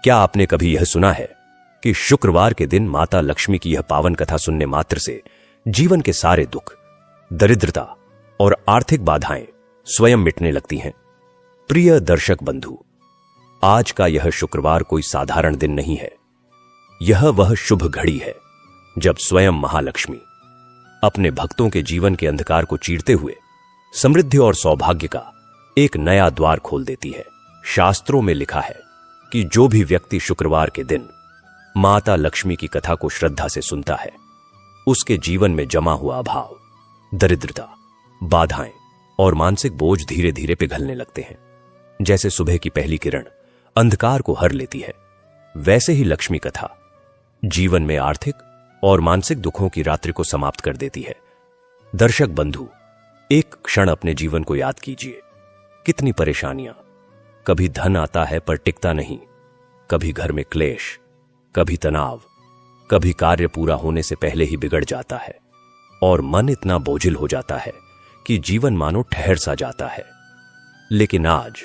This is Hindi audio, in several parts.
क्या आपने कभी यह सुना है कि शुक्रवार के दिन माता लक्ष्मी की यह पावन कथा सुनने मात्र से जीवन के सारे दुख, दरिद्रता और आर्थिक बाधाएं स्वयं मिटने लगती हैं? प्रिय दर्शक बंधु, आज का यह शुक्रवार कोई साधारण दिन नहीं है। यह वह शुभ घड़ी है जब स्वयं महालक्ष्मी अपने भक्तों के जीवन के अंधकार को चीरते हुए समृद्धि और सौभाग्य का एक नया द्वार खोल देती है। शास्त्रों में लिखा है कि जो भी व्यक्ति शुक्रवार के दिन माता लक्ष्मी की कथा को श्रद्धा से सुनता है, उसके जीवन में जमा हुआ अभाव, दरिद्रता, बाधाएं और मानसिक बोझ धीरे धीरे पिघलने लगते हैं। जैसे सुबह की पहली किरण अंधकार को हर लेती है, वैसे ही लक्ष्मी कथा जीवन में आर्थिक और मानसिक दुखों की रात्रि को समाप्त कर देती है। दर्शक बंधु, एक क्षण अपने जीवन को याद कीजिए। कितनी परेशानियां, कभी धन आता है पर टिकता नहीं, कभी घर में क्लेश, कभी तनाव, कभी कार्य पूरा होने से पहले ही बिगड़ जाता है और मन इतना बोझिल हो जाता है कि जीवन मानो ठहर सा जाता है। लेकिन आज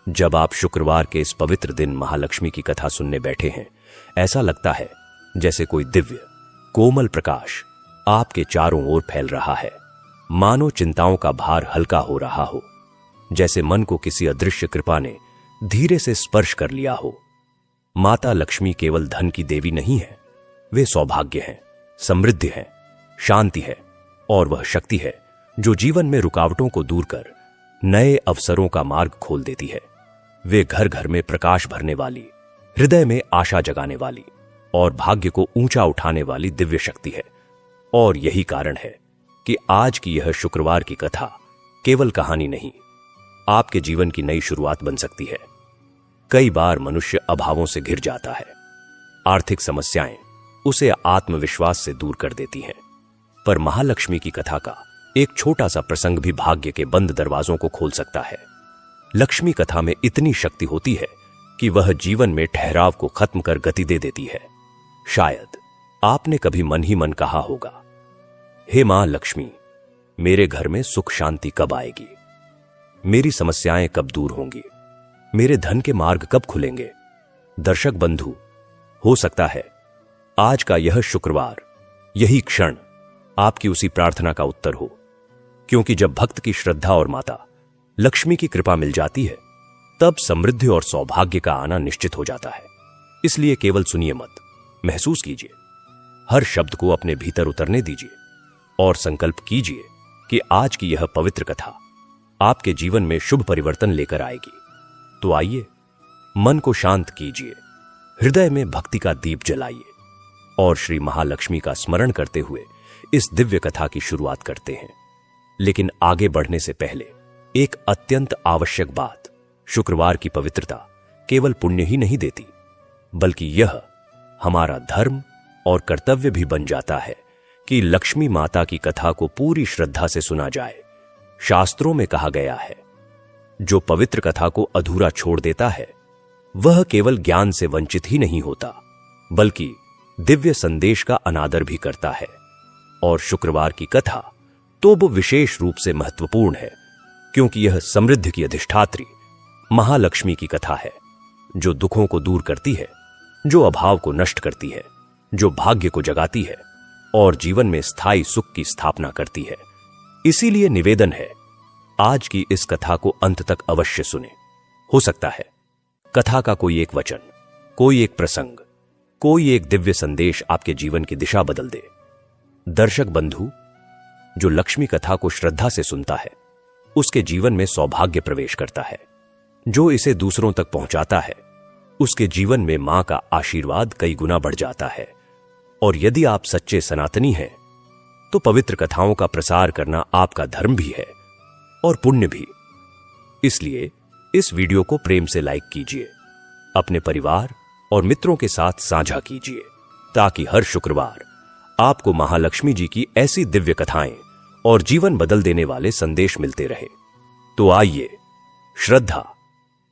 जब आप शुक्रवार के इस पवित्र दिन महालक्ष्मी की कथा सुनने बैठे हैं, ऐसा लगता है जैसे कोई दिव्य कोमल प्रकाश आपके चारों ओर फैल रहा है। मानो चिंताओं का भार हल्का हो रहा हो, जैसे मन को किसी अदृश्य कृपा ने धीरे से स्पर्श कर लिया हो। माता लक्ष्मी केवल धन की देवी नहीं है, वे सौभाग्य हैं, समृद्धि है, शांति है और वह शक्ति है जो जीवन में रुकावटों को दूर कर नए अवसरों का मार्ग खोल देती है। वे घर घर में प्रकाश भरने वाली, हृदय में आशा जगाने वाली और भाग्य को ऊंचा उठाने वाली दिव्य शक्ति है। और यही कारण है कि आज की यह शुक्रवार की कथा केवल कहानी नहीं, आपके जीवन की नई शुरुआत बन सकती है। कई बार मनुष्य अभावों से घिर जाता है, आर्थिक समस्याएं उसे आत्मविश्वास से दूर कर देती हैं, पर महालक्ष्मी की कथा का एक छोटा सा प्रसंग भी भाग्य के बंद दरवाजों को खोल सकता है। लक्ष्मी कथा में इतनी शक्ति होती है कि वह जीवन में ठहराव को खत्म कर गति दे देती है। शायद आपने कभी मन ही मन कहा होगा, हे मां लक्ष्मी, मेरे घर में सुख शांति कब आएगी, मेरी समस्याएं कब दूर होंगी, मेरे धन के मार्ग कब खुलेंगे। दर्शक बंधु, हो सकता है आज का यह शुक्रवार, यही क्षण आपकी उसी प्रार्थना का उत्तर हो, क्योंकि जब भक्त की श्रद्धा और माता लक्ष्मी की कृपा मिल जाती है, तब समृद्धि और सौभाग्य का आना निश्चित हो जाता है। इसलिए केवल सुनिए मत, महसूस कीजिए, हर शब्द को अपने भीतर उतरने दीजिए और संकल्प कीजिए कि आज की यह पवित्र कथा आपके जीवन में शुभ परिवर्तन लेकर आएगी। तो आइए, मन को शांत कीजिए, हृदय में भक्ति का दीप जलाइए और श्री महालक्ष्मी का स्मरण करते हुए इस दिव्य कथा की शुरुआत करते हैं। लेकिन आगे बढ़ने से पहले एक अत्यंत आवश्यक बात, शुक्रवार की पवित्रता केवल पुण्य ही नहीं देती, बल्कि यह हमारा धर्म और कर्तव्य भी बन जाता है कि लक्ष्मी माता की कथा को पूरी श्रद्धा से सुना जाए। शास्त्रों में कहा गया है, जो पवित्र कथा को अधूरा छोड़ देता है, वह केवल ज्ञान से वंचित ही नहीं होता, बल्कि दिव्य संदेश का अनादर भी करता है। और शुक्रवार की कथा तो वो विशेष रूप से महत्वपूर्ण है, क्योंकि यह समृद्धि की अधिष्ठात्री महालक्ष्मी की कथा है, जो दुखों को दूर करती है, जो अभाव को नष्ट करती है, जो भाग्य को जगाती है और जीवन में स्थायी सुख की स्थापना करती है। इसीलिए निवेदन है, आज की इस कथा को अंत तक अवश्य सुने। हो सकता है कथा का कोई एक वचन, कोई एक प्रसंग, कोई एक दिव्य संदेश आपके जीवन की दिशा बदल दे। दर्शक बंधु, जो लक्ष्मी कथा को श्रद्धा से सुनता है, उसके जीवन में सौभाग्य प्रवेश करता है। जो इसे दूसरों तक पहुंचाता है, उसके जीवन में मां का आशीर्वाद कई गुना बढ़ जाता है। और यदि आप सच्चे सनातनी हैं, तो पवित्र कथाओं का प्रसार करना आपका धर्म भी है और पुण्य भी। इसलिए इस वीडियो को प्रेम से लाइक कीजिए, अपने परिवार और मित्रों के साथ साझा कीजिए, ताकि हर शुक्रवार आपको महालक्ष्मी जी की ऐसी दिव्य कथाएं और जीवन बदल देने वाले संदेश मिलते रहे। तो आइए, श्रद्धा,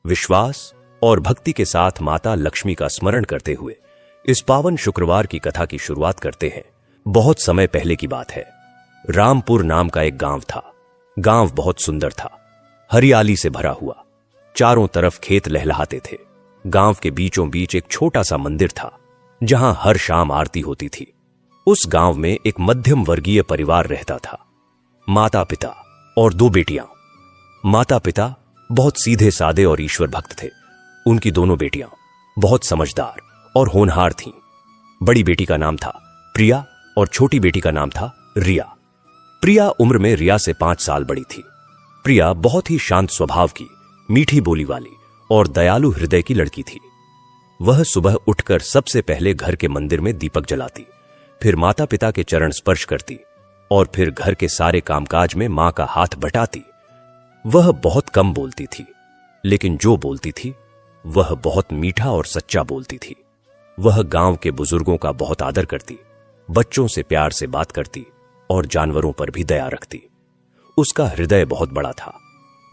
विश्वास और भक्ति के साथ माता लक्ष्मी का स्मरण करते हुए इस पावन शुक्रवार की कथा की शुरुआत करते हैं। बहुत समय पहले की बात है। रामपुर नाम का एक गांव था। गांव बहुत सुंदर था, हरियाली से भरा हुआ, चारों तरफ खेत लहलहाते थे गांव के बीचों बीच एक छोटा सा मंदिर था जहां हर शाम आरती होती थी। उस गांव में एक मध्यम वर्गीय परिवार रहता था, माता पिता और 2 बेटियां। माता पिता बहुत सीधे सादे और ईश्वर भक्त थे। उनकी दोनों बेटियां बहुत समझदार और होनहार थीं। बड़ी बेटी का नाम था प्रिया और छोटी बेटी का नाम था रिया। प्रिया उम्र में रिया से 5 साल बड़ी थी। प्रिया बहुत ही शांत स्वभाव की, मीठी बोली वाली और दयालु हृदय की लड़की थी। वह सुबह उठकर सबसे पहले घर के मंदिर में दीपक जलाती, फिर माता पिता के चरण स्पर्श करती और फिर घर के सारे कामकाज में मां का हाथ बटाती। वह बहुत कम बोलती थी, लेकिन जो बोलती थी वह बहुत मीठा और सच्चा बोलती थी। वह गांव के बुजुर्गों का बहुत आदर करती, बच्चों से प्यार से बात करती और जानवरों पर भी दया रखती। उसका हृदय बहुत बड़ा था।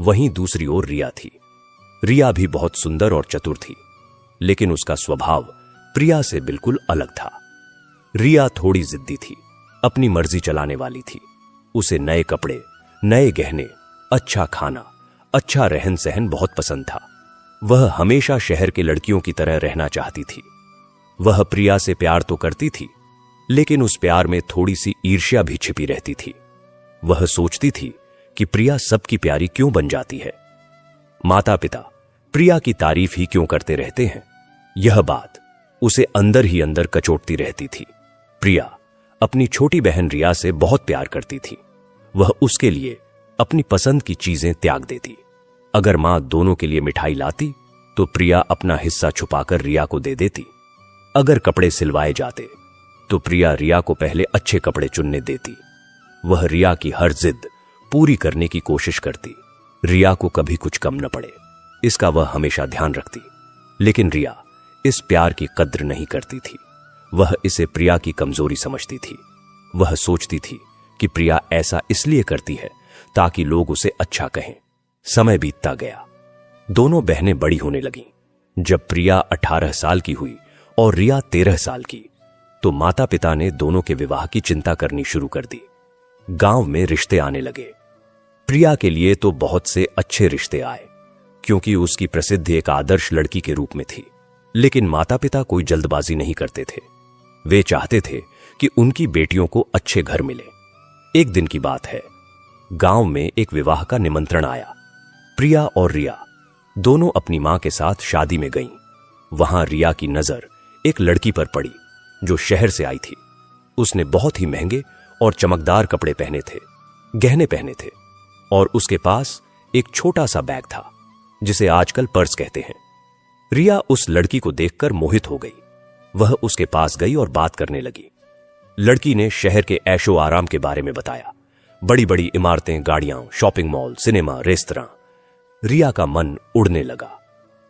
वहीं दूसरी ओर रिया थी। रिया भी बहुत सुंदर और चतुर थी, लेकिन उसका स्वभाव प्रिया से बिल्कुल अलग था। रिया थोड़ी जिद्दी थी, अपनी मर्जी चलाने वाली थी। उसे नए कपड़े, नए गहने, अच्छा खाना, अच्छा रहन सहन बहुत पसंद था। वह हमेशा शहर के लड़कियों की तरह रहना चाहती थी। वह प्रिया से प्यार तो करती थी, लेकिन उस प्यार में थोड़ी सी ईर्ष्या भी छिपी रहती थी। वह सोचती थी कि प्रिया सबकी प्यारी क्यों बन जाती है। माता पिता प्रिया की तारीफ ही क्यों करते रहते हैं, यह बात उसे अंदर ही अंदर कचोटती रहती थी। प्रिया अपनी छोटी बहन रिया से बहुत प्यार करती थी। वह उसके लिए अपनी पसंद की चीजें त्याग देती। अगर मां दोनों के लिए मिठाई लाती तो प्रिया अपना हिस्सा छुपाकर रिया को दे देती। अगर कपड़े सिलवाए जाते तो प्रिया रिया को पहले अच्छे कपड़े चुनने देती। वह रिया की हर जिद पूरी करने की कोशिश करती। रिया को कभी कुछ कम न पड़े, इसका वह हमेशा ध्यान रखती। लेकिन रिया इस प्यार की कद्र नहीं करती थी। वह इसे प्रिया की कमजोरी समझती थी। वह सोचती थी कि प्रिया ऐसा इसलिए करती है ताकि लोग उसे अच्छा कहें। समय बीतता गया। दोनों बहनें बड़ी होने लगीं। जब प्रिया 18 साल की हुई और रिया 13 साल की, तो माता पिता ने दोनों के विवाह की चिंता करनी शुरू कर दी। गांव में रिश्ते आने लगे। प्रिया के लिए तो बहुत से अच्छे रिश्ते आए, क्योंकि उसकी प्रसिद्धि एक आदर्श लड़की के रूप में थी। लेकिन माता पिता कोई जल्दबाजी नहीं करते थे। वे चाहते थे कि उनकी बेटियों को अच्छे घर मिले। एक दिन की बात है, गांव में एक विवाह का निमंत्रण आया। प्रिया और रिया दोनों अपनी मां के साथ शादी में गईं। वहां रिया की नजर एक लड़की पर पड़ी जो शहर से आई थी। उसने बहुत ही महंगे और चमकदार कपड़े पहने थे, गहने पहने थे, और उसके पास एक छोटा सा बैग था जिसे आजकल पर्स कहते हैं। रिया उस लड़की को देखकर मोहित हो गई। वह उसके पास गई और बात करने लगी। लड़की ने शहर के ऐशो आराम के बारे में बताया। बड़ी बड़ी इमारतें, गाड़ियां, शॉपिंग मॉल, सिनेमा, रेस्तरां। रिया का मन उड़ने लगा।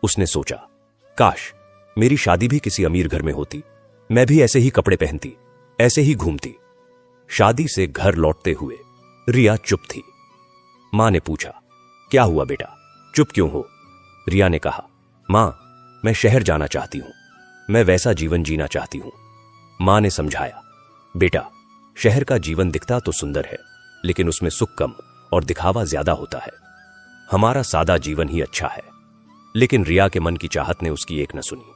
उसने सोचा, काश मेरी शादी भी किसी अमीर घर में होती। मैं भी ऐसे ही कपड़े पहनती, ऐसे ही घूमती। शादी से घर लौटते हुए रिया चुप थी। मां ने पूछा, क्या हुआ बेटा, चुप क्यों हो? रिया ने कहा, मां, मैं शहर जाना चाहती हूं। मैं वैसा जीवन जीना चाहती हूं। मां ने समझाया, बेटा, शहर का जीवन दिखता तो सुंदर है, लेकिन उसमें सुख कम और दिखावा ज्यादा होता है। हमारा सादा जीवन ही अच्छा है। लेकिन रिया के मन की चाहत ने उसकी एक न सुनी।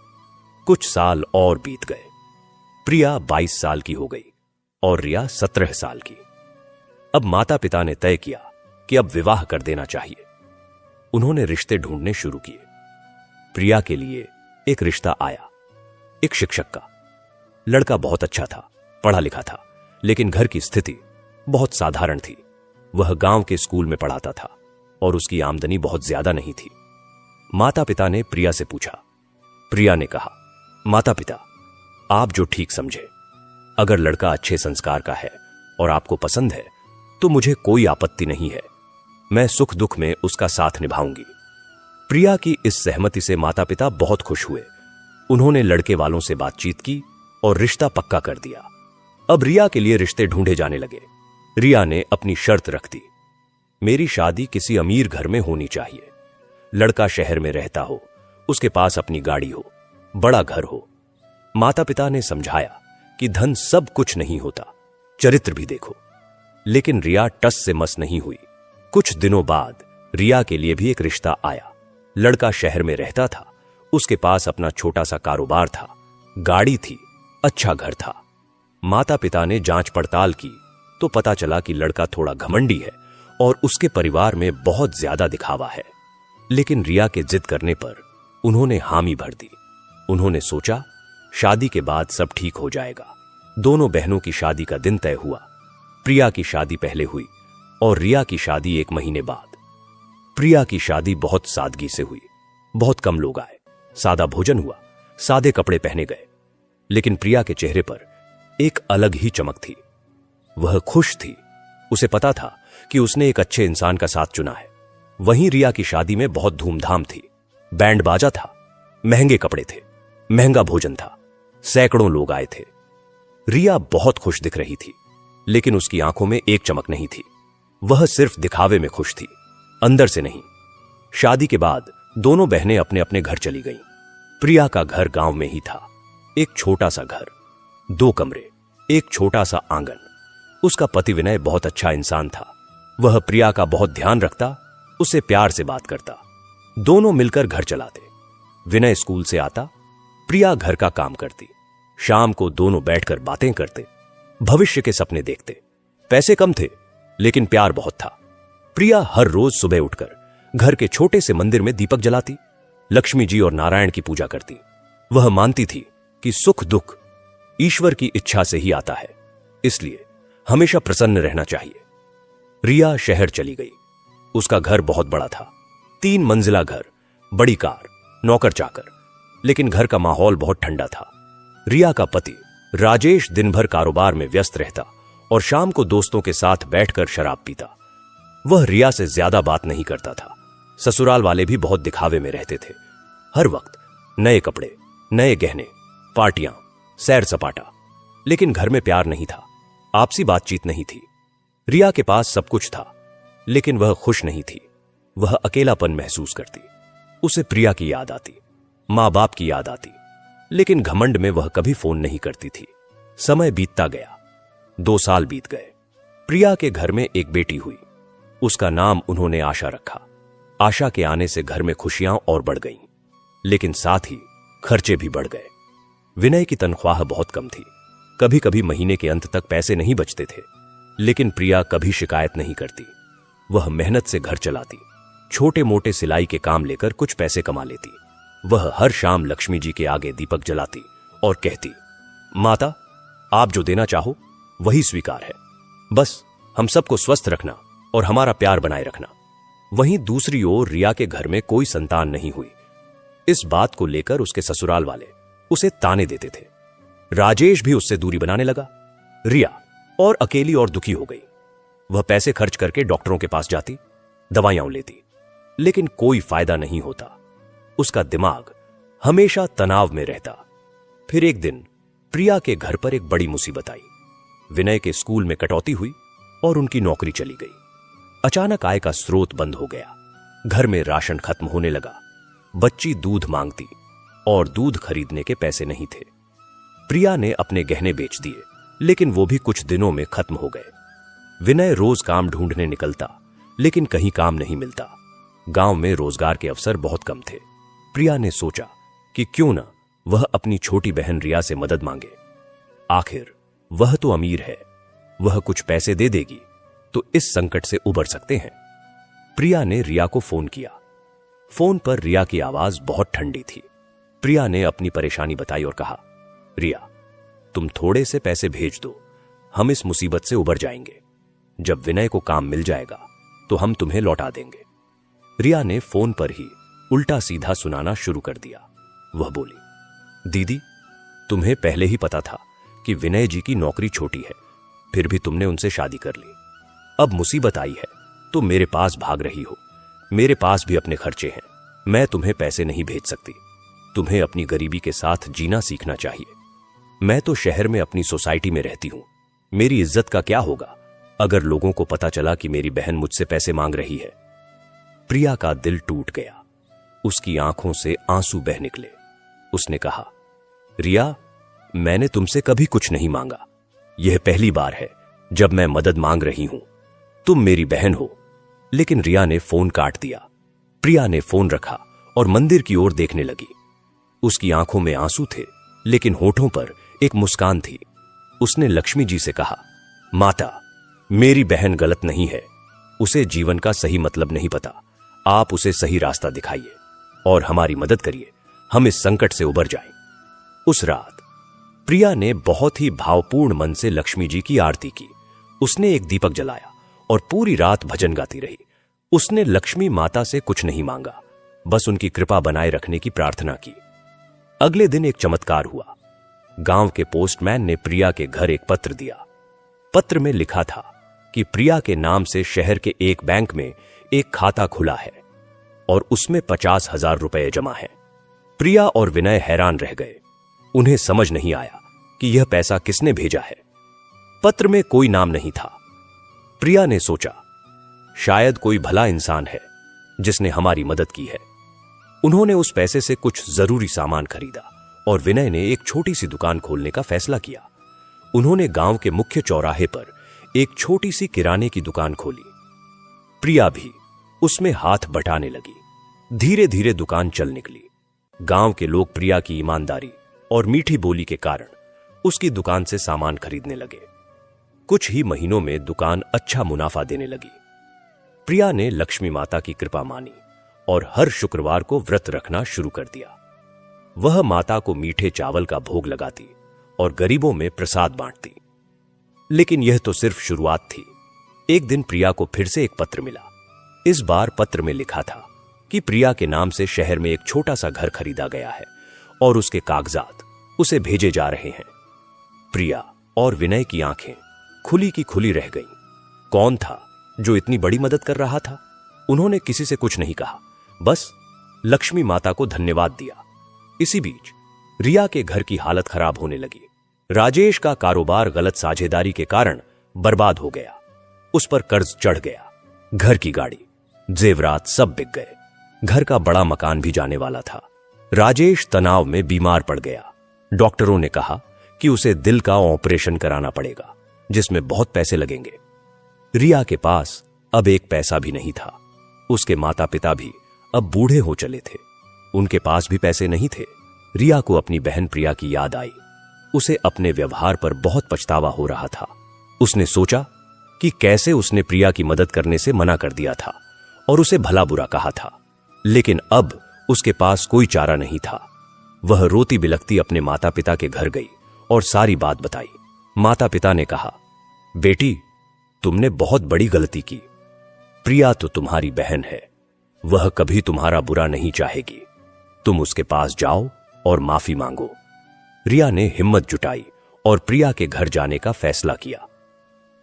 कुछ साल और बीत गए। प्रिया 22 साल की हो गई और रिया 17 साल की। अब माता पिता ने तय किया कि अब विवाह कर देना चाहिए। उन्होंने रिश्ते ढूंढने शुरू किए। प्रिया के लिए एक रिश्ता आया, एक शिक्षक का। लड़का बहुत अच्छा था, पढ़ा लिखा था, लेकिन घर की स्थिति बहुत साधारण थी। वह गांव के स्कूल में पढ़ाता था और उसकी आमदनी बहुत ज्यादा नहीं थी। माता पिता ने प्रिया से पूछा। प्रिया ने कहा, माता पिता, आप जो ठीक समझे। अगर लड़का अच्छे संस्कार का है और आपको पसंद है तो मुझे कोई आपत्ति नहीं है। मैं सुख दुख में उसका साथ निभाऊंगी। प्रिया की इस सहमति से माता पिता बहुत खुश हुए। उन्होंने लड़के वालों से बातचीत की और रिश्ता पक्का कर दिया। अब रिया के लिए रिश्ते ढूंढे जाने लगे। रिया ने अपनी शर्त रख दी, मेरी शादी किसी अमीर घर में होनी चाहिए। लड़का शहर में रहता हो, उसके पास अपनी गाड़ी हो, बड़ा घर हो। माता पिता ने समझाया कि धन सब कुछ नहीं होता, चरित्र भी देखो। लेकिन रिया टस से मस नहीं हुई। कुछ दिनों बाद रिया के लिए भी एक रिश्ता आया। लड़का शहर में रहता था, उसके पास अपना छोटा सा कारोबार था, गाड़ी थी, अच्छा घर था। माता पिता ने जांच पड़ताल की तो पता चला कि लड़का थोड़ा घमंडी है और उसके परिवार में बहुत ज्यादा दिखावा है। लेकिन रिया के जिद करने पर उन्होंने हामी भर दी। उन्होंने सोचा शादी के बाद सब ठीक हो जाएगा। दोनों बहनों की शादी का दिन तय हुआ। प्रिया की शादी पहले हुई और रिया की शादी 1 महीने बाद। प्रिया की शादी बहुत सादगी से हुई। बहुत कम लोग आए, सादा भोजन हुआ, सादे कपड़े पहने गए। लेकिन प्रिया के चेहरे पर एक अलग ही चमक थी। वह खुश थी। उसे पता था कि उसने एक अच्छे इंसान का साथ चुना है। वहीं रिया की शादी में बहुत धूमधाम थी। बैंड बाजा था, महंगे कपड़े थे, महंगा भोजन था, सैकड़ों लोग आए थे। रिया बहुत खुश दिख रही थी, लेकिन उसकी आंखों में एक चमक नहीं थी। वह सिर्फ दिखावे में खुश थी, अंदर से नहीं। शादी के बाद दोनों बहनें अपने अपने घर चली गईं। प्रिया का घर गांव में ही था, एक छोटा सा घर, 2 कमरे, एक छोटा सा आंगन। उसका पति विनय बहुत अच्छा इंसान था। वह प्रिया का बहुत ध्यान रखता, उससे प्यार से बात करता। दोनों मिलकर घर चलाते। विनय स्कूल से आता, प्रिया घर का काम करती। शाम को दोनों बैठकर बातें करते, भविष्य के सपने देखते। पैसे कम थे, लेकिन प्यार बहुत था। प्रिया हर रोज सुबह उठकर घर के छोटे से मंदिर में दीपक जलाती, लक्ष्मी जी और नारायण की पूजा करती। वह मानती थी कि सुख दुख ईश्वर की इच्छा से ही आता है, इसलिए हमेशा प्रसन्न रहना चाहिए। रिया शहर चली गई। उसका घर बहुत बड़ा था, 3 मंजिला घर, बड़ी कार, नौकर चाकर, लेकिन घर का माहौल बहुत ठंडा था। रिया का पति राजेश दिन भर कारोबार में व्यस्त रहता और शाम को दोस्तों के साथ बैठकर शराब पीता। वह रिया से ज्यादा बात नहीं करता था। ससुराल वाले भी बहुत दिखावे में रहते थे। हर वक्त नए कपड़े, नए गहने, पार्टियां, सैर सपाटा, लेकिन घर में प्यार नहीं था, आपसी बातचीत नहीं थी। रिया के पास सब कुछ था, लेकिन वह खुश नहीं थी। वह अकेलापन महसूस करती। उसे प्रिया की याद आती, मां बाप की याद आती, लेकिन घमंड में वह कभी फोन नहीं करती थी। समय बीतता गया, 2 साल बीत गए। प्रिया के घर में एक बेटी हुई। उसका नाम उन्होंने आशा रखा। आशा के आने से घर में खुशियां और बढ़ गईं, लेकिन साथ ही खर्चे भी बढ़ गए। विनय की तनख्वाह बहुत कम थी। कभी कभी महीने के अंत तक पैसे नहीं बचते थे, लेकिन प्रिया कभी शिकायत नहीं करती। वह मेहनत से घर चलाती, छोटे मोटे सिलाई के काम लेकर कुछ पैसे कमा लेती। वह हर शाम लक्ष्मी जी के आगे दीपक जलाती और कहती, माता, आप जो देना चाहो वही स्वीकार है, बस हम सबको स्वस्थ रखना और हमारा प्यार बनाए रखना। वहीं दूसरी ओर रिया के घर में कोई संतान नहीं हुई। इस बात को लेकर उसके ससुराल वाले उसे ताने देते थे। राजेश भी उससे दूरी बनाने लगा। रिया और अकेली और दुखी हो गई। वह पैसे खर्च करके डॉक्टरों के पास जाती, दवाइयां लेती, लेकिन कोई फायदा नहीं होता। उसका दिमाग हमेशा तनाव में रहता। फिर एक दिन प्रिया के घर पर एक बड़ी मुसीबत आई। विनय के स्कूल में कटौती हुई और उनकी नौकरी चली गई। अचानक आय का स्रोत बंद हो गया। घर में राशन खत्म होने लगा। बच्ची दूध मांगती और दूध खरीदने के पैसे नहीं थे। प्रिया ने अपने गहने बेच दिए, लेकिन वो भी कुछ दिनों में खत्म हो गए। विनय रोज काम ढूंढने निकलता, लेकिन कहीं काम नहीं मिलता। गांव में रोजगार के अवसर बहुत कम थे। प्रिया ने सोचा कि क्यों ना वह अपनी छोटी बहन रिया से मदद मांगे। आखिर वह तो अमीर है, वह कुछ पैसे दे देगी तो इस संकट से उबर सकते हैं। प्रिया ने रिया को फोन किया। फोन पर रिया की आवाज बहुत ठंडी थी। प्रिया ने अपनी परेशानी बताई और कहा, रिया, तुम थोड़े से पैसे भेज दो, हम इस मुसीबत से उबर जाएंगे। जब विनय को काम मिल जाएगा तो हम तुम्हें लौटा देंगे। रिया ने फोन पर ही उल्टा सीधा सुनाना शुरू कर दिया। वह बोली, दीदी, तुम्हें पहले ही पता था कि विनय जी की नौकरी छोटी है, फिर भी तुमने उनसे शादी कर ली। अब मुसीबत आई है तो मेरे पास भाग रही हो। मेरे पास भी अपने खर्चे हैं, मैं तुम्हें पैसे नहीं भेज सकती। तुम्हें अपनी गरीबी के साथ जीना सीखना चाहिए। मैं तो शहर में अपनी सोसाइटी में रहती हूं। मेरी इज्जत का क्या होगा अगर लोगों को पता चला कि मेरी बहन मुझसे पैसे मांग रही है। प्रिया का दिल टूट गया। उसकी आंखों से आंसू बह निकले। उसने कहा, रिया, मैंने तुमसे कभी कुछ नहीं मांगा। यह पहली बार है जब मैं मदद मांग रही हूं। तुम मेरी बहन हो। लेकिन रिया ने फोन काट दिया। प्रिया ने फोन रखा और मंदिर की ओर देखने लगी। उसकी आंखों में आंसू थे, लेकिन होठों पर एक मुस्कान थी। उसने लक्ष्मी जी से कहा, माता, मेरी बहन गलत नहीं है। उसे जीवन का सही मतलब नहीं पता। आप उसे सही रास्ता दिखाइए और हमारी मदद करिए, हम इस संकट से उबर जाएं। उस रात प्रिया ने बहुत ही भावपूर्ण मन से लक्ष्मी जी की आरती की। उसने एक दीपक जलाया और पूरी रात भजन गाती रही। उसने लक्ष्मी माता से कुछ नहीं मांगा, बस उनकी कृपा बनाए रखने की प्रार्थना की। अगले दिन एक चमत्कार हुआ। गांव के पोस्टमैन ने प्रिया के घर एक पत्र दिया। पत्र में लिखा था कि प्रिया के नाम से शहर के एक बैंक में एक खाता खुला है और उसमें 50,000 रुपए जमा है। प्रिया और विनय हैरान रह गए। उन्हें समझ नहीं आया कि यह पैसा किसने भेजा है। पत्र में कोई नाम नहीं था। प्रिया ने सोचा, शायद कोई भला इंसान है जिसने हमारी मदद की है। उन्होंने उस पैसे से कुछ जरूरी सामान खरीदा और विनय ने एक छोटी सी दुकान खोलने का फैसला किया। उन्होंने गांव के मुख्य चौराहे पर एक छोटी सी किराने की दुकान खोली। प्रिया भी उसमें हाथ बटाने लगी। धीरे धीरे दुकान चल निकली। गांव के लोग प्रिया की ईमानदारी और मीठी बोली के कारण उसकी दुकान से सामान खरीदने लगे। कुछ ही महीनों में दुकान अच्छा मुनाफा देने लगी। प्रिया ने लक्ष्मी माता की कृपा मानी और हर शुक्रवार को व्रत रखना शुरू कर दिया। वह माता को मीठे चावल का भोग लगाती और गरीबों में प्रसाद बांटती। लेकिन यह तो सिर्फ शुरुआत थी। एक दिन प्रिया को फिर से एक पत्र मिला। इस बार पत्र में लिखा था कि प्रिया के नाम से शहर में एक छोटा सा घर खरीदा गया है और उसके कागजात उसे भेजे जा रहे हैं। प्रिया और विनय की आंखें खुली की खुली रह गईं। कौन था जो इतनी बड़ी मदद कर रहा था? उन्होंने किसी से कुछ नहीं कहा, बस लक्ष्मी माता को धन्यवाद दिया। इसी बीच रिया के घर की हालत खराब होने लगी। राजेश का कारोबार गलत साझेदारी के कारण बर्बाद हो गया। उस पर कर्ज चढ़ गया। घर की गाड़ी, जेवरात सब बिक गए। घर का बड़ा मकान भी जाने वाला था। राजेश तनाव में बीमार पड़ गया। डॉक्टरों ने कहा कि उसे दिल का ऑपरेशन कराना पड़ेगा, जिसमें बहुत पैसे लगेंगे। रिया के पास अब एक पैसा भी नहीं था। उसके माता पिता भी अब बूढ़े हो चले थे। उनके पास भी पैसे नहीं थे। रिया को अपनी बहन प्रिया की याद आई। उसे अपने व्यवहार पर बहुत पछतावा हो रहा था। उसने सोचा कि कैसे उसने प्रिया की मदद करने से मना कर दिया था और उसे भला बुरा कहा था। लेकिन अब उसके पास कोई चारा नहीं था। वह रोती बिलखती अपने माता पिता के घर गई और सारी बात बताई। माता पिता ने कहा, बेटी, तुमने बहुत बड़ी गलती की। प्रिया तो तुम्हारी बहन है। वह कभी तुम्हारा बुरा नहीं चाहेगी। तुम उसके पास जाओ और माफी मांगो। रिया ने हिम्मत जुटाई और प्रिया के घर जाने का फैसला किया।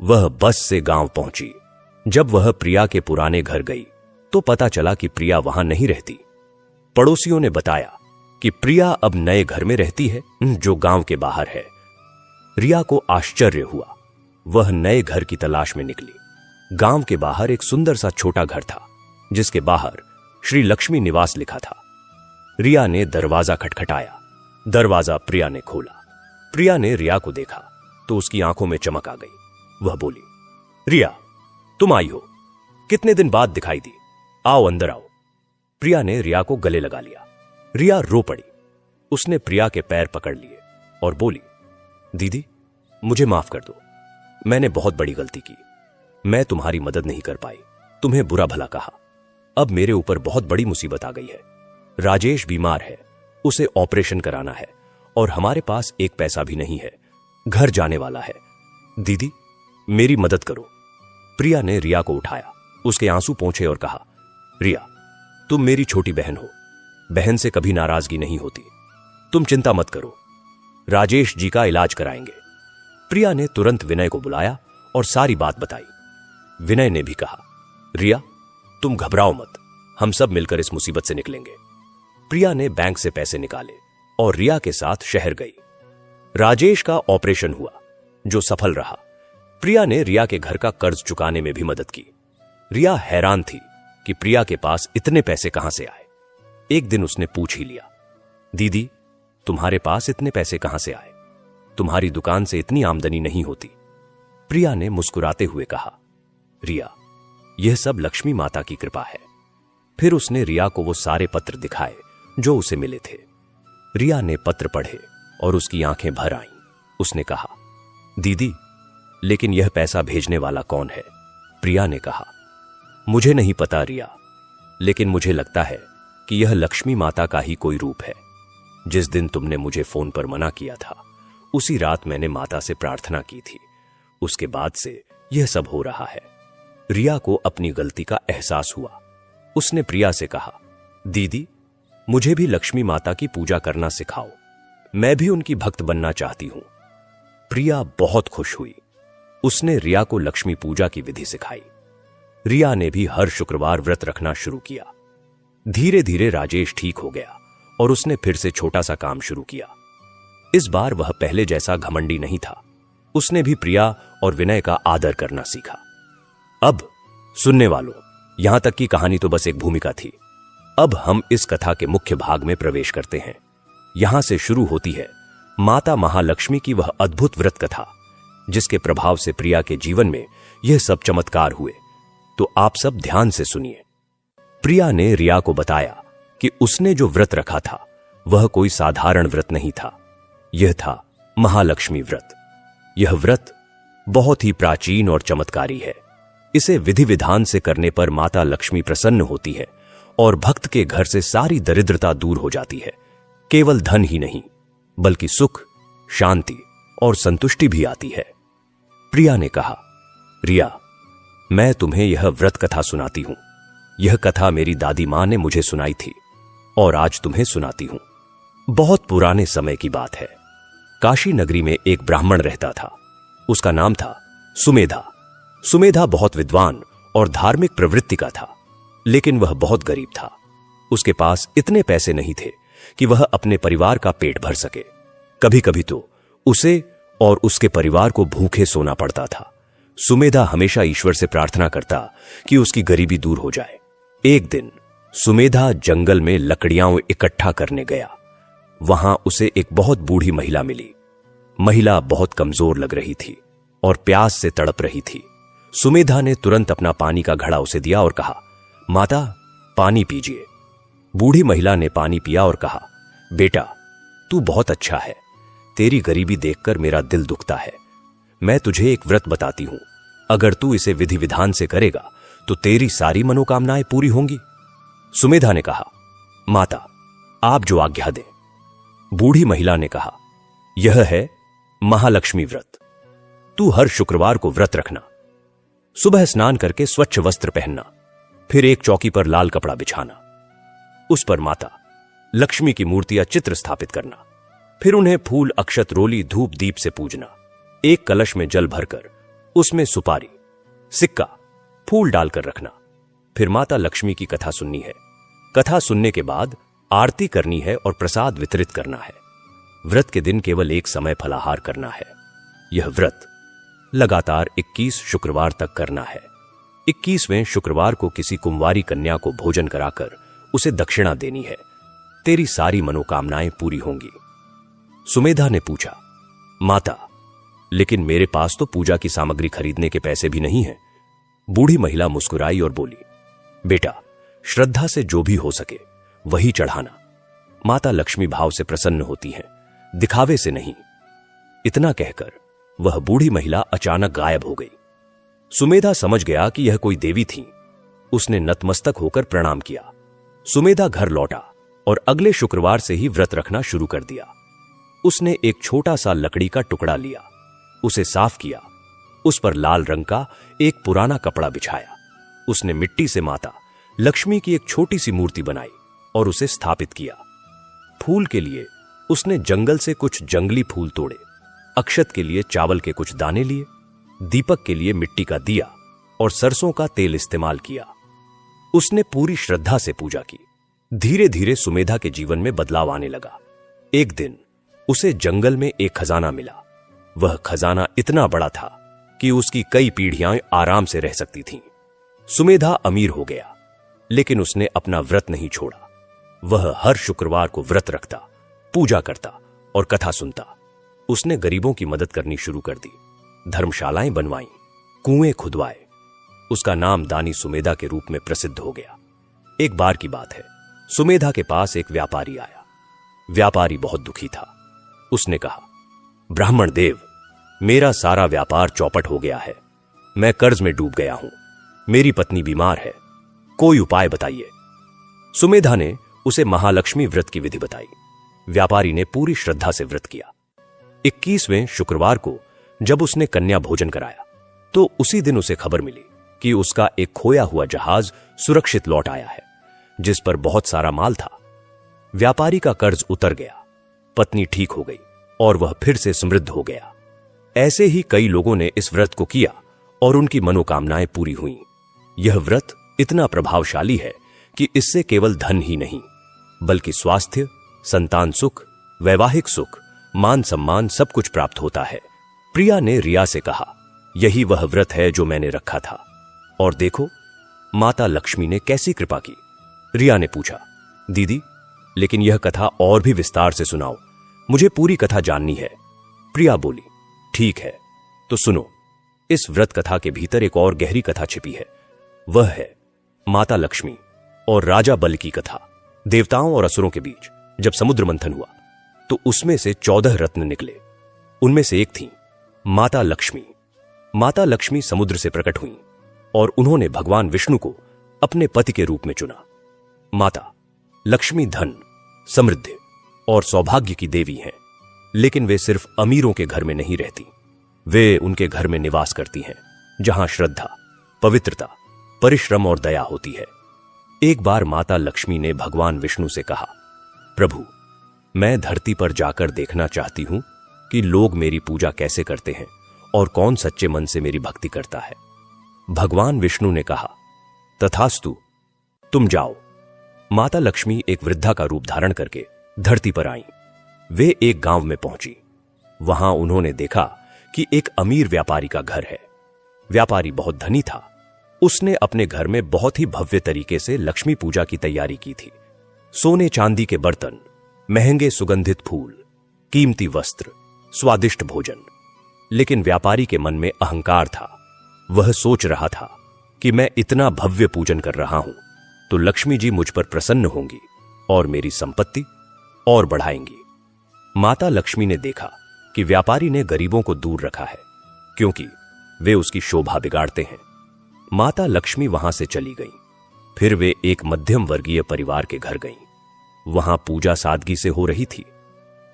वह बस से गांव पहुंची। जब वह प्रिया के पुराने घर गई तो पता चला कि प्रिया वहां नहीं रहती। पड़ोसियों ने बताया कि प्रिया अब नए घर में रहती है, जो गांव के बाहर है। रिया को आश्चर्य हुआ। वह नए घर की तलाश में निकली। गांव के बाहर एक सुंदर सा छोटा घर था, जिसके बाहर श्री लक्ष्मी निवास लिखा था। रिया ने दरवाजा खटखटाया। दरवाजा प्रिया ने खोला। प्रिया ने रिया को देखा तो उसकी आंखों में चमक आ गई। वह बोली, रिया, तुम आई हो? कितने दिन बाद दिखाई दी। आओ, अंदर आओ। प्रिया ने रिया को गले लगा लिया। रिया रो पड़ी। उसने प्रिया के पैर पकड़ लिए और बोली, दीदी, मुझे माफ कर दो। मैंने बहुत बड़ी गलती की। मैं तुम्हारी मदद नहीं कर पाई, तुम्हें बुरा भला कहा। अब मेरे ऊपर बहुत बड़ी मुसीबत आ गई है। राजेश बीमार है, उसे ऑपरेशन कराना है और हमारे पास एक पैसा भी नहीं है। घर जाने वाला है। दीदी, मेरी मदद करो। प्रिया ने रिया को उठाया, उसके आंसू पोंछे और कहा, रिया, तुम मेरी छोटी बहन हो। बहन से कभी नाराजगी नहीं होती। तुम चिंता मत करो, राजेश जी का इलाज कराएंगे। प्रिया ने तुरंत विनय को बुलाया और सारी बात बताई। विनय ने भी कहा, रिया, तुम घबराओ मत, हम सब मिलकर इस मुसीबत से निकलेंगे। प्रिया ने बैंक से पैसे निकाले और रिया के साथ शहर गई। राजेश का ऑपरेशन हुआ, जो सफल रहा। प्रिया ने रिया के घर का कर्ज चुकाने में भी मदद की। रिया हैरान थी कि प्रिया के पास इतने पैसे कहां से आए। एक दिन उसने पूछ ही लिया, दीदी, तुम्हारे पास इतने पैसे कहां से आए? तुम्हारी दुकान से इतनी आमदनी नहीं होती। प्रिया ने मुस्कुराते हुए कहा, रिया, यह सब लक्ष्मी माता की कृपा है। फिर उसने रिया को वो सारे पत्र दिखाए जो उसे मिले थे। रिया ने पत्र पढ़े और उसकी आंखें भर आईं। उसने कहा, दीदी, लेकिन यह पैसा भेजने वाला कौन है? प्रिया ने कहा, मुझे नहीं पता रिया, लेकिन मुझे लगता है कि यह लक्ष्मी माता का ही कोई रूप है। जिस दिन तुमने मुझे फोन पर मना किया था, उसी रात मैंने माता से प्रार्थना की थी। उसके बाद से यह सब हो रहा है। रिया को अपनी गलती का एहसास हुआ। उसने प्रिया से कहा, दीदी, मुझे भी लक्ष्मी माता की पूजा करना सिखाओ, मैं भी उनकी भक्त बनना चाहती हूं। प्रिया बहुत खुश हुई। उसने रिया को लक्ष्मी पूजा की विधि सिखाई। रिया ने भी हर शुक्रवार व्रत रखना शुरू किया। धीरे धीरे राजेश ठीक हो गया और उसने फिर से छोटा सा काम शुरू किया। इस बार वह पहले जैसा घमंडी नहीं था। उसने भी प्रिया और विनय का आदर करना सीखा। अब सुनने वालों, यहां तक की कहानी तो बस एक भूमिका थी। अब हम इस कथा के मुख्य भाग में प्रवेश करते हैं। यहां से शुरू होती है माता महालक्ष्मी की वह अद्भुत व्रत कथा, जिसके प्रभाव से प्रिया के जीवन में यह सब चमत्कार हुए। तो आप सब ध्यान से सुनिए। प्रिया ने रिया को बताया कि उसने जो व्रत रखा था वह कोई साधारण व्रत नहीं था। यह था महालक्ष्मी व्रत। यह व्रत बहुत ही प्राचीन और चमत्कारी है। इसे विधि विधान से करने पर माता लक्ष्मी प्रसन्न होती है और भक्त के घर से सारी दरिद्रता दूर हो जाती है। केवल धन ही नहीं, बल्कि सुख, शांति और संतुष्टि भी आती है। प्रिया ने कहा, रिया, मैं तुम्हें यह व्रत कथा सुनाती हूं। यह कथा मेरी दादी मां ने मुझे सुनाई थी और आज तुम्हें सुनाती हूं। बहुत पुराने समय की बात है। काशी नगरी में एक ब्राह्मण रहता था। उसका नाम था सुमेधा। सुमेधा बहुत विद्वान और धार्मिक प्रवृत्ति का था, लेकिन वह बहुत गरीब था। उसके पास इतने पैसे नहीं थे कि वह अपने परिवार का पेट भर सके। कभी कभी तो उसे और उसके परिवार को भूखे सोना पड़ता था। सुमेधा हमेशा ईश्वर से प्रार्थना करता कि उसकी गरीबी दूर हो जाए। एक दिन सुमेधा जंगल में लकड़ियां इकट्ठा करने गया। वहां उसे एक बहुत बूढ़ी महिला मिली। महिला बहुत कमजोर लग रही थी और प्यास से तड़प रही थी। सुमेधा ने तुरंत अपना पानी का घड़ा उसे दिया और कहा, माता, पानी पीजिए। बूढ़ी महिला ने पानी पिया और कहा, बेटा, तू बहुत अच्छा है। तेरी गरीबी देखकर मेरा दिल दुखता है। मैं तुझे एक व्रत बताती हूं। अगर तू इसे विधि विधान से करेगा तो तेरी सारी मनोकामनाएं पूरी होंगी। सुमेधा ने कहा, माता, आप जो आज्ञा दें। बूढ़ी महिला ने कहा, यह है महालक्ष्मी व्रत। तू हर शुक्रवार को व्रत रखना। सुबह स्नान करके स्वच्छ वस्त्र पहनना, फिर एक चौकी पर लाल कपड़ा बिछाना। उस पर माता लक्ष्मी की मूर्ति या चित्र स्थापित करना। फिर उन्हें फूल, अक्षत, रोली, धूप, दीप से पूजना। एक कलश में जल भरकर उसमें सुपारी, सिक्का, फूल डालकर रखना। फिर माता लक्ष्मी की कथा सुननी है। कथा सुनने के बाद आरती करनी है और प्रसाद वितरित करना है। व्रत के दिन केवल एक समय फलाहार करना है। यह व्रत लगातार 21 शुक्रवार तक करना है। 21वें शुक्रवार को किसी कुंवारी कन्या को भोजन कराकर उसे दक्षिणा देनी है। तेरी सारी मनोकामनाएं पूरी होंगी। सुमेधा ने पूछा, माता, लेकिन मेरे पास तो पूजा की सामग्री खरीदने के पैसे भी नहीं है। बूढ़ी महिला मुस्कुराई और बोली, बेटा, श्रद्धा से जो भी हो सके वही चढ़ाना। माता लक्ष्मी भाव से प्रसन्न होती हैं, दिखावे से नहीं। इतना कहकर वह बूढ़ी महिला अचानक गायब हो गई। सुमेधा समझ गया कि यह कोई देवी थी। उसने नतमस्तक होकर प्रणाम किया। सुमेधा घर लौटा और अगले शुक्रवार से ही व्रत रखना शुरू कर दिया। उसने एक छोटा सा लकड़ी का टुकड़ा लिया, उसे साफ किया, उस पर लाल रंग का एक पुराना कपड़ा बिछाया। उसने मिट्टी से माता लक्ष्मी की एक छोटी सी मूर्ति बनाई और उसे स्थापित किया। फूल के लिए उसने जंगल से कुछ जंगली फूल तोड़े, अक्षत के लिए चावल के कुछ दाने लिए, दीपक के लिए मिट्टी का दिया और सरसों का तेल इस्तेमाल किया। उसने पूरी श्रद्धा से पूजा की। धीरे धीरे सुमेधा के जीवन में बदलाव आने लगा। एक दिन उसे जंगल में एक खजाना मिला। वह खजाना इतना बड़ा था कि उसकी कई पीढ़ियां आराम से रह सकती थीं। सुमेधा अमीर हो गया, लेकिन उसने अपना व्रत नहीं छोड़ा। वह हर शुक्रवार को व्रत रखता, पूजा करता और कथा सुनता। उसने गरीबों की मदद करनी शुरू कर दी, धर्मशालाएं बनवाईं, कुएं खुदवाए। उसका नाम दानी सुमेधा के रूप में प्रसिद्ध हो गया। एक बार की बात है, सुमेधा के पास एक व्यापारी आया। व्यापारी बहुत दुखी था। उसने कहा, ब्राह्मण देव, मेरा सारा व्यापार चौपट हो गया है। मैं कर्ज में डूब गया हूं। मेरी पत्नी बीमार है। कोई उपाय बताइए। सुमेधा ने उसे महालक्ष्मी व्रत की विधि बताई। व्यापारी ने पूरी श्रद्धा से व्रत किया। 21वें शुक्रवार को जब उसने कन्या भोजन कराया तो उसी दिन उसे खबर मिली कि उसका एक खोया हुआ जहाज सुरक्षित लौट आया है, जिस पर बहुत सारा माल था। व्यापारी का कर्ज उतर गया, पत्नी ठीक हो गई और वह फिर से समृद्ध हो गया। ऐसे ही कई लोगों ने इस व्रत को किया और उनकी मनोकामनाएं पूरी हुईं। यह व्रत इतना प्रभावशाली है कि इससे केवल धन ही नहीं बल्कि स्वास्थ्य, संतान सुख, वैवाहिक सुख, मान सम्मान सब कुछ प्राप्त होता है। प्रिया ने रिया से कहा, यही वह व्रत है जो मैंने रखा था, और देखो माता लक्ष्मी ने कैसी कृपा की। रिया ने पूछा, दीदी, लेकिन यह कथा और भी विस्तार से सुनाओ, मुझे पूरी कथा जाननी है। प्रिया बोली, ठीक है, तो सुनो। इस व्रत कथा के भीतर एक और गहरी कथा छिपी है। वह है माता लक्ष्मी और राजा बल की कथा। देवताओं और असुरों के बीच जब समुद्र मंथन हुआ तो उसमें से 14 रत्न निकले। उनमें से एक थी माता लक्ष्मी। माता लक्ष्मी समुद्र से प्रकट हुई और उन्होंने भगवान विष्णु को अपने पति के रूप में चुना। माता लक्ष्मी धन, समृद्धि और सौभाग्य की देवी हैं, लेकिन वे सिर्फ अमीरों के घर में नहीं रहती। वे उनके घर में निवास करती हैं जहां श्रद्धा, पवित्रता, परिश्रम और दया होती है। एक बार माता लक्ष्मी ने भगवान विष्णु से कहा, प्रभु, मैं धरती पर जाकर देखना चाहती हूं कि लोग मेरी पूजा कैसे करते हैं और कौन सच्चे मन से मेरी भक्ति करता है। भगवान विष्णु ने कहा, तथास्तु, तुम जाओ। माता लक्ष्मी एक वृद्धा का रूप धारण करके धरती पर आईं। वे एक गांव में पहुंची। वहां उन्होंने देखा कि एक अमीर व्यापारी का घर है। व्यापारी बहुत धनी था। उसने अपने घर में बहुत ही भव्य तरीके से लक्ष्मी पूजा की तैयारी की थी। सोने चांदी के बर्तन, महंगे सुगंधित फूल, कीमती वस्त्र, स्वादिष्ट भोजन। लेकिन व्यापारी के मन में अहंकार था। वह सोच रहा था कि मैं इतना भव्य पूजन कर रहा हूं तो लक्ष्मी जी मुझ पर प्रसन्न होंगी और मेरी संपत्ति और बढ़ाएंगी। माता लक्ष्मी ने देखा कि व्यापारी ने गरीबों को दूर रखा है क्योंकि वे उसकी शोभा बिगाड़ते हैं। माता लक्ष्मी वहां से चली गईं। फिर वे एक मध्यम वर्गीय परिवार के घर गईं। वहां पूजा सादगी से हो रही थी,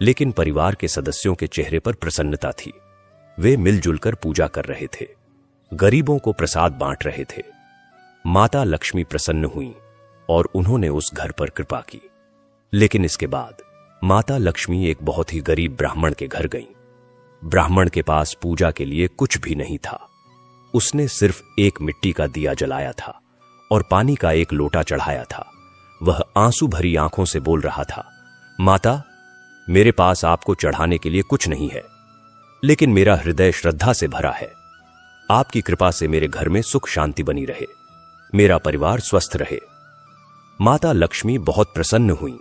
लेकिन परिवार के सदस्यों के चेहरे पर प्रसन्नता थी। वे मिलजुल कर पूजा कर रहे थे, गरीबों को प्रसाद बांट रहे थे। माता लक्ष्मी प्रसन्न हुईं और उन्होंने उस घर पर कृपा की। लेकिन इसके बाद माता लक्ष्मी एक बहुत ही गरीब ब्राह्मण के घर गईं। ब्राह्मण के पास पूजा के लिए कुछ भी नहीं था। उसने सिर्फ एक मिट्टी का दिया जलाया था और पानी का एक लोटा चढ़ाया था। वह आंसू भरी आंखों से बोल रहा था, माता, मेरे पास आपको चढ़ाने के लिए कुछ नहीं है, लेकिन मेरा हृदय श्रद्धा से भरा है। आपकी कृपा से मेरे घर में सुख शांति बनी रहे, मेरा परिवार स्वस्थ रहे। माता लक्ष्मी बहुत प्रसन्न हुई।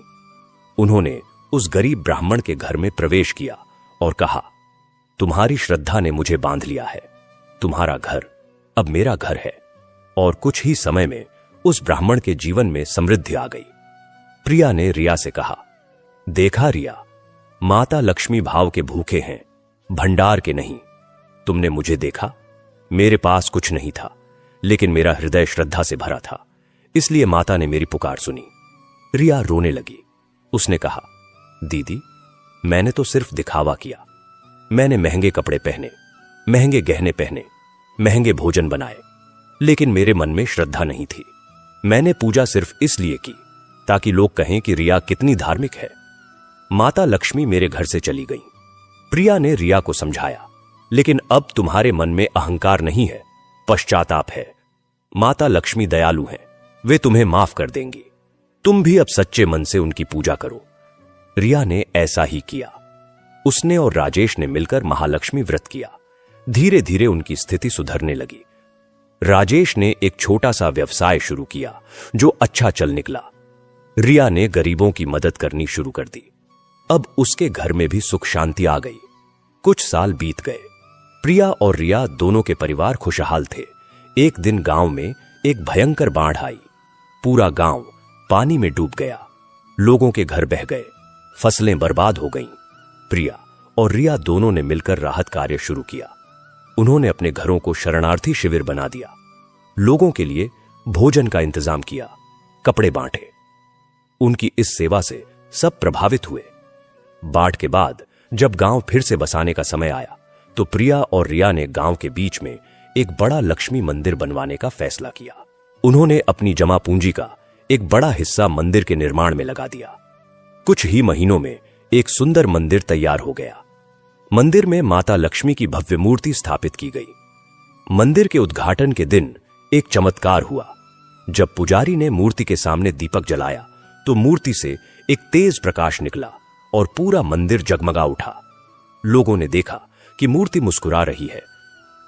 उन्होंने उस गरीब ब्राह्मण के घर में प्रवेश किया और कहा, तुम्हारी श्रद्धा ने मुझे बांध लिया है। तुम्हारा घर अब मेरा घर है। और कुछ ही समय में उस ब्राह्मण के जीवन में समृद्धि आ गई। प्रिया ने रिया से कहा, देखा रिया, माता लक्ष्मी भाव के भूखे हैं, भंडार के नहीं। तुमने मुझे देखा, मेरे पास कुछ नहीं था, लेकिन मेरा हृदय श्रद्धा से भरा था, इसलिए माता ने मेरी पुकार सुनी। रिया रोने लगी। उसने कहा, दीदी, मैंने तो सिर्फ दिखावा किया। मैंने महंगे कपड़े पहने, महंगे गहने पहने, महंगे भोजन बनाए, लेकिन मेरे मन में श्रद्धा नहीं थी। मैंने पूजा सिर्फ इसलिए की ताकि लोग कहें कि रिया कितनी धार्मिक है। माता लक्ष्मी मेरे घर से चली गई। प्रिया ने रिया को समझाया, लेकिन अब तुम्हारे मन में अहंकार नहीं है, पश्चाताप है। माता लक्ष्मी दयालु हैं, वे तुम्हें माफ कर देंगी। तुम भी अब सच्चे मन से उनकी पूजा करो। रिया ने ऐसा ही किया। उसने और राजेश ने मिलकर महालक्ष्मी व्रत किया। धीरे धीरे उनकी स्थिति सुधरने लगी। राजेश ने एक छोटा सा व्यवसाय शुरू किया जो अच्छा चल निकला। रिया ने गरीबों की मदद करनी शुरू कर दी। अब उसके घर में भी सुख शांति आ गई। कुछ साल बीत गए। प्रिया और रिया दोनों के परिवार खुशहाल थे। एक दिन गांव में एक भयंकर बाढ़ आई। पूरा गांव पानी में डूब गया। लोगों के घर बह गए, फसलें बर्बाद हो गईं। प्रिया और रिया दोनों ने मिलकर राहत कार्य शुरू किया। उन्होंने अपने घरों को शरणार्थी शिविर बना दिया, लोगों के लिए भोजन का इंतजाम किया, कपड़े बांटे। उनकी इस सेवा से सब प्रभावित हुए। बाढ़ के बाद जब गांव फिर से बसाने का समय आया तो प्रिया और रिया ने गांव के बीच में एक बड़ा लक्ष्मी मंदिर बनवाने का फैसला किया। उन्होंने अपनी जमा पूंजी का एक बड़ा हिस्सा मंदिर के निर्माण में लगा दिया। कुछ ही महीनों में एक सुंदर मंदिर तैयार हो गया। मंदिर में माता लक्ष्मी की भव्य मूर्ति स्थापित की गई। मंदिर के उद्घाटन के दिन एक चमत्कार हुआ। जब पुजारी ने मूर्ति के सामने दीपक जलाया तो मूर्ति से एक तेज प्रकाश निकला और पूरा मंदिर जगमगा उठा। लोगों ने देखा कि मूर्ति मुस्कुरा रही है।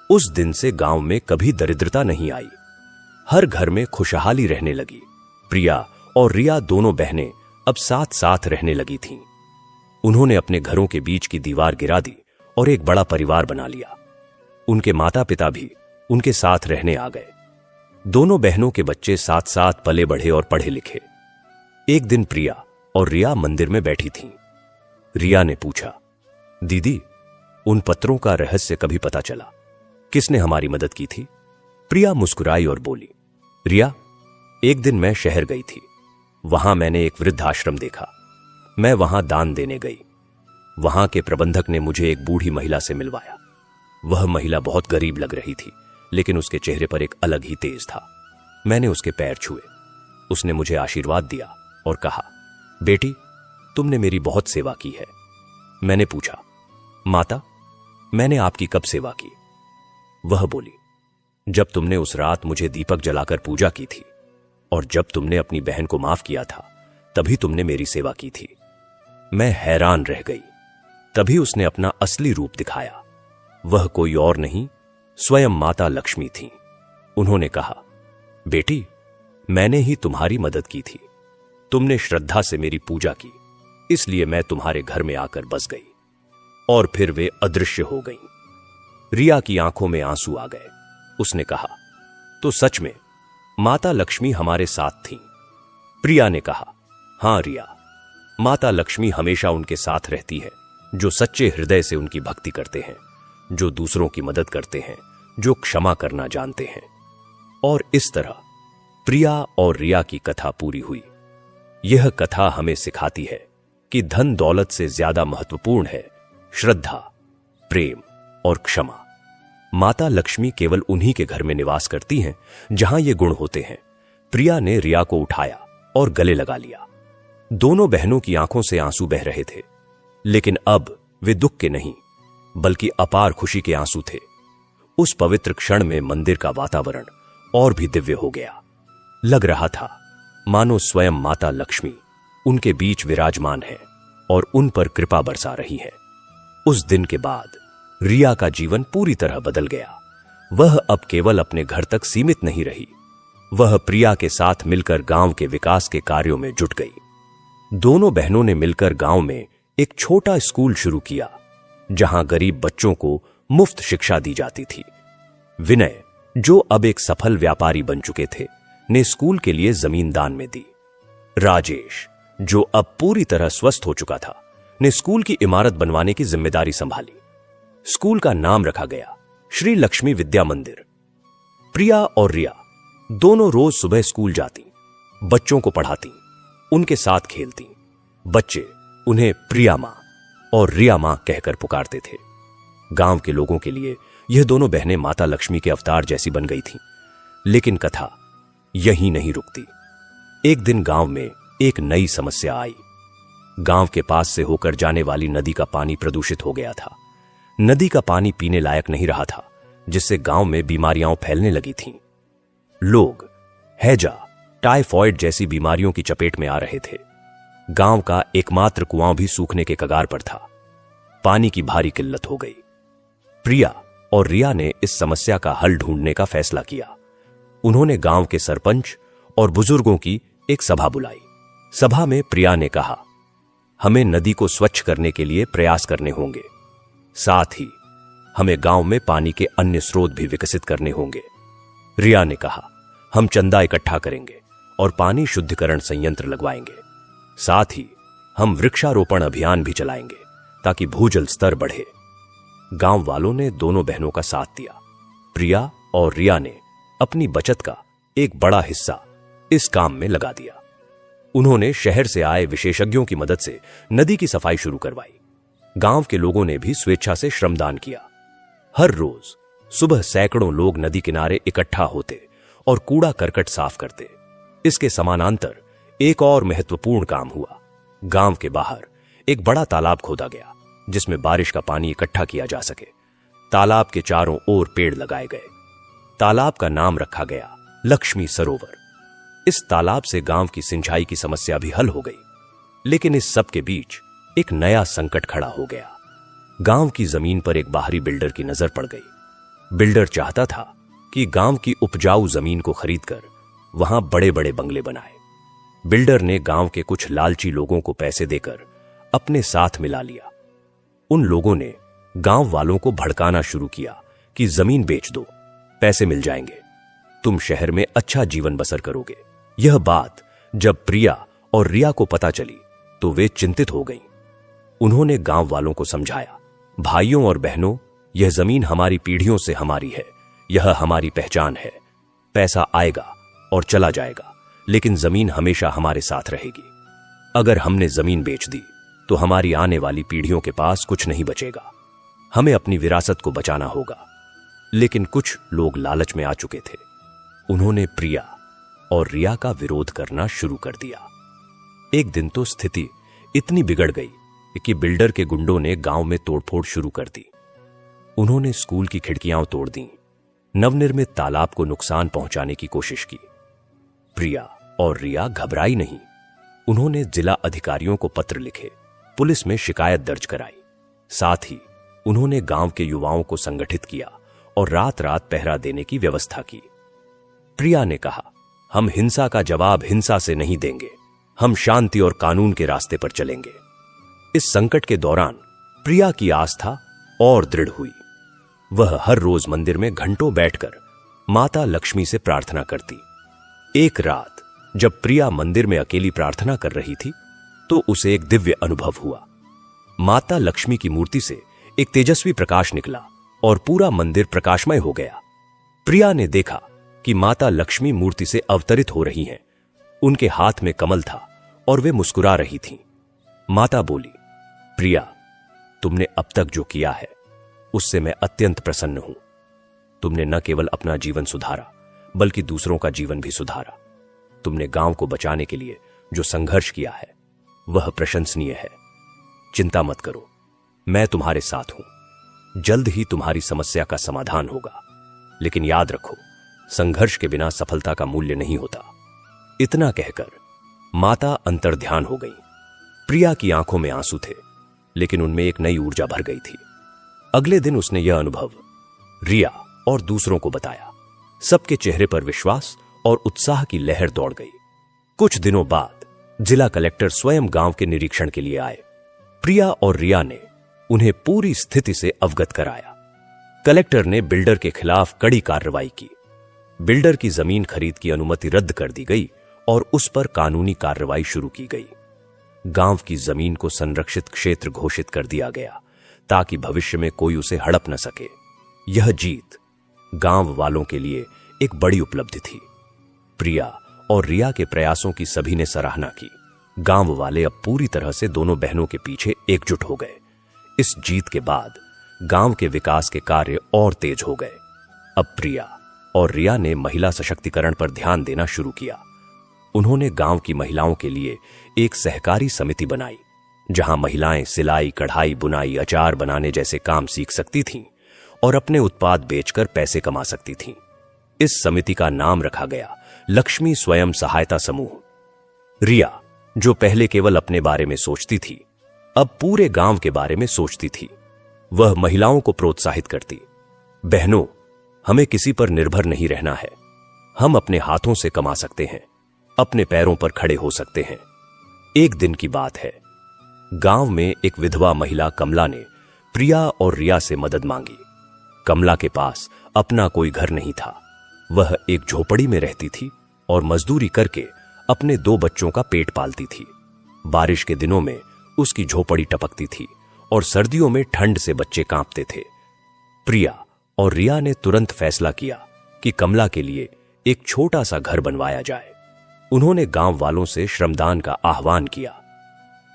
उस दिन से गांव में कभी दरिद्रता नहीं आई। हर घर में खुशहाली रहने लगी। प्रिया और रिया दोनों बहनें अब साथ साथ रहने लगी थीं। उन्होंने अपने घरों के बीच की दीवार गिरा दी और एक बड़ा परिवार बना लिया। उनके माता पिता भी उनके साथ रहने आ गए। दोनों बहनों के बच्चे साथ साथ पले बढ़े और पढ़े लिखे। एक दिन प्रिया और रिया मंदिर में बैठी थीं। रिया ने पूछा, दीदी, उन पत्रों का रहस्य कभी पता चला? किसने हमारी मदद की थी? प्रिया मुस्कुराई और बोली, रिया, एक दिन मैं शहर गई थी। वहां मैंने एक वृद्धाश्रम देखा। मैं वहां दान देने गई। वहां के प्रबंधक ने मुझे एक बूढ़ी महिला से मिलवाया। वह महिला बहुत गरीब लग रही थी, लेकिन उसके चेहरे पर एक अलग ही तेज था। मैंने उसके पैर छुए। उसने मुझे आशीर्वाद दिया और कहा, बेटी, तुमने मेरी बहुत सेवा की है। मैंने पूछा, माता, मैंने आपकी कब सेवा की? वह बोली, जब तुमने उस रात मुझे दीपक जलाकर पूजा की थी और जब तुमने अपनी बहन को माफ किया था, तभी तुमने मेरी सेवा की थी। मैं हैरान रह गई। तभी उसने अपना असली रूप दिखाया। वह कोई और नहीं, स्वयं माता लक्ष्मी थी। उन्होंने कहा, बेटी, मैंने ही तुम्हारी मदद की थी। तुमने श्रद्धा से मेरी पूजा की, इसलिए मैं तुम्हारे घर में आकर बस गई। और फिर वे अदृश्य हो गईं। रिया की आंखों में आंसू आ गए। उसने कहा, तो सच में माता लक्ष्मी हमारे साथ थीं? प्रिया ने कहा, हां रिया, माता लक्ष्मी हमेशा उनके साथ रहती है जो सच्चे हृदय से उनकी भक्ति करते हैं, जो दूसरों की मदद करते हैं, जो क्षमा करना जानते हैं। और इस तरह प्रिया और रिया की कथा पूरी हुई। यह कथा हमें सिखाती है कि धन दौलत से ज्यादा महत्वपूर्ण है श्रद्धा, प्रेम और क्षमा। माता लक्ष्मी केवल उन्हीं के घर में निवास करती हैं जहां ये गुण होते हैं। प्रिया ने रिया को उठाया और गले लगा लिया। दोनों बहनों की आंखों से आंसू बह रहे थे, लेकिन अब वे दुख के नहीं बल्कि अपार खुशी के आंसू थे। उस पवित्र क्षण में मंदिर का वातावरण और भी दिव्य हो गया। लग रहा था मानो स्वयं माता लक्ष्मी उनके बीच विराजमान है और उन पर कृपा बरसा रही है। उस दिन के बाद रिया का जीवन पूरी तरह बदल गया। वह अब केवल अपने घर तक सीमित नहीं रही, वह प्रिया के साथ मिलकर गांव के विकास के कार्यों में जुट गई। दोनों बहनों ने मिलकर गांव में एक छोटा स्कूल शुरू किया जहां गरीब बच्चों को मुफ्त शिक्षा दी जाती थी। विनय, जो अब एक सफल व्यापारी बन चुके थे, ने स्कूल के लिए जमीन दान में दी। राजेश, जो अब पूरी तरह स्वस्थ हो चुका था, ने स्कूल की इमारत बनवाने की जिम्मेदारी संभाली। स्कूल का नाम रखा गया श्री लक्ष्मी विद्या मंदिर। प्रिया और रिया दोनों रोज सुबह स्कूल जाती, बच्चों को पढ़ाती, उनके साथ खेलती। बच्चे उन्हें प्रिया मां और रिया मां कहकर पुकारते थे। गांव के लोगों के लिए यह दोनों बहनें माता लक्ष्मी के अवतार जैसी बन गई थीं। लेकिन कथा यहीं नहीं रुकती। एक दिन गांव में एक नई समस्या आई। गांव के पास से होकर जाने वाली नदी का पानी प्रदूषित हो गया था। नदी का पानी पीने लायक नहीं रहा था, जिससे गांव में बीमारियां फैलने लगी थीं। लोग हैजा, टाइफॉइड जैसी बीमारियों की चपेट में आ रहे थे। गांव का एकमात्र कुआं भी सूखने के कगार पर था। पानी की भारी किल्लत हो गई। प्रिया और रिया ने इस समस्या का हल ढूंढने का फैसला किया। उन्होंने गांव के सरपंच और बुजुर्गों की एक सभा बुलाई। सभा में प्रिया ने कहा, हमें नदी को स्वच्छ करने के लिए प्रयास करने होंगे। साथ ही हमें गांव में पानी के अन्य स्रोत भी विकसित करने होंगे। रिया ने कहा, हम चंदा इकट्ठा करेंगे और पानी शुद्धिकरण संयंत्र लगवाएंगे। साथ ही हम वृक्षारोपण अभियान भी चलाएंगे ताकि भूजल स्तर बढ़े। गांव वालों ने दोनों बहनों का साथ दिया। प्रिया और रिया ने अपनी बचत का एक बड़ा हिस्सा इस काम में लगा दिया। उन्होंने शहर से आए विशेषज्ञों की मदद से नदी की सफाई शुरू करवाई। गांव के लोगों ने भी स्वेच्छा से श्रमदान किया। हर रोज सुबह सैकड़ों लोग नदी किनारे इकट्ठा होते और कूड़ा करकट साफ करते। इसके समानांतर एक और महत्वपूर्ण काम हुआ। गांव के बाहर एक बड़ा तालाब खोदा गया जिसमें बारिश का पानी इकट्ठा किया जा सके। तालाब के चारों ओर पेड़ लगाए गए। तालाब का नाम रखा गया लक्ष्मी सरोवर। इस तालाब से गांव की सिंचाई की समस्या भी हल हो गई। लेकिन इस सब के बीच एक नया संकट खड़ा हो गया। गांव की जमीन पर एक बाहरी बिल्डर की नजर पड़ गई। बिल्डर चाहता था कि गांव की उपजाऊ जमीन को खरीदकर वहां बड़े बड़े बंगले बनाए। बिल्डर ने गांव के कुछ लालची लोगों को पैसे देकर अपने साथ मिला लिया। उन लोगों ने गांव वालों को भड़काना शुरू किया कि जमीन बेच दो, पैसे मिल जाएंगे, तुम शहर में अच्छा जीवन बसर करोगे। यह बात जब प्रिया और रिया को पता चली तो वे चिंतित हो गईं। उन्होंने गांव वालों को समझाया, भाइयों और बहनों, यह जमीन हमारी पीढ़ियों से हमारी है, यह हमारी पहचान है। पैसा आएगा और चला जाएगा, लेकिन जमीन हमेशा हमारे साथ रहेगी। अगर हमने जमीन बेच दी तो हमारी आने वाली पीढ़ियों के पास कुछ नहीं बचेगा। हमें अपनी विरासत को बचाना होगा। लेकिन कुछ लोग लालच में आ चुके थे। उन्होंने प्रिया और रिया का विरोध करना शुरू कर दिया। एक दिन तो स्थिति इतनी बिगड़ गई कि बिल्डर के गुंडों ने गांव में तोड़फोड़ शुरू कर दी। उन्होंने स्कूल की खिड़कियां तोड़ दी, नवनिर्मित तालाब को नुकसान पहुंचाने की कोशिश की। प्रिया और रिया घबराई नहीं। उन्होंने जिला अधिकारियों को पत्र लिखे, पुलिस में शिकायत दर्ज कराई। साथ ही उन्होंने गांव के युवाओं को संगठित किया और रात रात पहरा देने की व्यवस्था की। प्रिया ने कहा, हम हिंसा का जवाब हिंसा से नहीं देंगे, हम शांति और कानून के रास्ते पर चलेंगे। इस संकट के दौरान प्रिया की आस्था और दृढ़ हुई। वह हर रोज मंदिर में घंटों बैठकर माता लक्ष्मी से प्रार्थना करती। एक रात जब प्रिया मंदिर में अकेली प्रार्थना कर रही थी तो उसे एक दिव्य अनुभव हुआ। माता लक्ष्मी की मूर्ति से एक तेजस्वी प्रकाश निकला और पूरा मंदिर प्रकाशमय हो गया। प्रिया ने देखा कि माता लक्ष्मी मूर्ति से अवतरित हो रही हैं। उनके हाथ में कमल था और वे मुस्कुरा रही थीं। माता बोली, प्रिया, तुमने अब तक जो किया है उससे मैं अत्यंत प्रसन्न हूं। तुमने न केवल अपना जीवन सुधारा बल्कि दूसरों का जीवन भी सुधारा। तुमने गांव को बचाने के लिए जो संघर्ष किया है वह प्रशंसनीय है। चिंता मत करो, मैं तुम्हारे साथ हूं। जल्द ही तुम्हारी समस्या का समाधान होगा। लेकिन याद रखो, संघर्ष के बिना सफलता का मूल्य नहीं होता। इतना कहकर माता अंतर्ध्यान हो गई। प्रिया की आंखों में आंसू थे, लेकिन उनमें एक नई ऊर्जा भर गई थी। अगले दिन उसने यह अनुभव रिया और दूसरों को बताया। सबके चेहरे पर विश्वास और उत्साह की लहर दौड़ गई। कुछ दिनों बाद जिला कलेक्टर स्वयं गांव के निरीक्षण के लिए आए। प्रिया और रिया ने उन्हें पूरी स्थिति से अवगत कराया। कलेक्टर ने बिल्डर के खिलाफ कड़ी कार्रवाई की। बिल्डर की जमीन खरीद की अनुमति रद्द कर दी गई और उस पर कानूनी कार्रवाई शुरू की गई। गांव की जमीन को संरक्षित क्षेत्र घोषित कर दिया गया ताकि भविष्य में कोई उसे हड़प न सके। यह जीत गांव वालों के लिए एक बड़ी उपलब्धि थी। प्रिया और रिया के प्रयासों की सभी ने सराहना की। गांव वाले अब पूरी तरह से दोनों बहनों के पीछे एकजुट हो गए। इस जीत के बाद गांव के विकास के कार्य और तेज हो गए। अब प्रिया और रिया ने महिला सशक्तिकरण पर ध्यान देना शुरू किया। उन्होंने गांव की महिलाओं के लिए एक सहकारी समिति बनाई, जहां महिलाएं सिलाई, कढ़ाई, बुनाई, अचार बनाने जैसे काम सीख सकती थीं और अपने उत्पाद बेचकर पैसे कमा सकती थीं। इस समिति का नाम रखा गया लक्ष्मी स्वयं सहायता समूह। रिया, जो पहले केवल अपने बारे में सोचती थी, अब पूरे गांव के बारे में सोचती थी। वह महिलाओं को प्रोत्साहित करती, बहनों, हमें किसी पर निर्भर नहीं रहना है। हम अपने हाथों से कमा सकते हैं, अपने पैरों पर खड़े हो सकते हैं। एक दिन की बात है, गांव में एक विधवा महिला कमला ने प्रिया और रिया से मदद मांगी। कमला के पास अपना कोई घर नहीं था। वह एक झोपड़ी में रहती थी और मजदूरी करके अपने 2 बच्चों का पेट पालती थी। बारिश के दिनों में उसकी झोपड़ी टपकती थी और सर्दियों में ठंड से बच्चे कांपते थे। प्रिया और रिया ने तुरंत फैसला किया कि कमला के लिए एक छोटा सा घर बनवाया जाए। उन्होंने गांव वालों से श्रमदान का आह्वान किया।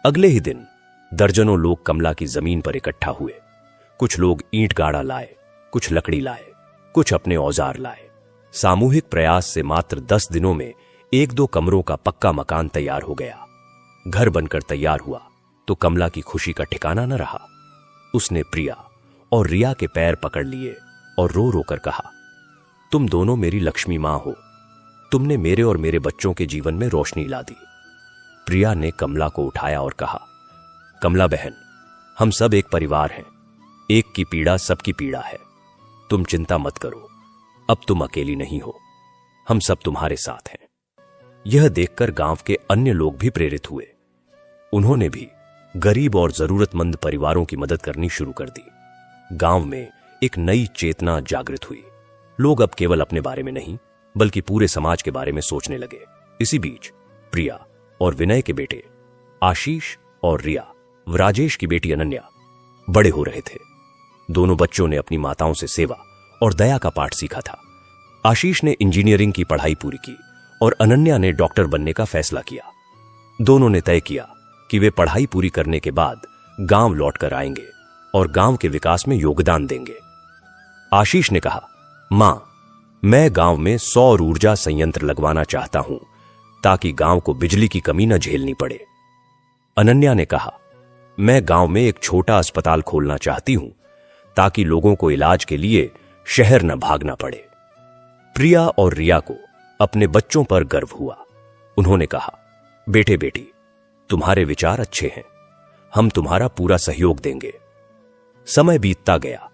अगले ही दिन दर्जनों लोग कमला की जमीन पर इकट्ठा हुए। कुछ लोग ईंट गाड़ा लाए, कुछ लकड़ी लाए, कुछ अपने औजार लाए। सामूहिक प्रयास से मात्र 10 दिनों में 1-2 कमरों का पक्का मकान तैयार हो गया। घर बनकर तैयार हुआ तो कमला की खुशी का ठिकाना न रहा। उसने प्रिया और रिया के पैर पकड़ लिए और रो रो कर कहा, तुम दोनों मेरी लक्ष्मी मां हो। तुमने मेरे और मेरे बच्चों के जीवन में रोशनी ला दी। प्रिया ने कमला को उठाया और कहा, कमला बहन, हम सब एक परिवार हैं। एक की पीड़ा सबकी पीड़ा है। तुम चिंता मत करो, अब तुम अकेली नहीं हो। हम सब तुम्हारे साथ हैं। यह देखकर गांव के अन्य लोग भी प्रेरित हुए। उन्होंने भी गरीब और जरूरतमंद परिवारों की मदद करनी शुरू कर दी। गांव में एक नई चेतना जागृत हुई। लोग अब केवल अपने बारे में नहीं बल्कि पूरे समाज के बारे में सोचने लगे। इसी बीच प्रिया और विनय के बेटे आशीष और रिया, राजेश की बेटी अनन्या बड़े हो रहे थे। दोनों बच्चों ने अपनी माताओं से सेवा और दया का पाठ सीखा था। आशीष ने इंजीनियरिंग की पढ़ाई पूरी की और अनन्या ने डॉक्टर बनने का फैसला किया। दोनों ने तय किया कि वे पढ़ाई पूरी करने के बाद गांव लौटकर आएंगे और गांव के विकास में योगदान देंगे। आशीष ने कहा, मां, मैं गांव में सौर ऊर्जा संयंत्र लगवाना चाहता हूं ताकि गांव को बिजली की कमी न झेलनी पड़े। अनन्या ने कहा, मैं गांव में एक छोटा अस्पताल खोलना चाहती हूं ताकि लोगों को इलाज के लिए शहर न भागना पड़े। प्रिया और रिया को अपने बच्चों पर गर्व हुआ। उन्होंने कहा, बेटे बेटी, तुम्हारे विचार अच्छे हैं। हम तुम्हारा पूरा सहयोग देंगे। समय बीतता गया।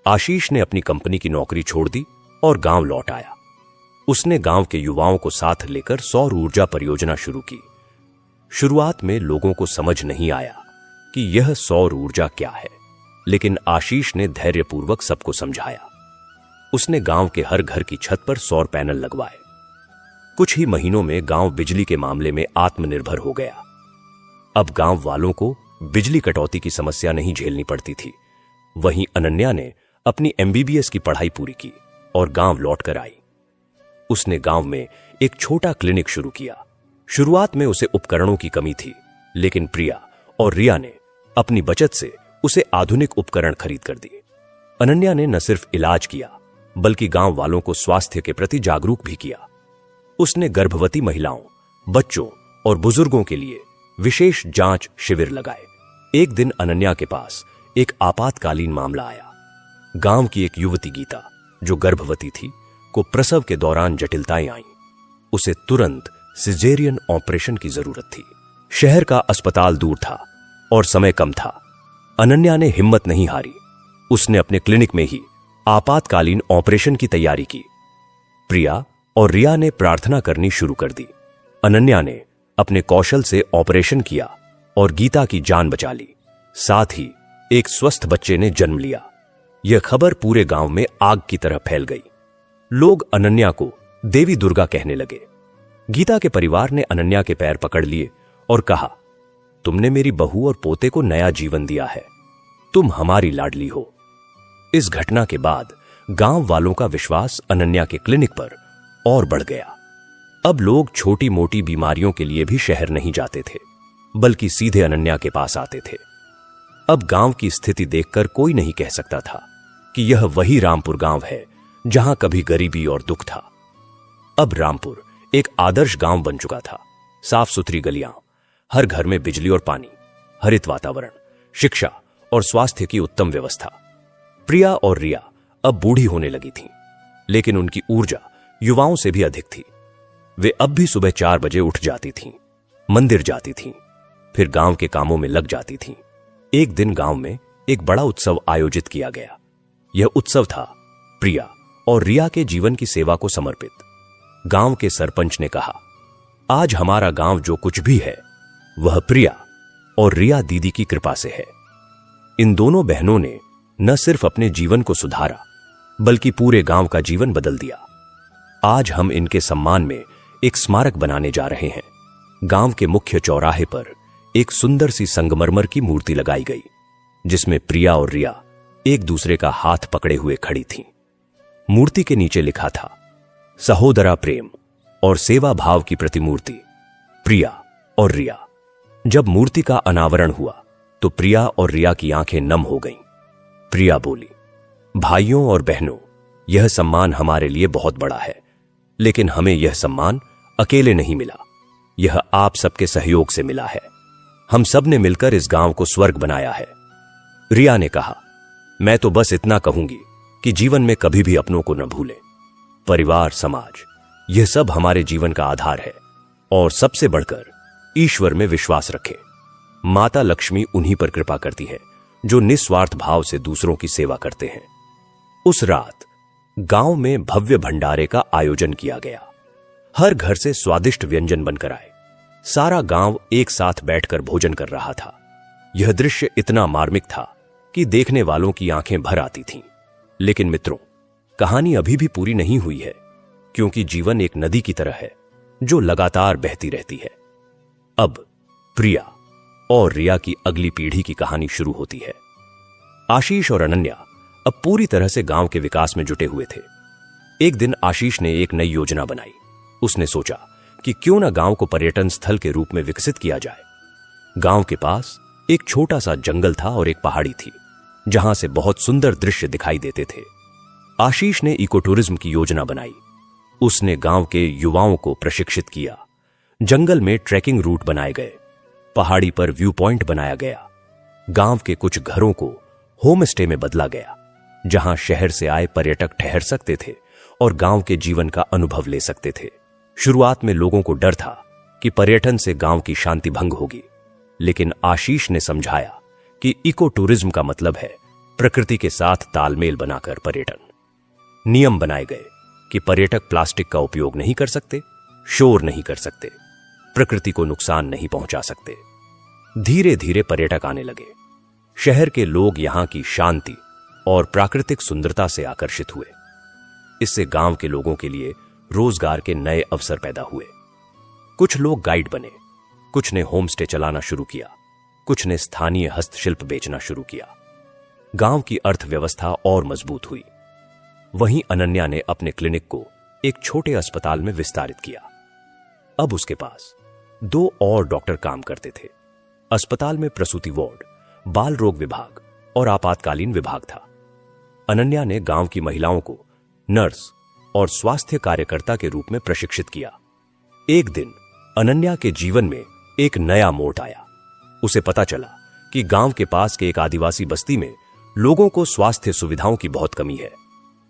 आशीष ने अपनी कंपनी की नौकरी छोड़ दी और गांव लौट आया। उसने गांव के युवाओं को साथ लेकर सौर ऊर्जा परियोजना शुरू की। शुरुआत में लोगों को समझ नहीं आया कि यह सौर ऊर्जा क्या है, लेकिन आशीष ने धैर्यपूर्वक सबको समझाया। उसने गांव के हर घर की छत पर सौर पैनल लगवाए। कुछ ही महीनों में गांव बिजली के मामले में आत्मनिर्भर हो गया। अब गांव वालों को बिजली कटौती की समस्या नहीं झेलनी पड़ती थी। वहीं अनन्या ने अपनी MBBS की पढ़ाई पूरी की और गांव लौटकर आई। उसने गांव में एक छोटा क्लिनिक शुरू किया। शुरुआत में उसे उपकरणों की कमी थी, लेकिन प्रिया और रिया ने अपनी बचत से उसे आधुनिक उपकरण खरीद कर दिए। अनन्या ने न सिर्फ इलाज किया बल्कि गांव वालों को स्वास्थ्य के प्रति जागरूक भी किया। उसने गर्भवती महिलाओं, बच्चों और बुजुर्गों के लिए विशेष जांच शिविर लगाए। एक दिन अनन्या के पास एक आपातकालीन मामला आया। गांव की एक युवती गीता, जो गर्भवती थी, को प्रसव के दौरान जटिलताएं आईं। उसे तुरंत सिजेरियन ऑपरेशन की जरूरत थी। शहर का अस्पताल दूर था और समय कम था। अनन्या ने हिम्मत नहीं हारी। उसने अपने क्लिनिक में ही आपातकालीन ऑपरेशन की तैयारी की। प्रिया और रिया ने प्रार्थना करनी शुरू कर दी। अनन्या ने अपने कौशल से ऑपरेशन किया और गीता की जान बचा ली। साथ ही एक स्वस्थ बच्चे ने जन्म लिया। यह खबर पूरे गांव में आग की तरह फैल गई। लोग अनन्या को देवी दुर्गा कहने लगे। गीता के परिवार ने अनन्या के पैर पकड़ लिए और कहा, तुमने मेरी बहू और पोते को नया जीवन दिया है। तुम हमारी लाडली हो। इस घटना के बाद गांव वालों का विश्वास अनन्या के क्लिनिक पर और बढ़ गया। अब लोग छोटी मोटी बीमारियों के लिए भी शहर नहीं जाते थे, बल्कि सीधे अनन्या के पास आते थे। अब गांव की स्थिति देखकर कोई नहीं कह सकता था कि यह वही रामपुर गांव है जहां कभी गरीबी और दुख था। अब रामपुर एक आदर्श गांव बन चुका था। साफ सुथरी गलियां, हर घर में बिजली और पानी, हरित वातावरण, शिक्षा और स्वास्थ्य की उत्तम व्यवस्था। प्रिया और रिया अब बूढ़ी होने लगी थीं, लेकिन उनकी ऊर्जा युवाओं से भी अधिक थी। वे अब भी सुबह 4 बजे उठ जाती थीं, मंदिर जाती थीं, फिर गांव के कामों में लग जाती थीं। एक दिन गांव में एक बड़ा उत्सव आयोजित किया गया। यह उत्सव था प्रिया और रिया के जीवन की सेवा को समर्पित। गांव के सरपंच ने कहा, आज हमारा गांव जो कुछ भी है वह प्रिया और रिया दीदी की कृपा से है। इन दोनों बहनों ने न सिर्फ अपने जीवन को सुधारा बल्कि पूरे गांव का जीवन बदल दिया। आज हम इनके सम्मान में एक स्मारक बनाने जा रहे हैं। गांव के मुख्य चौराहे पर एक सुंदर सी संगमरमर की मूर्ति लगाई गई, जिसमें प्रिया और रिया एक दूसरे का हाथ पकड़े हुए खड़ी थीं। मूर्ति के नीचे लिखा था, सहोदरा प्रेम और सेवा भाव की प्रतिमूर्ति प्रिया और रिया। जब मूर्ति का अनावरण हुआ तो प्रिया और रिया की आंखें नम हो गईं। प्रिया बोली, भाइयों और बहनों, यह सम्मान हमारे लिए बहुत बड़ा है, लेकिन हमें यह सम्मान अकेले नहीं मिला, यह आप सबके सहयोग से मिला है। हम सब ने मिलकर इस गांव को स्वर्ग बनाया है। रिया ने कहा, मैं तो बस इतना कहूंगी कि जीवन में कभी भी अपनों को न भूलें। परिवार, समाज, यह सब हमारे जीवन का आधार है, और सबसे बढ़कर ईश्वर में विश्वास रखें। माता लक्ष्मी उन्हीं पर कृपा करती है जो निस्वार्थ भाव से दूसरों की सेवा करते हैं। उस रात गांव में भव्य भंडारे का आयोजन किया गया। हर घर से स्वादिष्ट व्यंजन बनकर आए। सारा गांव एक साथ बैठकर भोजन कर रहा था। यह दृश्य इतना मार्मिक था कि देखने वालों की आंखें भर आती थीं। लेकिन मित्रों, कहानी अभी भी पूरी नहीं हुई है, क्योंकि जीवन एक नदी की तरह है जो लगातार बहती रहती है। अब प्रिया और रिया की अगली पीढ़ी की कहानी शुरू होती है। आशीष और अनन्या अब पूरी तरह से गांव के विकास में जुटे हुए थे। एक दिन आशीष ने एक नई योजना बनाई। उसने सोचा कि क्यों न गांव को पर्यटन स्थल के रूप में विकसित किया जाए। गांव के पास एक छोटा सा जंगल था और एक पहाड़ी थी, जहां से बहुत सुंदर दृश्य दिखाई देते थे। आशीष ने इको टूरिज्म की योजना बनाई। उसने गांव के युवाओं को प्रशिक्षित किया। जंगल में ट्रैकिंग रूट बनाए गए, पहाड़ी पर व्यू पॉइंट बनाया गया। गांव के कुछ घरों को होम स्टे में बदला गया, जहां शहर से आए पर्यटक ठहर सकते थे और गांव के जीवन का अनुभव ले सकते थे। शुरुआत में लोगों को डर था कि पर्यटन से गांव की शांति भंग होगी, लेकिन आशीष ने समझाया कि इको टूरिज्म का मतलब है प्रकृति के साथ तालमेल बनाकर पर्यटन। नियम बनाए गए कि पर्यटक प्लास्टिक का उपयोग नहीं कर सकते, शोर नहीं कर सकते, प्रकृति को नुकसान नहीं पहुंचा सकते। धीरे धीरे पर्यटक आने लगे। शहर के लोग यहां की शांति और प्राकृतिक सुंदरता से आकर्षित हुए। इससे गांव के लोगों के लिए रोजगार के नए अवसर पैदा हुए। कुछ लोग गाइड बने, कुछ ने होम स्टे चलाना शुरू किया, कुछ ने स्थानीय हस्तशिल्प बेचना शुरू किया। गांव की अर्थव्यवस्था और मजबूत हुई। वहीं अनन्या ने अपने क्लिनिक को एक छोटे अस्पताल में विस्तारित किया। अब उसके पास 2 और डॉक्टर काम करते थे। अस्पताल में प्रसूति वार्ड, बाल रोग विभाग और आपातकालीन विभाग था। अनन्या ने गांव की महिलाओं को नर्स और स्वास्थ्य कार्यकर्ता के रूप में प्रशिक्षित किया। एक दिन अनन्या के जीवन में एक नया मोड़ आया। उसे पता चला कि गांव के पास के एक आदिवासी बस्ती में लोगों को स्वास्थ्य सुविधाओं की बहुत कमी है।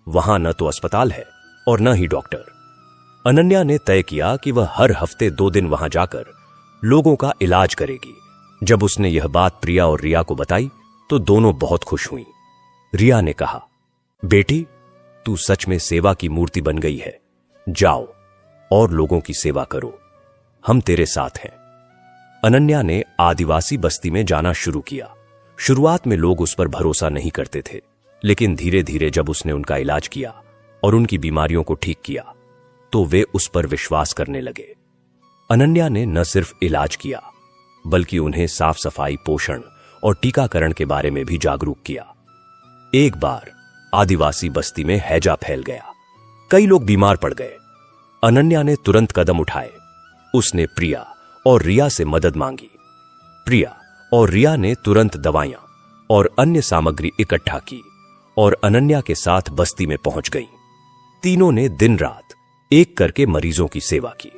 वहां न तो अस्पताल है और न ही डॉक्टर। अनन्या ने तय किया कि वह हर हफ्ते 2 दिन वहां जाकर लोगों का इलाज करेगी। जब उसने यह बात प्रिया और रिया को बताई तो दोनों बहुत खुश हुईं। रिया ने कहा, बेटी, तू सच में सेवा की मूर्ति बन गई है। जाओ और लोगों की सेवा करो, हम तेरे साथ हैं। अनन्या ने आदिवासी बस्ती में जाना शुरू किया। शुरुआत में लोग उस पर भरोसा नहीं करते थे, लेकिन धीरे धीरे जब उसने उनका इलाज किया और उनकी बीमारियों को ठीक किया तो वे उस पर विश्वास करने लगे। अनन्या ने न सिर्फ इलाज किया, बल्कि उन्हें साफ सफाई, पोषण और टीकाकरण के बारे में भी जागरूक किया। एक बार आदिवासी बस्ती में हैजा फैल गया। कई लोग बीमार पड़ गए। अनन्या ने तुरंत कदम उठाए। उसने प्रिया और रिया से मदद मांगी। प्रिया और रिया ने तुरंत दवाइयां और अन्य सामग्री इकट्ठा की और अनन्या के साथ बस्ती में पहुंच गईं। तीनों ने दिन रात एक करके मरीजों की सेवा की।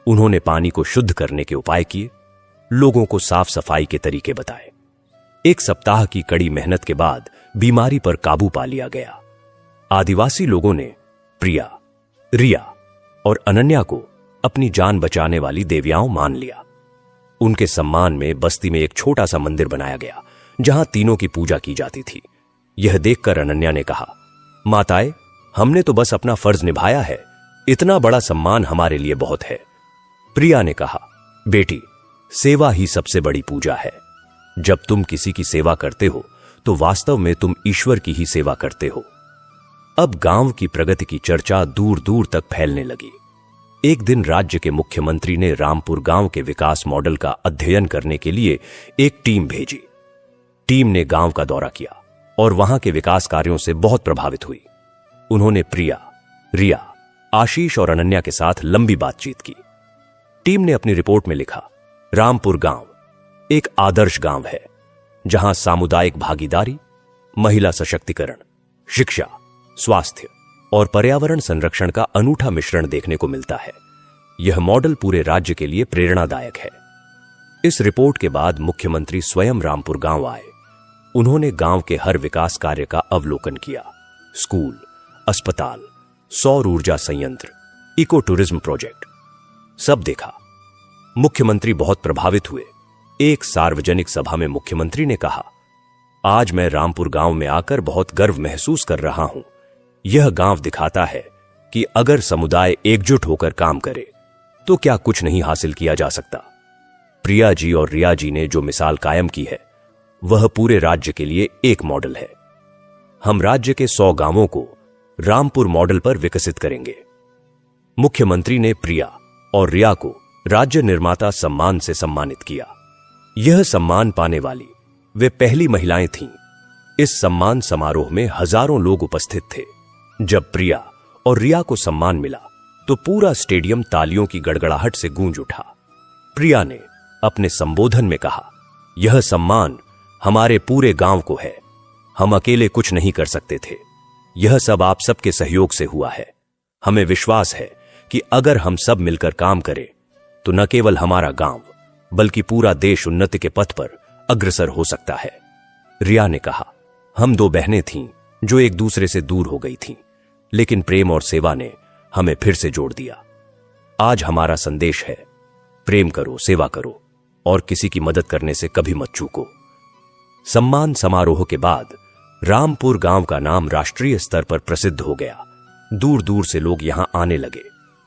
उन्होंने पानी को शुद्ध करने के उपाय किए, लोगों को साफ सफाई के तरीके बताए। 1 सप्ताह की कड़ी मेहनत के बाद बीमारी पर काबू पा लिया गया। आदिवासी लोगों ने प्रिया, रिया और अनन्या को अपनी जान बचाने वाली देवियाओं मान लिया। उनके सम्मान में बस्ती में एक छोटा सा मंदिर बनाया गया, जहां तीनों की पूजा की जाती थी। यह देखकर अनन्या ने कहा, माताएं, हमने तो बस अपना फर्ज निभाया है, इतना बड़ा सम्मान हमारे लिए बहुत है। प्रिया ने कहा, बेटी, सेवा ही सबसे बड़ी पूजा है। जब तुम किसी की सेवा करते हो तो वास्तव में तुम ईश्वर की ही सेवा करते हो। अब गांव की प्रगति की चर्चा दूर दूर तक फैलने लगी। एक दिन राज्य के मुख्यमंत्री ने रामपुर गांव के विकास मॉडल का अध्ययन करने के लिए एक टीम भेजी। टीम ने गांव का दौरा किया और वहां के विकास कार्यों से बहुत प्रभावित हुई। उन्होंने प्रिया, रिया, आशीष और अनन्या के साथ लंबी बातचीत की। टीम ने अपनी रिपोर्ट में लिखा, रामपुर गांव एक आदर्श गांव है जहां सामुदायिक भागीदारी, महिला सशक्तिकरण, शिक्षा, स्वास्थ्य और पर्यावरण संरक्षण का अनूठा मिश्रण देखने को मिलता है। यह मॉडल पूरे राज्य के लिए प्रेरणादायक है। इस रिपोर्ट के बाद मुख्यमंत्री स्वयं रामपुर गांव आए। उन्होंने गांव के हर विकास कार्य का अवलोकन किया। स्कूल, अस्पताल, सौर ऊर्जा संयंत्र, इको टूरिज्म प्रोजेक्ट, सब देखा। मुख्यमंत्री बहुत प्रभावित हुए। एक सार्वजनिक सभा में मुख्यमंत्री ने कहा, आज मैं रामपुर गांव में आकर बहुत गर्व महसूस कर रहा हूं। यह गांव दिखाता है कि अगर समुदाय एकजुट होकर काम करे तो क्या कुछ नहीं हासिल किया जा सकता। प्रिया जी और रिया जी ने जो मिसाल कायम की है वह पूरे राज्य के लिए एक मॉडल है। हम राज्य के 100 गांवों को रामपुर मॉडल पर विकसित करेंगे। मुख्यमंत्री ने प्रिया और रिया को राज्य निर्माता सम्मान से सम्मानित किया। यह सम्मान पाने वाली वे पहली महिलाएं थीं। इस सम्मान समारोह में हजारों लोग उपस्थित थे। जब प्रिया और रिया को सम्मान मिला तो पूरा स्टेडियम तालियों की गड़गड़ाहट से गूंज उठा। प्रिया ने अपने संबोधन में कहा, यह सम्मान हमारे पूरे गांव को है। हम अकेले कुछ नहीं कर सकते थे। यह सब आप सबके सहयोग से हुआ है। हमें विश्वास है कि अगर हम सब मिलकर काम करें तो न केवल हमारा गांव बल्कि पूरा देश उन्नति के पथ पर अग्रसर हो सकता है। रिया ने कहा, हम 2 बहनें थीं जो एक दूसरे से दूर हो गई थीं, लेकिन प्रेम और सेवा ने हमें फिर से जोड़ दिया। आज हमारा संदेश है, प्रेम करो, सेवा करो और किसी की मदद करने से कभी मत चूको। सम्मान समारोह के बाद रामपुर गांव का नाम राष्ट्रीय स्तर पर प्रसिद्ध हो गया। दूर दूर से लोग यहां आने लगे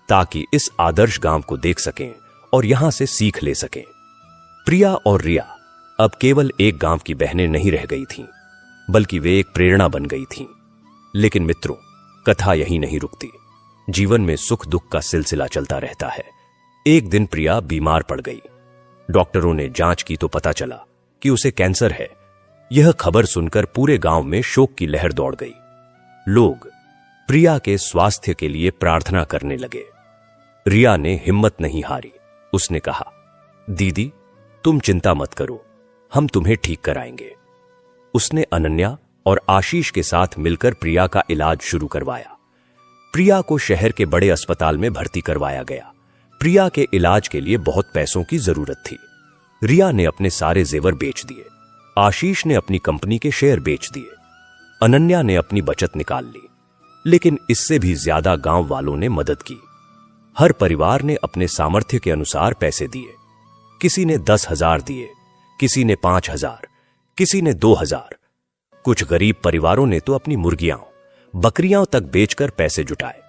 ताकि इस आदर्श गांव को देख सकें और यहां से सीख ले सकें। प्रिया और रिया अब केवल एक गांव की बहनें नहीं रह गई थीं, बल्कि वे एक प्रेरणा बन गई थीं। लेकिन मित्रों, कथा यहीं नहीं रुकती। जीवन में सुख दुख का सिलसिला चलता रहता है। एक दिन प्रिया बीमार पड़ गई। डॉक्टरों ने जांच की तो पता चला कि उसे कैंसर है। यह खबर सुनकर पूरे गांव में शोक की लहर दौड़ गई। लोग प्रिया के स्वास्थ्य के लिए प्रार्थना करने लगे। रिया ने हिम्मत नहीं हारी। उसने कहा, दीदी तुम चिंता मत करो, हम तुम्हें ठीक कराएंगे। उसने अनन्या और आशीष के साथ मिलकर प्रिया का इलाज शुरू करवाया। प्रिया को शहर के बड़े अस्पताल में भर्ती करवाया गया। प्रिया के इलाज के लिए बहुत पैसों की जरूरत थी। रिया ने अपने सारे जेवर बेच दिए। आशीष ने अपनी कंपनी के शेयर बेच दिए। अनन्या ने अपनी बचत निकाल ली। लेकिन इससे भी ज्यादा गांव वालों ने मदद की। हर परिवार ने अपने सामर्थ्य के अनुसार पैसे दिए। किसी ने 10,000 दिए, किसी ने 5,000, किसी ने 2,000। कुछ गरीब परिवारों ने तो अपनी मुर्गियां, बकरियां तक बेचकर पैसे जुटाए।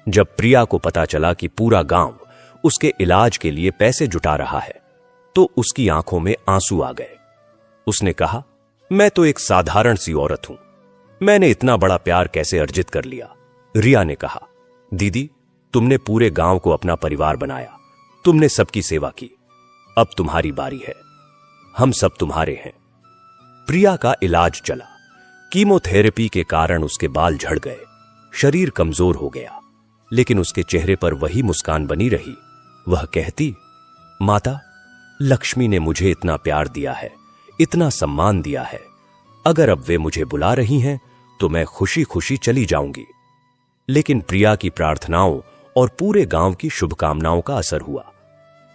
जब प्रिया को पता चला कि पूरा गांव उसके इलाज के लिए पैसे जुटा रहा है तो उसकी आंखों में आंसू आ गए। उसने कहा, मैं तो एक साधारण सी औरत हूं, मैंने इतना बड़ा प्यार कैसे अर्जित कर लिया। रिया ने कहा, दीदी तुमने पूरे गांव को अपना परिवार बनाया, तुमने सबकी सेवा की, अब तुम्हारी बारी है, हम सब तुम्हारे हैं। प्रिया का इलाज चला। कीमोथेरेपी के कारण उसके बाल झड़ गए, शरीर कमजोर हो गया, लेकिन उसके चेहरे पर वही मुस्कान बनी रही। वह कहती, माता लक्ष्मी ने मुझे इतना प्यार दिया है, इतना सम्मान दिया है, अगर अब वे मुझे बुला रही हैं तो मैं खुशी खुशी चली जाऊंगी। लेकिन प्रिया की प्रार्थनाओं और पूरे गांव की शुभकामनाओं का असर हुआ।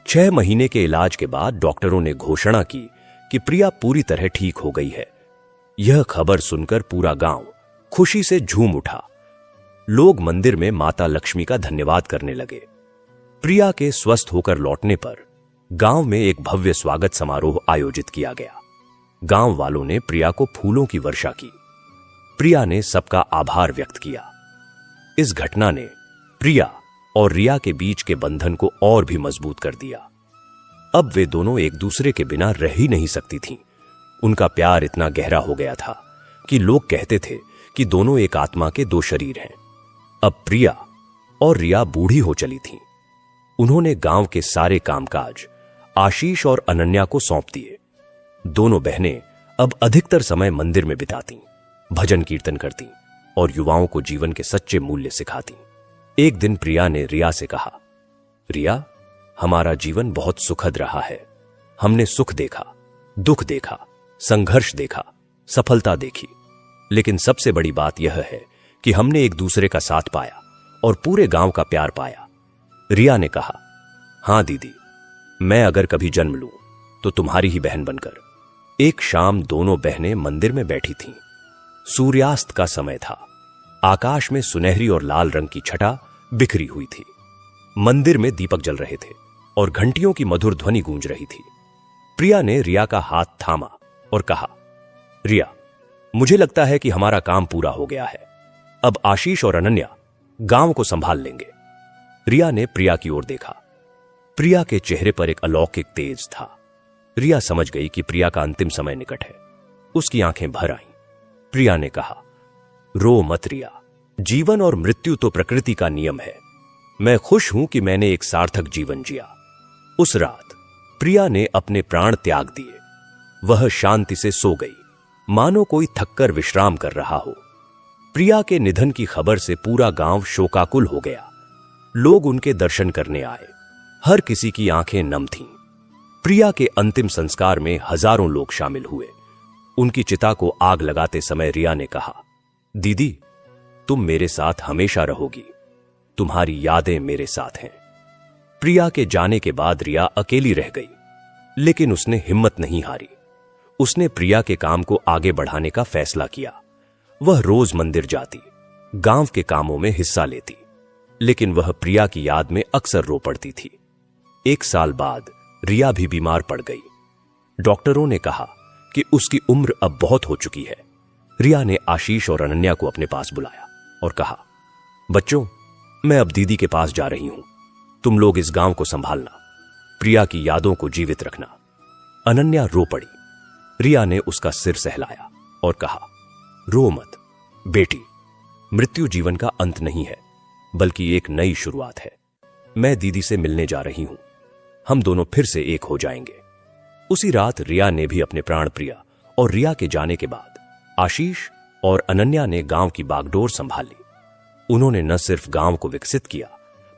6 महीने के इलाज के बाद डॉक्टरों ने घोषणा की कि प्रिया पूरी तरह ठीक हो गई है। यह खबर सुनकर पूरा गांव खुशी से झूम उठा। लोग मंदिर में माता लक्ष्मी का धन्यवाद करने लगे। प्रिया के स्वस्थ होकर लौटने पर गांव में एक भव्य स्वागत समारोह आयोजित किया गया। गांव वालों ने प्रिया को फूलों की वर्षा की। प्रिया ने सबका आभार व्यक्त किया। इस घटना ने प्रिया और रिया के बीच के बंधन को और भी मजबूत कर दिया। अब वे दोनों एक दूसरे के बिना रह ही नहीं सकती थीं। उनका प्यार इतना गहरा हो गया था कि लोग कहते थे कि दोनों एक आत्मा के 2 शरीर हैं। अब प्रिया और रिया बूढ़ी हो चली थीं, उन्होंने गांव के सारे कामकाज आशीष और अनन्या को सौंप दिए। दोनों बहनें अब अधिकतर समय मंदिर में बिताती, भजन कीर्तन करती और युवाओं को जीवन के सच्चे मूल्य सिखाती। एक दिन प्रिया ने रिया से कहा, रिया, हमारा जीवन बहुत सुखद रहा है। हमने सुख देखा, दुख देखा, संघर्ष देखा, सफलता देखी, लेकिन सबसे बड़ी बात यह है कि हमने एक दूसरे का साथ पाया और पूरे गांव का प्यार पाया। रिया ने कहा, हां दीदी, मैं अगर कभी जन्म लूं तो तुम्हारी ही बहन बनकर। एक शाम दोनों बहनें मंदिर में बैठी थीं। सूर्यास्त का समय था। आकाश में सुनहरी और लाल रंग की छटा बिखरी हुई थी। मंदिर में दीपक जल रहे थे और घंटियों की मधुर ध्वनि गूंज रही थी। प्रिया ने रिया का हाथ थामा और कहा, रिया, मुझे लगता है कि हमारा काम पूरा हो गया है। अब आशीष और अनन्या गांव को संभाल लेंगे। रिया ने प्रिया की ओर देखा। प्रिया के चेहरे पर एक अलौकिक तेज था। रिया समझ गई कि प्रिया का अंतिम समय निकट है। उसकी आंखें भर आईं। प्रिया ने कहा, रो मत रिया, जीवन और मृत्यु तो प्रकृति का नियम है। मैं खुश हूं कि मैंने एक सार्थक जीवन जिया। उस रात प्रिया ने अपने प्राण त्याग दिए। वह शांति से सो गई, मानो कोई थककर विश्राम कर रहा हो। प्रिया के निधन की खबर से पूरा गांव शोकाकुल हो गया। लोग उनके दर्शन करने आए। हर किसी की आंखें नम थीं। प्रिया के अंतिम संस्कार में हजारों लोग शामिल हुए। उनकी चिता को आग लगाते समय रिया ने कहा, दीदी, तुम मेरे साथ हमेशा रहोगी। तुम्हारी यादें मेरे साथ हैं। प्रिया के जाने के बाद रिया अकेली रह गई, लेकिन उसने हिम्मत नहीं हारी। उसने प्रिया के काम को आगे बढ़ाने का फैसला किया। वह रोज मंदिर जाती, गांव के कामों में हिस्सा लेती, लेकिन वह प्रिया की याद में अक्सर रो पड़ती थी। 1 साल बाद रिया भी बीमार पड़ गई। डॉक्टरों ने कहा कि उसकी उम्र अब बहुत हो चुकी है। रिया ने आशीष और अनन्या को अपने पास बुलाया और कहा, बच्चों, मैं अब दीदी के पास जा रही हूं। तुम लोग इस गांव को संभालना, प्रिया की यादों को जीवित रखना। अनन्या रो पड़ी। रिया ने उसका सिर सहलाया और कहा, रो मत बेटी, मृत्यु जीवन का अंत नहीं है, बल्कि एक नई शुरुआत है। मैं दीदी से मिलने जा रही हूं। हम दोनों फिर से एक हो जाएंगे। उसी रात रिया ने भी अपने प्राण प्रिया और रिया के जाने के बाद आशीष और अनन्या ने गांव की बागडोर संभाली। उन्होंने न सिर्फ गांव को विकसित किया,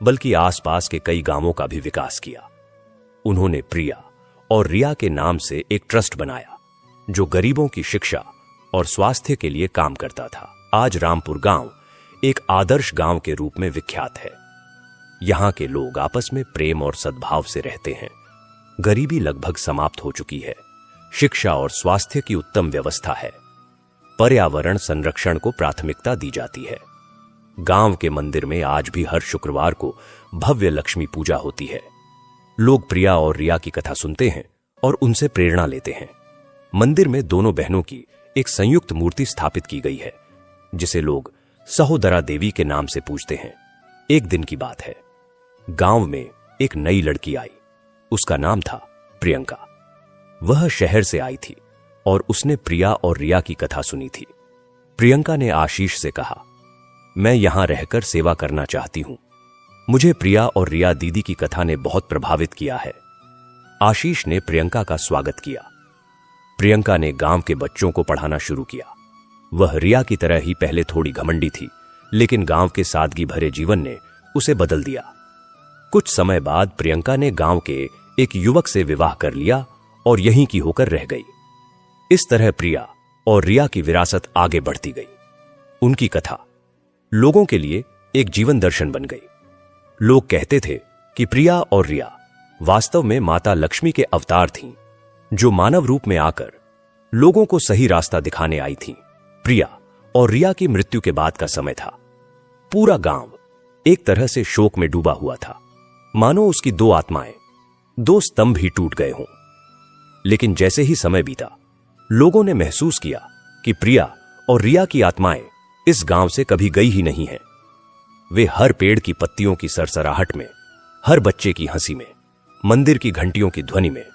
बल्कि आसपास के कई गांवों का भी विकास किया। उन्होंने प्रिया और रिया के नाम से एक ट्रस्ट बनाया, जो गरीबों की शिक्षा और स्वास्थ्य के लिए काम करता था। आज रामपुर गांव एक आदर्श गांव के रूप में विख्यात है। यहां के लोग आपस में प्रेम और सद्भाव से रहते हैं। गरीबी लगभग समाप्त हो चुकी है। शिक्षा और स्वास्थ्य की उत्तम व्यवस्था है। पर्यावरण संरक्षण को प्राथमिकता दी जाती है। गांव के मंदिर में आज भी हर शुक्रवार को भव्य लक्ष्मी पूजा होती है। लोग प्रिया और रिया की कथा सुनते हैं और उनसे प्रेरणा लेते हैं। मंदिर में दोनों बहनों की एक संयुक्त मूर्ति स्थापित की गई है, जिसे लोग सहोदरा देवी के नाम से पूजते हैं। एक दिन की बात है, गांव में एक नई लड़की आई। उसका नाम था प्रियंका। वह शहर से आई थी और उसने प्रिया और रिया की कथा सुनी थी। प्रियंका ने आशीष से कहा, मैं यहां रहकर सेवा करना चाहती हूं। मुझे प्रिया और रिया दीदी की कथा ने बहुत प्रभावित किया है। आशीष ने प्रियंका का स्वागत किया। प्रियंका ने गांव के बच्चों को पढ़ाना शुरू किया। वह रिया की तरह ही पहले थोड़ी घमंडी थी, लेकिन गांव के सादगी भरे जीवन ने उसे बदल दिया। कुछ समय बाद प्रियंका ने गांव के एक युवक से विवाह कर लिया और यहीं की होकर रह गई। इस तरह प्रिया और रिया की विरासत आगे बढ़ती गई। उनकी कथा लोगों के लिए एक जीवन दर्शन बन गई। लोग कहते थे कि प्रिया और रिया वास्तव में माता लक्ष्मी के अवतार थीं, जो मानव रूप में आकर लोगों को सही रास्ता दिखाने आई थीं। प्रिया और रिया की मृत्यु के बाद का समय था। पूरा गांव एक तरह से शोक में डूबा हुआ था, मानो उसकी 2 आत्माएं, 2 स्तंभ ही टूट गए हों। लेकिन जैसे ही समय बीता, लोगों ने महसूस किया कि प्रिया और रिया की आत्माएं इस गांव से कभी गई ही नहीं हैं। वे हर पेड़ की पत्तियों की सरसराहट में, हर बच्चे की हंसी में, मंदिर की घंटियों की ध्वनि में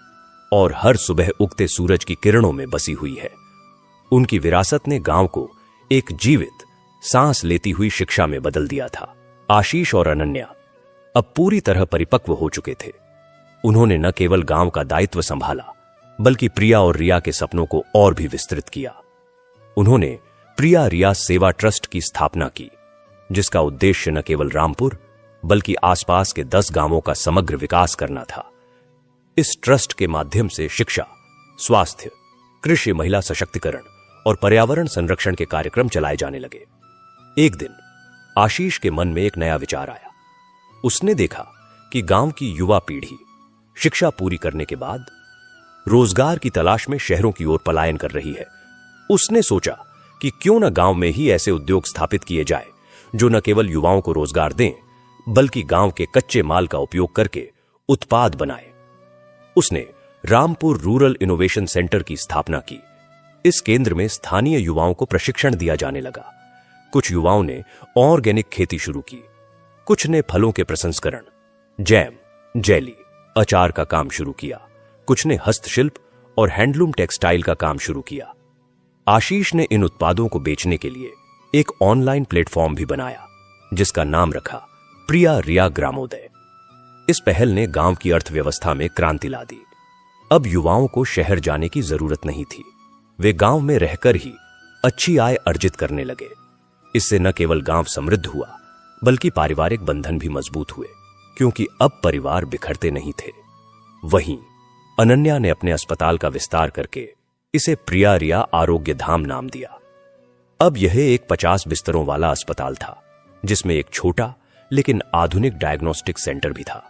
और हर सुबह उगते सूरज की किरणों में बसी हुई है। उनकी विरासत ने गांव को एक जीवित, सांस लेती हुई शिक्षा में बदल दिया था। आशीष और अनन्या अब पूरी तरह परिपक्व हो चुके थे। उन्होंने न केवल गांव का दायित्व संभाला, बल्कि प्रिया और रिया के सपनों को और भी विस्तृत किया। उन्होंने प्रिया रिया सेवा ट्रस्ट की स्थापना की, जिसका उद्देश्य न केवल रामपुर बल्कि आसपास के 10 गांवों का समग्र विकास करना था। इस ट्रस्ट के माध्यम से शिक्षा, स्वास्थ्य, कृषि, महिला सशक्तिकरण और पर्यावरण संरक्षण के कार्यक्रम चलाए जाने लगे। एक दिन आशीष के मन में एक नया विचार आया। उसने देखा कि गांव की युवा पीढ़ी शिक्षा पूरी करने के बाद रोजगार की तलाश में शहरों की ओर पलायन कर रही है। उसने सोचा कि क्यों न गांव में ही ऐसे उद्योग स्थापित किए जाए जो न केवल युवाओं को रोजगार दें, बल्कि गांव के कच्चे माल का उपयोग करके उत्पाद बनाए। उसने रामपुर रूरल इनोवेशन सेंटर की स्थापना की। इस केंद्र में स्थानीय युवाओं को प्रशिक्षण दिया जाने लगा। कुछ युवाओं ने ऑर्गेनिक खेती शुरू की, कुछ ने फलों के प्रसंस्करण, जैम, जेली, अचार का काम शुरू किया, कुछ ने हस्तशिल्प और हैंडलूम टेक्सटाइल का काम शुरू किया। आशीष ने इन उत्पादों को बेचने के लिए एक ऑनलाइन प्लेटफॉर्म भी बनाया, जिसका नाम रखा प्रिया रिया ग्रामोदय। इस पहल ने गांव की अर्थव्यवस्था में क्रांति ला दी। अब युवाओं को शहर जाने की जरूरत नहीं थी। वे गांव में रहकर ही अच्छी आय अर्जित करने लगे। इससे न केवल गांव समृद्ध हुआ, बल्कि पारिवारिक बंधन भी मजबूत हुए, क्योंकि अब परिवार बिखरते नहीं थे। वहीं अनन्या ने अपने अस्पताल का विस्तार करके इसे प्रिया रिया आरोग्य धाम नाम दिया। अब यह एक 50 बिस्तरों वाला अस्पताल था, जिसमें एक छोटा लेकिन आधुनिक डायग्नोस्टिक सेंटर भी था।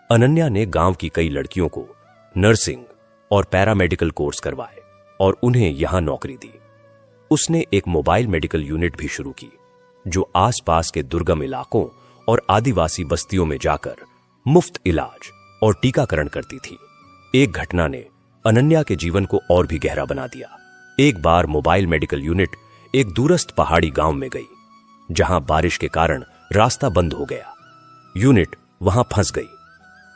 अनन्या ने गांव की कई लड़कियों को नर्सिंग और पैरामेडिकल कोर्स करवाए और उन्हें यहां नौकरी दी। उसने एक मोबाइल मेडिकल यूनिट भी शुरू की, जो आसपास के दुर्गम इलाकों और आदिवासी बस्तियों में जाकर मुफ्त इलाज और टीकाकरण करती थी। एक घटना ने अनन्या के जीवन को और भी गहरा बना दिया। एक बार मोबाइल मेडिकल यूनिट एक दूरस्थ पहाड़ी गांव में गई, जहां बारिश के कारण रास्ता बंद हो गया। यूनिट वहां फंस गई।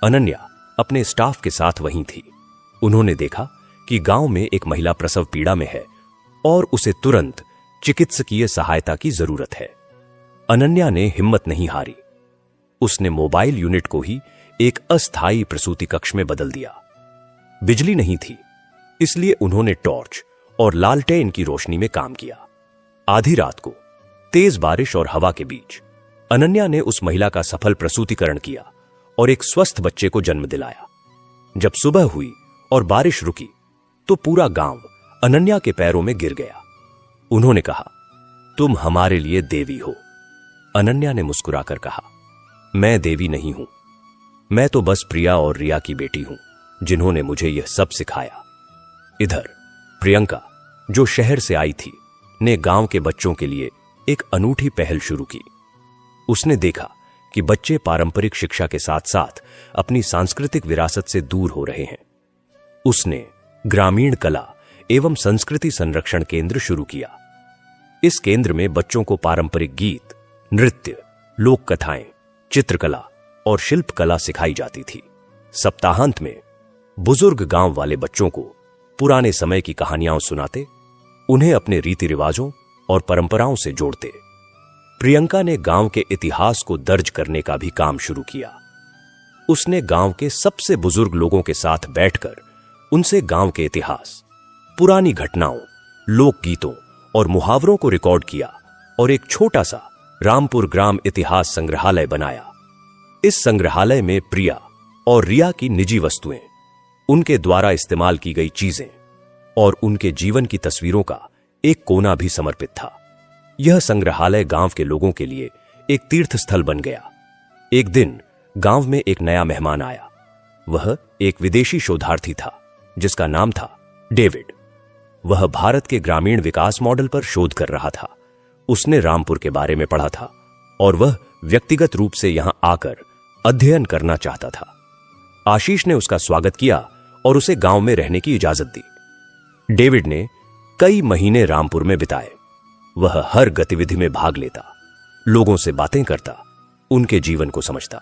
अनन्या अपने स्टाफ के साथ वहीं थी। उन्होंने देखा कि गांव में एक महिला प्रसव पीड़ा में है और उसे तुरंत चिकित्सकीय सहायता की जरूरत है। अनन्या ने हिम्मत नहीं हारी। उसने मोबाइल यूनिट को ही एक अस्थायी प्रसूति कक्ष में बदल दिया। बिजली नहीं थी, इसलिए उन्होंने टॉर्च और लालटेन की रोशनी में काम किया। आधी रात को तेज बारिश और हवा के बीच अनन्या ने उस महिला का सफल प्रसूतिकरण किया और एक स्वस्थ बच्चे को जन्म दिलाया। जब सुबह हुई और बारिश रुकी, तो पूरा गांव अनन्या के पैरों में गिर गया। उन्होंने कहा, तुम हमारे लिए देवी हो। अनन्या ने मुस्कुराकर कहा, मैं देवी नहीं हूं, मैं तो बस प्रिया और रिया की बेटी हूं, जिन्होंने मुझे यह सब सिखाया। इधर प्रियंका, जो शहर से आई थी, ने गांव के बच्चों के लिए एक अनूठी पहल शुरू की। उसने देखा कि बच्चे पारंपरिक शिक्षा के साथ साथ अपनी सांस्कृतिक विरासत से दूर हो रहे हैं। उसने ग्रामीण कला एवं संस्कृति संरक्षण केंद्र शुरू किया। इस केंद्र में बच्चों को पारंपरिक गीत, नृत्य, लोक कथाएं, चित्रकला और शिल्प कला सिखाई जाती थी। सप्ताहांत में बुजुर्ग गांव वाले बच्चों को पुराने समय की कहानियां सुनाते, उन्हें अपने रीति रिवाजों और परंपराओं से जोड़ते। प्रियंका ने गांव के इतिहास को दर्ज करने का भी काम शुरू किया। उसने गांव के सबसे बुजुर्ग लोगों के साथ बैठकर उनसे गांव के इतिहास, पुरानी घटनाओं, लोकगीतों और मुहावरों को रिकॉर्ड किया और एक छोटा सा रामपुर ग्राम इतिहास संग्रहालय बनाया। इस संग्रहालय में प्रिया और रिया की निजी वस्तुएं, उनके द्वारा इस्तेमाल की गई चीजें और उनके जीवन की तस्वीरों का एक कोना भी समर्पित था। यह संग्रहालय गांव के लोगों के लिए एक तीर्थ स्थल बन गया। एक दिन गांव में एक नया मेहमान आया। वह एक विदेशी शोधार्थी था, जिसका नाम था डेविड। वह भारत के ग्रामीण विकास मॉडल पर शोध कर रहा था। उसने रामपुर के बारे में पढ़ा था और वह व्यक्तिगत रूप से यहां आकर अध्ययन करना चाहता था। आशीष ने उसका स्वागत किया और उसे गांव में रहने की इजाजत दी। डेविड ने कई महीने रामपुर में बिताए। वह हर गतिविधि में भाग लेता, लोगों से बातें करता, उनके जीवन को समझता।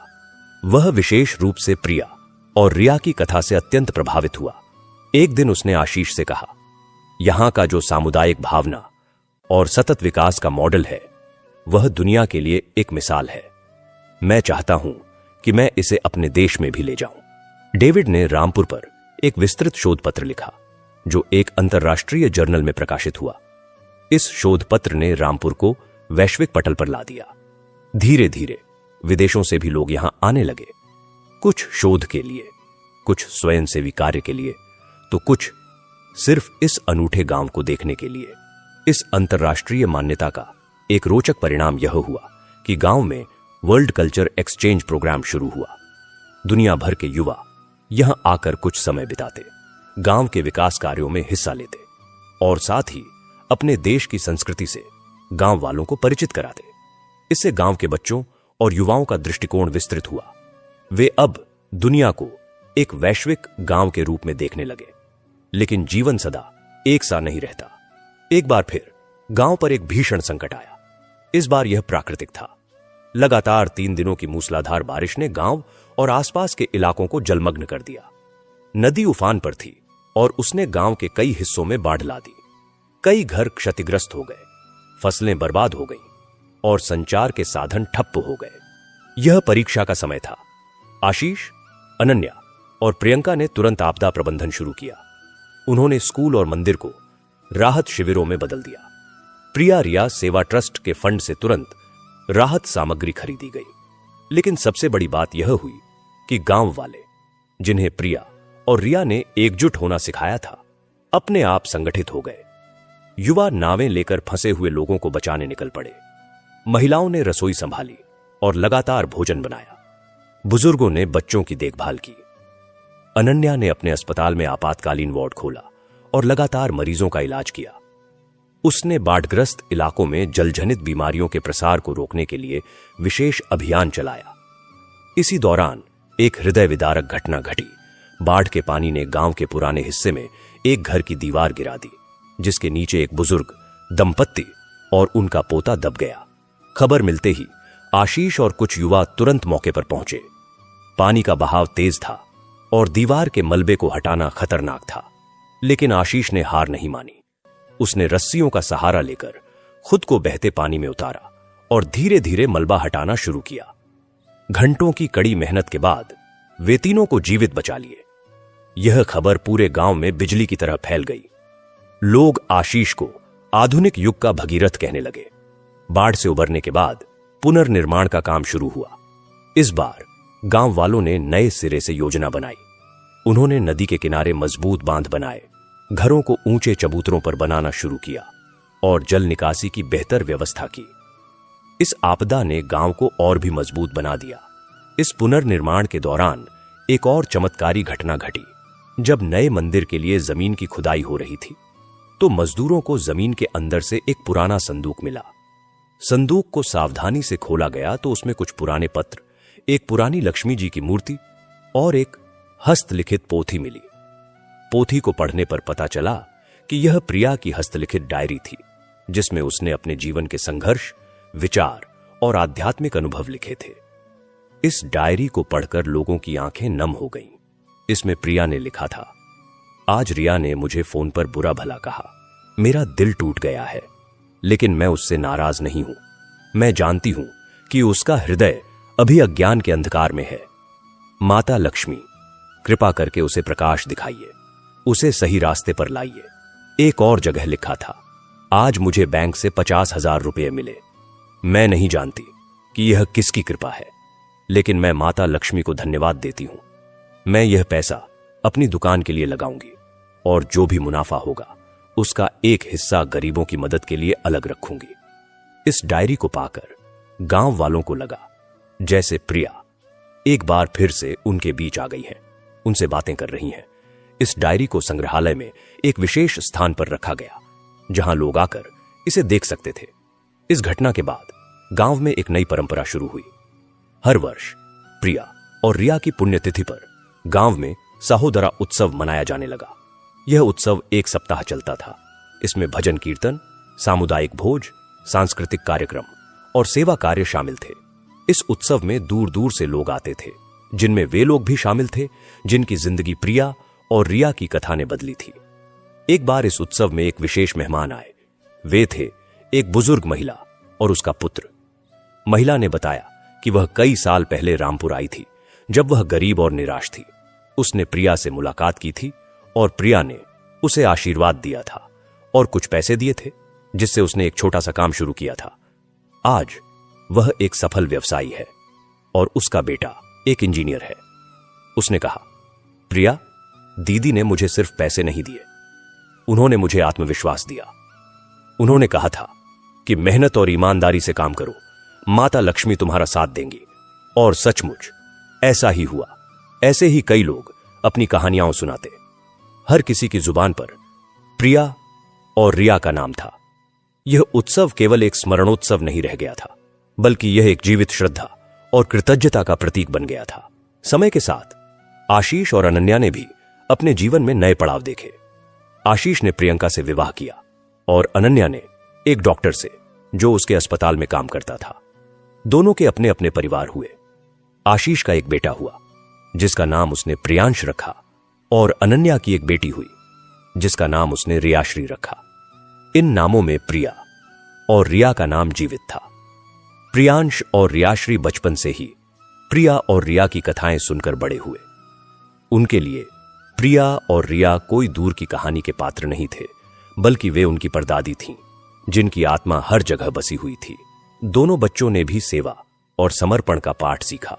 वह विशेष रूप से प्रिया और रिया की कथा से अत्यंत प्रभावित हुआ। एक दिन उसने आशीष से कहा, यहां का जो सामुदायिक भावना और सतत विकास का मॉडल है, वह दुनिया के लिए एक मिसाल है। मैं चाहता हूं कि मैं इसे अपने देश में भी ले जाऊं। डेविड ने रामपुर पर एक विस्तृत शोध पत्र लिखा जो एक अंतर्राष्ट्रीय जर्नल में प्रकाशित हुआ। इस शोध पत्र ने रामपुर को वैश्विक पटल पर ला दिया। धीरे धीरे विदेशों से भी लोग यहां आने लगे, कुछ शोध के लिए, कुछ स्वयंसेवी कार्य के लिए, तो कुछ सिर्फ इस अनूठे गांव को देखने के लिए। इस अंतर्राष्ट्रीय मान्यता का एक रोचक परिणाम यह हुआ कि गांव में वर्ल्ड कल्चर एक्सचेंज प्रोग्राम शुरू हुआ। दुनिया भर के युवा यहां आकर कुछ समय बिताते, गांव के विकास कार्यों में हिस्सा लेते और साथ ही अपने देश की संस्कृति से गांव वालों को परिचित कराते। इससे गांव के बच्चों और युवाओं का दृष्टिकोण विस्तृत हुआ। वे अब दुनिया को एक वैश्विक गांव के रूप में देखने लगे। लेकिन जीवन सदा एक सा नहीं रहता। एक बार फिर गांव पर एक भीषण संकट आया। इस बार यह प्राकृतिक था। लगातार 3 दिनों की मूसलाधार बारिश ने गांव और आसपास के इलाकों को जलमग्न कर दिया। नदी उफान पर थी और उसने गांव के कई हिस्सों में बाढ़ ला दी। कई घर क्षतिग्रस्त हो गए, फसलें बर्बाद हो गईं और संचार के साधन ठप्प हो गए। यह परीक्षा का समय था। आशीष, अनन्या और प्रियंका ने तुरंत आपदा प्रबंधन शुरू किया। उन्होंने स्कूल और मंदिर को राहत शिविरों में बदल दिया। प्रिया रिया सेवा ट्रस्ट के फंड से तुरंत राहत सामग्री खरीदी गई। लेकिन सबसे बड़ी बात यह हुई कि गांव वाले, जिन्हें प्रिया और रिया ने एकजुट होना सिखाया था, अपने आप संगठित हो गए। युवा नावें लेकर फंसे हुए लोगों को बचाने निकल पड़े। महिलाओं ने रसोई संभाली और लगातार भोजन बनाया। बुजुर्गों ने बच्चों की देखभाल की। अनन्या ने अपने अस्पताल में आपातकालीन वार्ड खोला और लगातार मरीजों का इलाज किया। उसने बाढ़ग्रस्त इलाकों में जलजनित बीमारियों के प्रसार को रोकने के लिए विशेष अभियान चलाया। इसी दौरान एक हृदय विदारक घटना घटी। बाढ़ के पानी ने गांव के पुराने हिस्से में एक घर की दीवार गिरा दी, जिसके नीचे एक बुजुर्ग दंपत्ति और उनका पोता दब गया। खबर मिलते ही आशीष और कुछ युवा तुरंत मौके पर पहुंचे। पानी का बहाव तेज था और दीवार के मलबे को हटाना खतरनाक था। लेकिन आशीष ने हार नहीं मानी। उसने रस्सियों का सहारा लेकर खुद को बहते पानी में उतारा और धीरे धीरे मलबा हटाना शुरू किया। घंटों की कड़ी मेहनत के बाद वे तीनों को जीवित बचा लिए। यह खबर पूरे गांव में बिजली की तरह फैल गई। लोग आशीष को आधुनिक युग का भगीरथ कहने लगे। बाढ़ से उबरने के बाद पुनर्निर्माण का काम शुरू हुआ। इस बार गांव वालों ने नए सिरे से योजना बनाई। उन्होंने नदी के किनारे मजबूत बांध बनाए, घरों को ऊंचे चबूतरों पर बनाना शुरू किया और जल निकासी की बेहतर व्यवस्था की। इस आपदा ने गांव को और भी मजबूत बना दिया। इस पुनर्निर्माण के दौरान एक और चमत्कारी घटना घटी। जब नए मंदिर के लिए जमीन की खुदाई हो रही थी, तो मजदूरों को जमीन के अंदर से एक पुराना संदूक मिला। संदूक को सावधानी से खोला गया तो उसमें कुछ पुराने पत्र, एक पुरानी लक्ष्मी जी की मूर्ति और एक हस्तलिखित पोथी मिली। पोथी को पढ़ने पर पता चला कि यह प्रिया की हस्तलिखित डायरी थी, जिसमें उसने अपने जीवन के संघर्ष, विचार और आध्यात्मिक अनुभव लिखे थे। इस डायरी को पढ़कर लोगों की आंखें नम हो गईं। इसमें प्रिया ने लिखा था, आज रिया ने मुझे फोन पर बुरा भला कहा। मेरा दिल टूट गया है, लेकिन मैं उससे नाराज नहीं हूं। मैं जानती हूं कि उसका हृदय अभी अज्ञान के अंधकार में है। माता लक्ष्मी, कृपा करके उसे प्रकाश दिखाइए, उसे सही रास्ते पर लाइए। एक और जगह लिखा था, आज मुझे बैंक से 50,000 रुपये मिले। मैं नहीं जानती कि यह किसकी कृपा है, लेकिन मैं माता लक्ष्मी को धन्यवाद देती हूं। मैं यह पैसा अपनी दुकान के लिए लगाऊंगी और जो भी मुनाफा होगा उसका एक हिस्सा गरीबों की मदद के लिए अलग रखूंगी। इस डायरी को पाकर गांव वालों को लगा जैसे प्रिया एक बार फिर से उनके बीच आ गई है, उनसे बातें कर रही हैं। इस डायरी को संग्रहालय में एक विशेष स्थान पर रखा गया, जहां लोग आकर इसे देख सकते थे। इस घटना के बाद गांव में एक नई परंपरा शुरू हुई। हर वर्ष प्रिया और रिया की पुण्यतिथि पर गांव में सहोदरा उत्सव मनाया जाने लगा। यह उत्सव 1 सप्ताह चलता था। इसमें भजन कीर्तन, सामुदायिक भोज, सांस्कृतिक कार्यक्रम और सेवा कार्य शामिल थे। इस उत्सव में दूर दूर से लोग आते थे, जिनमें वे लोग भी शामिल थे जिनकी जिंदगी प्रिया और रिया की कथा ने बदली थी। एक बार इस उत्सव में एक विशेष मेहमान आए। वे थे एक बुजुर्ग महिला और उसका पुत्र। महिला ने बताया कि वह कई साल पहले रामपुर आई थी जब वह गरीब और निराश थी। उसने प्रिया से मुलाकात की थी और प्रिया ने उसे आशीर्वाद दिया था और कुछ पैसे दिए थे, जिससे उसने एक छोटा सा काम शुरू किया था। आज वह एक सफल व्यवसायी है और उसका बेटा एक इंजीनियर है। उसने कहा, प्रिया, दीदी ने मुझे सिर्फ पैसे नहीं दिए, उन्होंने मुझे आत्मविश्वास दिया। उन्होंने कहा था कि मेहनत और ईमानदारी से काम करो, माता लक्ष्मी तुम्हारा साथ देंगी। और सचमुच ऐसा ही हुआ। ऐसे ही कई लोग अपनी कहानियां सुनाते। हर किसी की जुबान पर प्रिया और रिया का नाम था। यह उत्सव केवल एक स्मरणोत्सव नहीं रह गया था, बल्कि यह एक जीवित श्रद्धा और कृतज्ञता का प्रतीक बन गया था। समय के साथ आशीष और अनन्या ने भी अपने जीवन में नए पड़ाव देखे। आशीष ने प्रियंका से विवाह किया और अनन्या ने एक डॉक्टर से, जो उसके अस्पताल में काम करता था। दोनों के अपने अपने परिवार हुए। आशीष का एक बेटा हुआ, जिसका नाम उसने प्रियांश रखा, और अनन्या की एक बेटी हुई, जिसका नाम उसने रियाश्री रखा। इन नामों में प्रिया और रिया का नाम जीवित था। प्रियांश और रियाश्री बचपन से ही प्रिया और रिया की कथाएं सुनकर बड़े हुए। उनके लिए प्रिया और रिया कोई दूर की कहानी के पात्र नहीं थे, बल्कि वे उनकी परदादी थीं, जिनकी आत्मा हर जगह बसी हुई थी। दोनों बच्चों ने भी सेवा और समर्पण का पाठ सीखा।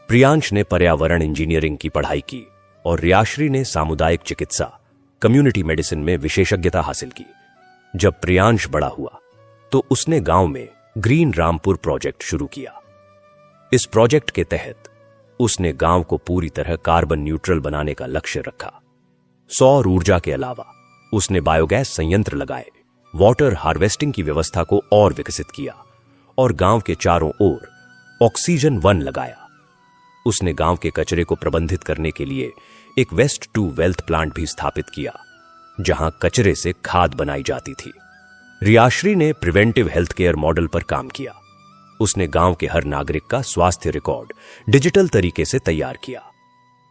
प्रियांश ने पर्यावरण इंजीनियरिंग की पढ़ाई की और रियाश्री ने सामुदायिक चिकित्सा, कम्युनिटी मेडिसिन में विशेषज्ञता हासिल की। जब प्रियांश बड़ा हुआ तो उसने गांव में ग्रीन रामपुर प्रोजेक्ट शुरू किया। इस प्रोजेक्ट के तहत उसने गांव को पूरी तरह कार्बन न्यूट्रल बनाने का लक्ष्य रखा। सौर ऊर्जा के अलावा उसने बायोगैस संयंत्र लगाए, वाटर हार्वेस्टिंग की व्यवस्था को और विकसित किया और गांव के चारों ओर ऑक्सीजन वन लगाया। उसने गांव के कचरे को प्रबंधित करने के लिए एक वेस्ट टू वेल्थ प्लांट भी स्थापित किया, जहां कचरे से खाद बनाई जाती थी। रियाश्री ने प्रिवेंटिव हेल्थ केयर मॉडल पर काम किया। उसने गांव के हर नागरिक का स्वास्थ्य रिकॉर्ड डिजिटल तरीके से तैयार किया,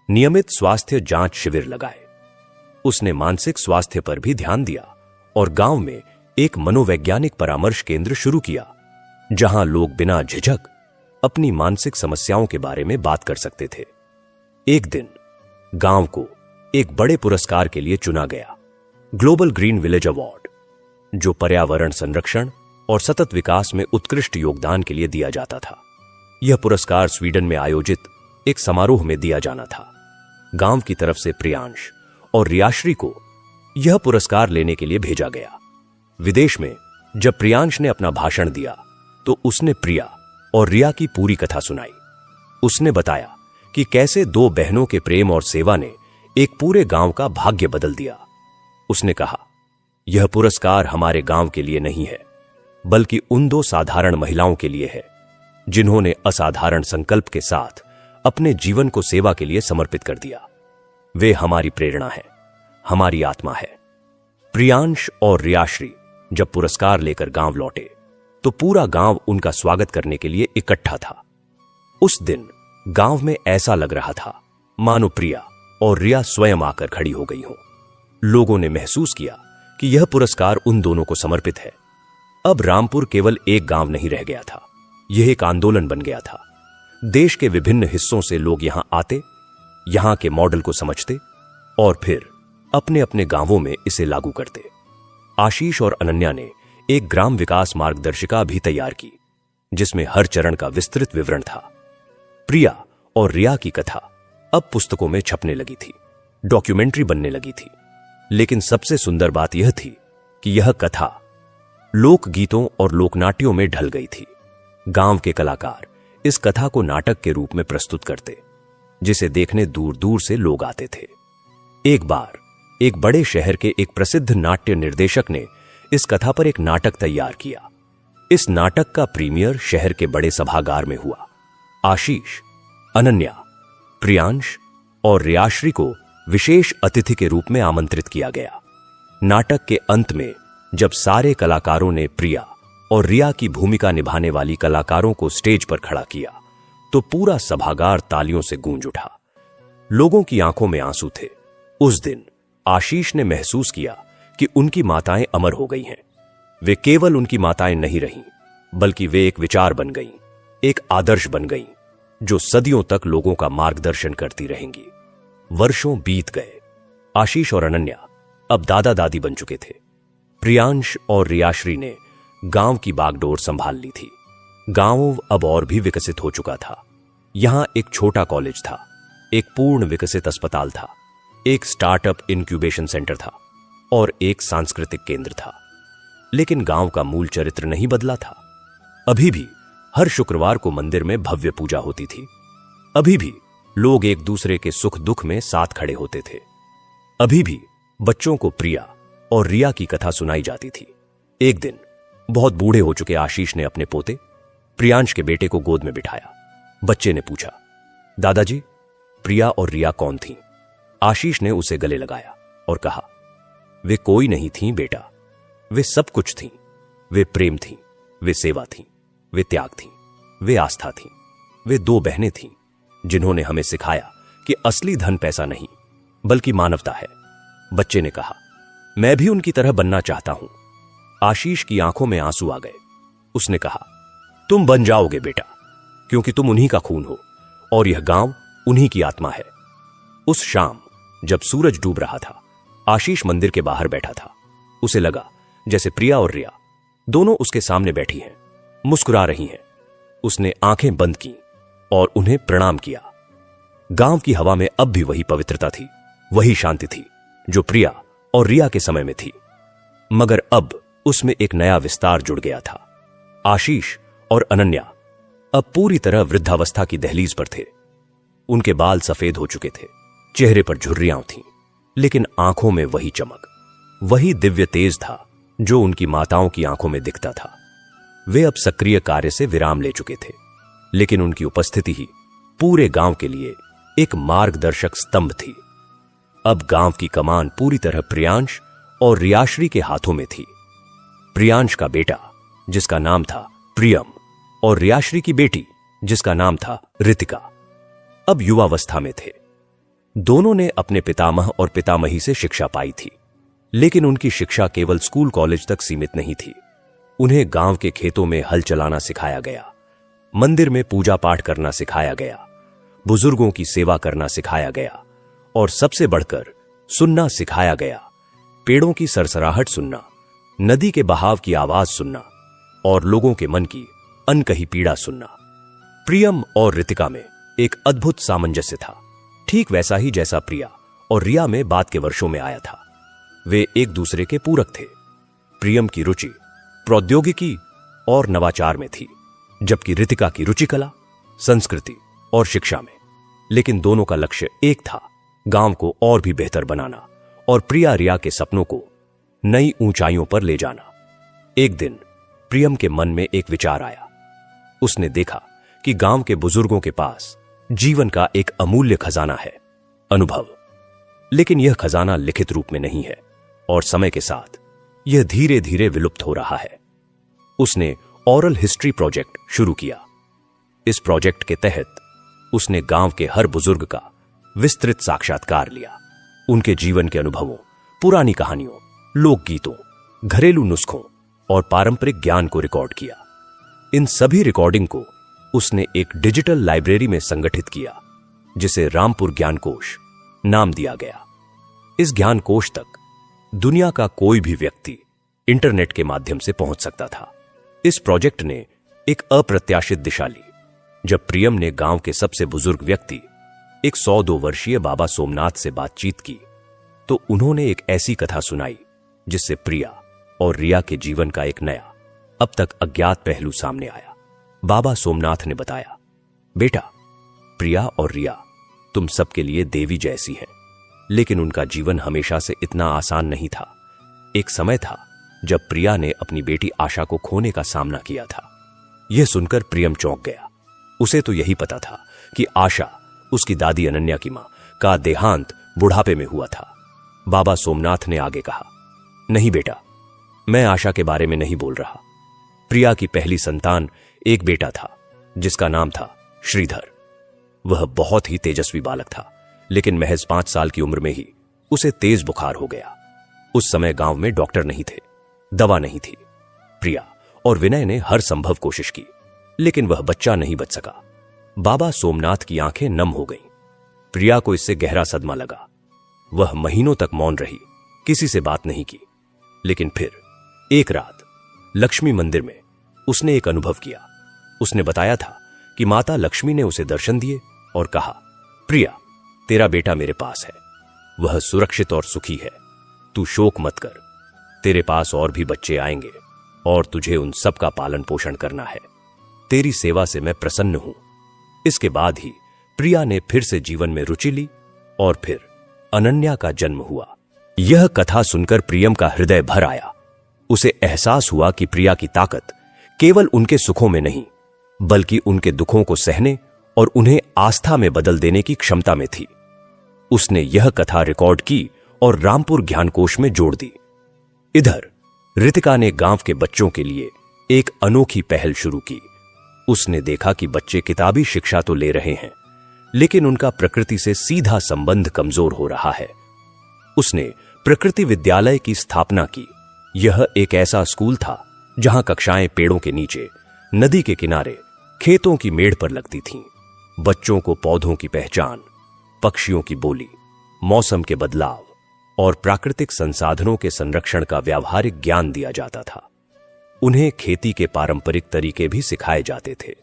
नियमित स्वास्थ्य जांच शिविर लगाए। उसने मानसिक स्वास्थ्य पर भी ध्यान दिया और गांव में एक मनोवैज्ञानिक परामर्श केंद्र शुरू किया, जहां लोग बिना झिझक अपनी मानसिक समस्याओं के बारे में बात कर सकते थे। एक दिन गांव को एक बड़े पुरस्कार के लिए चुना गया, ग्लोबल ग्रीन विलेज अवार्ड, जो पर्यावरण संरक्षण और सतत विकास में उत्कृष्ट योगदान के लिए दिया जाता था। यह पुरस्कार स्वीडन में आयोजित एक समारोह में दिया जाना था। गांव की तरफ से प्रियांश और रियाश्री को यह पुरस्कार लेने के लिए भेजा गया। विदेश में जब प्रियांश ने अपना भाषण दिया तो उसने प्रिया और रिया की पूरी कथा सुनाई। उसने बताया कि कैसे दो बहनों के प्रेम और सेवा ने एक पूरे गांव का भाग्य बदल दिया। उसने कहा, यह पुरस्कार हमारे गांव के लिए नहीं है, बल्कि उन दो साधारण महिलाओं के लिए है, जिन्होंने असाधारण संकल्प के साथ अपने जीवन को सेवा के लिए समर्पित कर दिया। वे हमारी प्रेरणा है, हमारी आत्मा है। प्रियांश और रियाश्री जब पुरस्कार लेकर गांव लौटे तो पूरा गांव उनका स्वागत करने के लिए इकट्ठा था। उस दिन गांव में ऐसा लग रहा था मानो प्रिया और रिया स्वयं आकर खड़ी हो गई हों। लोगों ने महसूस किया कि यह पुरस्कार उन दोनों को समर्पित है। अब रामपुर केवल एक गांव नहीं रह गया था, यह एक आंदोलन बन गया था। देश के विभिन्न हिस्सों से लोग यहां आते, यहां के मॉडल को समझते और फिर अपने अपने गांवों में इसे लागू करते। आशीष और अनन्या ने एक ग्राम विकास मार्गदर्शिका भी तैयार की, जिसमें हर चरण का विस्तृत विवरण था। प्रिया और रिया की कथा अब पुस्तकों में छपने लगी थी, डॉक्यूमेंट्री बनने लगी थी। लेकिन सबसे सुंदर बात यह थी कि यह कथा लोकगीतों और लोकनाट्यों में ढल गई थी। गांव के कलाकार इस कथा को नाटक के रूप में प्रस्तुत करते, जिसे देखने दूर दूर से लोग आते थे। एक बार एक बड़े शहर के एक प्रसिद्ध नाट्य निर्देशक ने इस कथा पर एक नाटक तैयार किया। इस नाटक का प्रीमियर शहर के बड़े सभागार में हुआ। आशीष, अनन्या, प्रियांश और रियाश्री को विशेष अतिथि के रूप में आमंत्रित किया गया। नाटक के अंत में जब सारे कलाकारों ने प्रिया और रिया की भूमिका निभाने वाली कलाकारों को स्टेज पर खड़ा किया तो पूरा सभागार तालियों से गूंज उठा। लोगों की आंखों में आंसू थे। उस दिन आशीष ने महसूस किया कि उनकी माताएं अमर हो गई हैं। वे केवल उनकी माताएं नहीं रहीं, बल्कि वे एक विचार बन गईं, एक आदर्श बन गईं, जो सदियों तक लोगों का मार्गदर्शन करती रहेंगी। वर्षों बीत गए। आशीष और अनन्या अब दादा दादी बन चुके थे। प्रियांश और रियाश्री ने गांव की बागडोर संभाल ली थी। गांव अब और भी विकसित हो चुका था। यहां एक छोटा कॉलेज था, एक पूर्ण विकसित अस्पताल था, एक स्टार्टअप इंक्यूबेशन सेंटर था और एक सांस्कृतिक केंद्र था। लेकिन गांव का मूल चरित्र नहीं बदला था। अभी भी हर शुक्रवार को मंदिर में भव्य पूजा होती थी। अभी भी लोग एक दूसरे के सुख दुख में साथ खड़े होते थे। अभी भी बच्चों को प्रिया और रिया की कथा सुनाई जाती थी। एक दिन बहुत बूढ़े हो चुके आशीष ने अपने पोते प्रियांश के बेटे को गोद में बिठाया। बच्चे ने पूछा, दादाजी, प्रिया और रिया कौन थीं? आशीष ने उसे गले लगाया और कहा, वे कोई नहीं थीं बेटा, वे सब कुछ थीं। वे प्रेम थीं, वे सेवा थीं, वे त्याग थीं, वे आस्था थीं। वे दो बहनें थीं जिन्होंने हमें सिखाया कि असली धन पैसा नहीं बल्कि मानवता है। बच्चे ने कहा, मैं भी उनकी तरह बनना चाहता हूं। आशीष की आंखों में आंसू आ गए। उसने कहा, तुम बन जाओगे बेटा, क्योंकि तुम उन्हीं का खून हो और यह गांव उन्हीं की आत्मा है। उस शाम जब सूरज डूब रहा था, आशीष मंदिर के बाहर बैठा था। उसे लगा जैसे प्रिया और रिया दोनों उसके सामने बैठी हैं, मुस्कुरा रही हैं। उसने आंखें बंद की और उन्हें प्रणाम किया। गांव की हवा में अब भी वही पवित्रता थी, वही शांति थी जो प्रिया और रिया के समय में थी। मगर अब उसमें एक नया विस्तार जुड़ गया था। आशीष और अनन्या अब पूरी तरह वृद्धावस्था की दहलीज पर थे। उनके बाल सफेद हो चुके थे, चेहरे पर झुर्रियां थीं, लेकिन आंखों में वही चमक, वही दिव्य तेज था जो उनकी माताओं की आंखों में दिखता था। वे अब सक्रिय कार्य से विराम ले चुके थे, लेकिन उनकी उपस्थिति ही पूरे गांव के लिए एक मार्गदर्शक स्तंभ थी। अब गांव की कमान पूरी तरह प्रियांश और रियाश्री के हाथों में थी। प्रियांश का बेटा जिसका नाम था प्रियम और रियाश्री की बेटी जिसका नाम था रितिका अब युवावस्था में थे। दोनों ने अपने पितामह और पितामही से शिक्षा पाई थी, लेकिन उनकी शिक्षा केवल स्कूल कॉलेज तक सीमित नहीं थी। उन्हें गांव के खेतों में हल चलाना सिखाया गया, मंदिर में पूजा पाठ करना सिखाया गया, बुजुर्गों की सेवा करना सिखाया गया और सबसे बढ़कर सुनना सिखाया गया। पेड़ों की सरसराहट सुनना, नदी के बहाव की आवाज सुनना और लोगों के मन की अनकही पीड़ा सुनना। प्रियम और रितिका में एक अद्भुत सामंजस्य था, ठीक वैसा ही जैसा प्रिया और रिया में बाद के वर्षों में आया था। वे एक दूसरे के पूरक थे। प्रियम की रुचि प्रौद्योगिकी और नवाचार में थी, जबकि रितिका की रुचि कला, संस्कृति और शिक्षा में। लेकिन दोनों का लक्ष्य एक था, गांव को और भी बेहतर बनाना और प्रिया रिया के सपनों को नई ऊंचाइयों पर ले जाना। एक दिन प्रियम के मन में एक विचार आया। उसने देखा कि गांव के बुजुर्गों के पास जीवन का एक अमूल्य खजाना है, अनुभव। लेकिन यह खजाना लिखित रूप में नहीं है और समय के साथ यह धीरे धीरे विलुप्त हो रहा है। उसने ओरल हिस्ट्री प्रोजेक्ट शुरू किया। इस प्रोजेक्ट के तहत उसने गांव के हर बुजुर्ग का विस्तृत साक्षात्कार लिया। उनके जीवन के अनुभवों, पुरानी कहानियों, लोकगीतों, घरेलू नुस्खों और पारंपरिक ज्ञान को रिकॉर्ड किया। इन सभी रिकॉर्डिंग को उसने एक डिजिटल लाइब्रेरी में संगठित किया, जिसे रामपुर ज्ञान कोश नाम दिया गया। इस ज्ञान कोश तक दुनिया का कोई भी व्यक्ति इंटरनेट के माध्यम से पहुंच सकता था। इस प्रोजेक्ट ने एक अप्रत्याशित दिशा ली। जब प्रियम ने गांव के सबसे बुजुर्ग व्यक्ति, एक 102 वर्षीय बाबा सोमनाथ से बातचीत की, तो उन्होंने एक ऐसी कथा सुनाई जिससे प्रिया और रिया के जीवन का एक नया, अब तक अज्ञात पहलू सामने आया। बाबा सोमनाथ ने बताया, बेटा, प्रिया और रिया तुम सबके लिए देवी जैसी हैं, लेकिन उनका जीवन हमेशा से इतना आसान नहीं था। एक समय था जब प्रिया ने अपनी बेटी आशा को खोने का सामना किया था। यह सुनकर प्रियम चौंक गया। उसे तो यही पता था कि आशा, उसकी दादी अनन्या की मां, का देहांत बुढ़ापे में हुआ था। बाबा सोमनाथ ने आगे कहा, नहीं बेटा, मैं आशा के बारे में नहीं बोल रहा। प्रिया की पहली संतान एक बेटा था जिसका नाम था श्रीधर। वह बहुत ही तेजस्वी बालक था, लेकिन महज 5 साल की उम्र में ही उसे तेज बुखार हो गया। उस समय गांव में डॉक्टर नहीं थे, दवा नहीं थी। प्रिया और विनय ने हर संभव कोशिश की, लेकिन वह बच्चा नहीं बच सका। बाबा सोमनाथ की आंखें नम हो गईं। प्रिया को इससे गहरा सदमा लगा। वह महीनों तक मौन रही, किसी से बात नहीं की। लेकिन फिर एक रात लक्ष्मी मंदिर में उसने एक अनुभव किया। उसने बताया था कि माता लक्ष्मी ने उसे दर्शन दिए और कहा, प्रिया, तेरा बेटा मेरे पास है। वह सुरक्षित और सुखी है। तू शोक मत कर। तेरे पास और भी बच्चे आएंगे और तुझे उन सब का पालन पोषण करना है। तेरी सेवा से मैं प्रसन्न हूं। इसके बाद ही प्रिया ने फिर से जीवन में रुचि ली और फिर अनन्या का जन्म हुआ। यह कथा सुनकर प्रियम का हृदय भर आया। उसे एहसास हुआ कि प्रिया की ताकत केवल उनके सुखों में नहीं, बल्कि उनके दुखों को सहने और उन्हें आस्था में बदल देने की क्षमता में थी। उसने यह कथा रिकॉर्ड की और रामपुर ज्ञानकोश में जोड़ दी। इधर रितिका ने गांव के बच्चों के लिए एक अनोखी पहल शुरू की। उसने देखा कि बच्चे किताबी शिक्षा तो ले रहे हैं, लेकिन उनका प्रकृति से सीधा संबंध कमजोर हो रहा है। उसने प्रकृति विद्यालय की स्थापना की। यह एक ऐसा स्कूल था जहां कक्षाएं पेड़ों के नीचे, नदी के किनारे, खेतों की मेड़ पर लगती थीं। बच्चों को पौधों की पहचान, पक्षियों की बोली, मौसम के बदलाव और प्राकृतिक संसाधनों के संरक्षण का व्यावहारिक ज्ञान दिया जाता था। उन्हें खेती के पारंपरिक तरीके भी सिखाए जाते थे।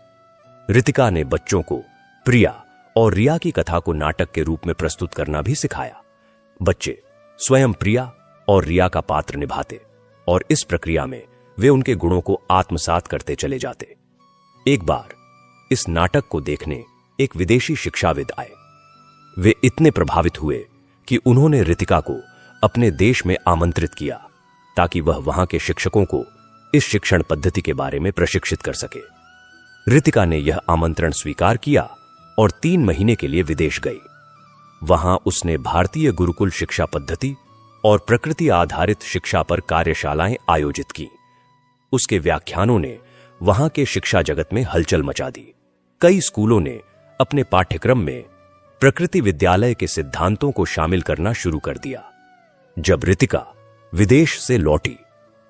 रितिका ने बच्चों को प्रिया और रिया की कथा को नाटक के रूप में प्रस्तुत करना भी सिखाया। बच्चे स्वयं प्रिया और रिया का पात्र निभाते और इस प्रक्रिया में वे उनके गुणों को आत्मसात करते चले जाते। एक बार इस नाटक को देखने एक विदेशी शिक्षाविद आए। वे इतने प्रभावित हुए कि उन्होंने रितिका को अपने देश में आमंत्रित किया ताकि वह वहां के शिक्षकों को इस शिक्षण पद्धति के बारे में प्रशिक्षित कर सके। रितिका ने यह आमंत्रण स्वीकार किया और 3 महीने के लिए विदेश गई। वहां उसने भारतीय गुरुकुल शिक्षा पद्धति और प्रकृति आधारित शिक्षा पर कार्यशालाएं आयोजित की। उसके व्याख्यानों ने वहां के शिक्षा जगत में हलचल मचा दी। कई स्कूलों ने अपने पाठ्यक्रम में प्रकृति विद्यालय के सिद्धांतों को शामिल करना शुरू कर दिया। जब रितिका विदेश से लौटी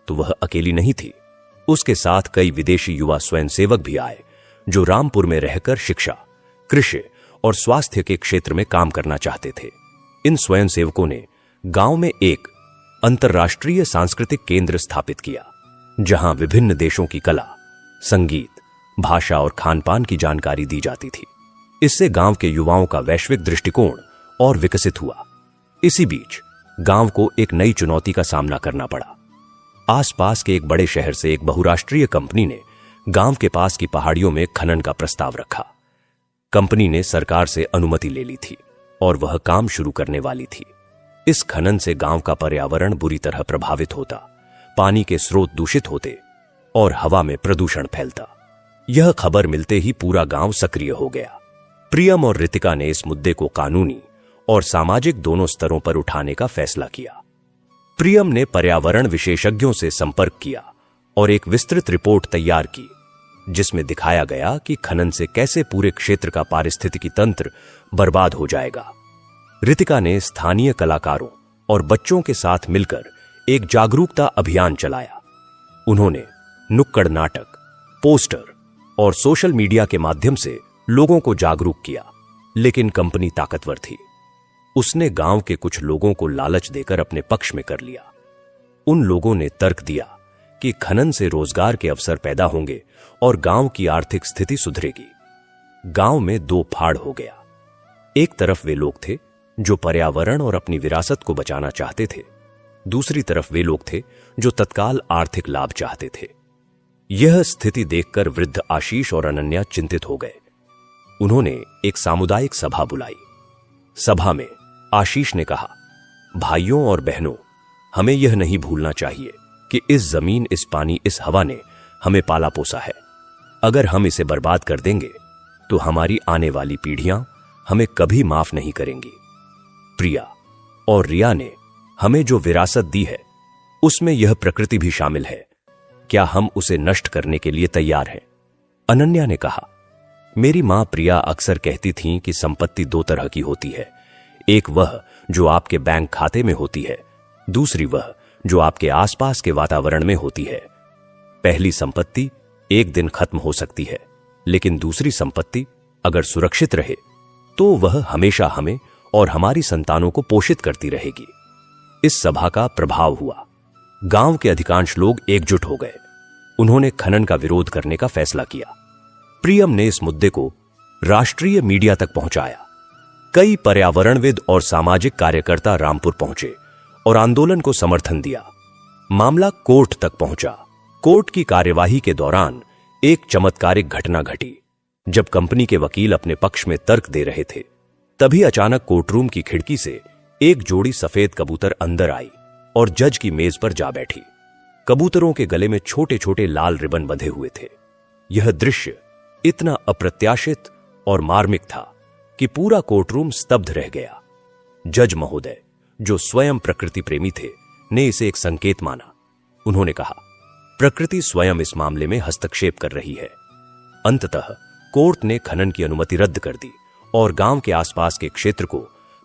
तो वह अकेली नहीं थी। उसके साथ कई विदेशी युवा स्वयंसेवक भी आए जो रामपुर में रहकर शिक्षा, कृषि और स्वास्थ्य के क्षेत्र में काम करना चाहते थे। इन स्वयंसेवकों ने गांव में एक अंतर्राष्ट्रीय सांस्कृतिक केंद्र स्थापित किया जहां विभिन्न देशों की कला, संगीत, भाषा और खानपान की जानकारी दी जाती थी। इससे गांव के युवाओं का वैश्विक दृष्टिकोण और विकसित हुआ। इसी बीच गांव को एक नई चुनौती का सामना करना पड़ा। आसपास के एक बड़े शहर से एक बहुराष्ट्रीय कंपनी ने गांव के पास की पहाड़ियों में खनन का प्रस्ताव रखा। कंपनी ने सरकार से अनुमति ले ली थी और वह काम शुरू करने वाली थी। इस खनन से गांव का पर्यावरण बुरी तरह प्रभावित होता, पानी के स्रोत दूषित होते और हवा में प्रदूषण फैलता। यह खबर मिलते ही पूरा गांव सक्रिय हो गया। प्रियम और रितिका ने इस मुद्दे को कानूनी और सामाजिक दोनों स्तरों पर उठाने का फैसला किया। प्रियम ने पर्यावरण विशेषज्ञों से संपर्क किया और एक विस्तृत रिपोर्ट तैयार की जिसमें दिखाया गया कि खनन से कैसे पूरे क्षेत्र का पारिस्थितिकी तंत्र बर्बाद हो जाएगा। रितिका ने स्थानीय कलाकारों और बच्चों के साथ मिलकर एक जागरूकता अभियान चलाया। उन्होंने नुक्कड़ नाटक, पोस्टर और सोशल मीडिया के माध्यम से लोगों को जागरूक किया, लेकिन कंपनी ताकतवर थी। उसने गांव के कुछ लोगों को लालच देकर अपने पक्ष में कर लिया। उन लोगों ने तर्क दिया कि खनन से रोजगार के अवसर पैदा होंगे और गांव की आर्थिक स्थिति सुधरेगी। गांव में दो फाड़ हो गया। एक तरफ वे लोग थे जो पर्यावरण और अपनी विरासत को बचाना चाहते थे, दूसरी तरफ वे लोग थे जो तत्काल आर्थिक लाभ चाहते थे। यह स्थिति देखकर वृद्ध आशीष और अनन्या चिंतित हो गए। उन्होंने एक सामुदायिक सभा बुलाई। सभा में आशीष ने कहा, भाइयों और बहनों, हमें यह नहीं भूलना चाहिए कि इस जमीन, इस पानी, इस हवा ने हमें पाला पोसा है। अगर हम इसे बर्बाद कर देंगे तो हमारी आने वाली पीढ़ियां हमें कभी माफ नहीं करेंगी। प्रिया और रिया ने हमें जो विरासत दी है उसमें यह प्रकृति भी शामिल है। क्या हम उसे नष्ट करने के लिए तैयार हैं? अनन्या ने कहा, मेरी मां प्रिया अक्सर कहती थीं कि संपत्ति दो तरह की होती है। एक वह जो आपके बैंक खाते में होती है, दूसरी वह जो आपके आसपास के वातावरण में होती है। पहली संपत्ति एक दिन खत्म हो सकती है, लेकिन दूसरी संपत्ति अगर सुरक्षित रहे तो वह हमेशा हमें और हमारी संतानों को पोषित करती रहेगी। इस सभा का प्रभाव हुआ। गांव के अधिकांश लोग एकजुट हो गए। उन्होंने खनन का विरोध करने का फैसला किया। प्रियम ने इस मुद्दे को राष्ट्रीय मीडिया तक पहुंचाया। कई पर्यावरणविद और सामाजिक कार्यकर्ता रामपुर पहुंचे और आंदोलन को समर्थन दिया। मामला कोर्ट तक पहुंचा। कोर्ट की कार्यवाही के दौरान एक चमत्कारिक घटना घटी। जब कंपनी के वकील अपने पक्ष में तर्क दे रहे थे, तभी अचानक कोर्टरूम की खिड़की से एक जोड़ी सफेद कबूतर अंदर आई और जज की मेज पर जा बैठी। कबूतरों के गले में छोटे छोटे लाल रिबन बंधे हुए थे। यह दृश्य इतना अप्रत्याशित और मार्मिक था कि पूरा कोर्टरूम स्तब्ध रह गया। जज महोदय, जो स्वयं प्रकृति प्रेमी थे, ने इसे एक संकेत माना। उन्होंने कहा, प्रकृति स्वयं इस मामले में हस्तक्षेप कर रही है। अंततः कोर्ट ने खनन की अनुमति रद्द कर दी और गांव के आसपास के क्षेत्र को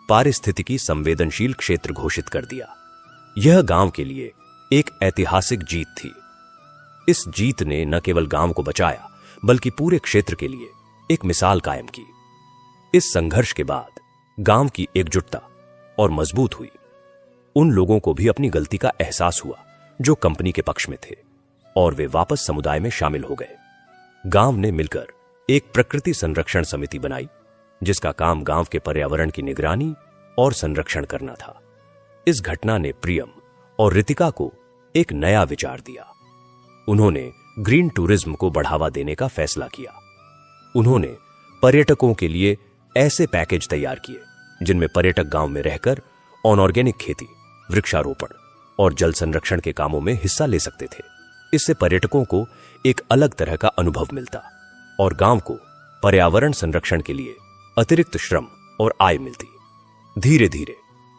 पारिस्थितिकी संवेदनशील क्षेत्र घोषित कर दिया। यह गांव के लिए एक ऐतिहासिक जीत थी। इस जीत ने न केवल गांव को बचाया, बल्कि पूरे क्षेत्र के लिए एक मिसाल कायम की। इस संघर्ष के बाद गांव की एकजुटता और मजबूत हुई। उन लोगों को भी अपनी गलती का एहसास हुआ जो कंपनी के पक्ष में थे, और वे वापस समुदाय में शामिल हो गए। गांव ने मिलकर एक प्रकृति संरक्षण समिति बनाई, जिसका काम गांव के पर्यावरण की निगरानी और संरक्षण करना था। इस घटना ने प्रियम और रितिका को एक नया विचार दिया। उन्होंने ग्रीन टूरिज्म को बढ़ावा देने का फैसला किया। उन्होंने पर्यटकों के लिए ऐसे पैकेज तैयार किए जिनमें पर्यटक गांव में रहकर ऑर्गेनिक खेती, वृक्षारोपण और जल संरक्षण के कामों में हिस्सा ले सकते थे। इससे पर्यटकों को एक अलग तरह का अनुभव मिलता और गांव को पर्यावरण संरक्षण के लिए अतिरिक्त श्रम और आय मिलती। धीरे धीरे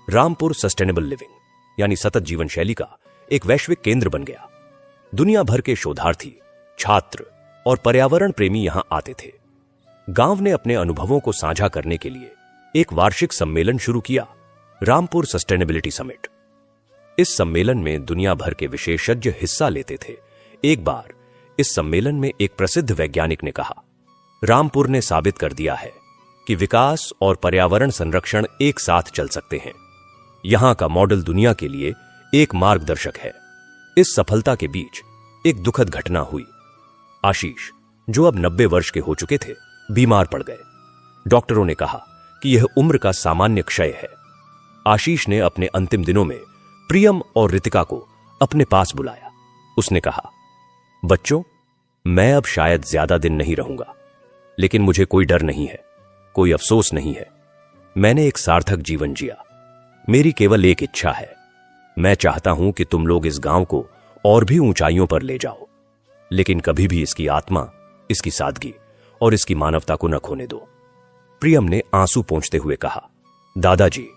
रामपुर सस्टेनेबल लिविंग यानी सतत जीवन शैली का एक वैश्विक केंद्र बन गया। दुनिया भर के शोधार्थी, छात्र और पर्यावरण प्रेमी यहां आते थे। गांव ने अपने अनुभवों को साझा करने के लिए एक वार्षिक सम्मेलन शुरू किया, रामपुर सस्टेनेबिलिटी समिट। इस सम्मेलन में दुनिया भर के विशेषज्ञ हिस्सा लेते थे। एक बार इस सम्मेलन में एक प्रसिद्ध वैज्ञानिक ने कहा, रामपुर ने साबित कर दिया है कि विकास और पर्यावरण संरक्षण एक साथ चल सकते हैं। यहां का मॉडल दुनिया के लिए एक मार्गदर्शक है। इस सफलता के बीच एक दुखद घटना हुई। आशीष, जो अब 90 वर्ष के हो चुके थे, बीमार पड़ गए। डॉक्टरों ने कहा कि यह उम्र का सामान्य क्षय है। आशीष ने अपने अंतिम दिनों में प्रियम और रितिका को अपने पास बुलाया। उसने कहा, बच्चों, मैं अब शायद ज्यादा दिन नहीं रहूंगा, लेकिन मुझे कोई डर नहीं है, कोई अफसोस नहीं है। मैंने एक सार्थक जीवन जिया। मेरी केवल एक इच्छा है। मैं चाहता हूं कि तुम लोग इस गांव को और भी ऊंचाइयों पर ले जाओ, लेकिन कभी भी इसकी आत्मा, इसकी सादगी और इसकी मानवता को न खोने दो। प्रियम ने आंसू पोंछते हुए कहा, दादाजी,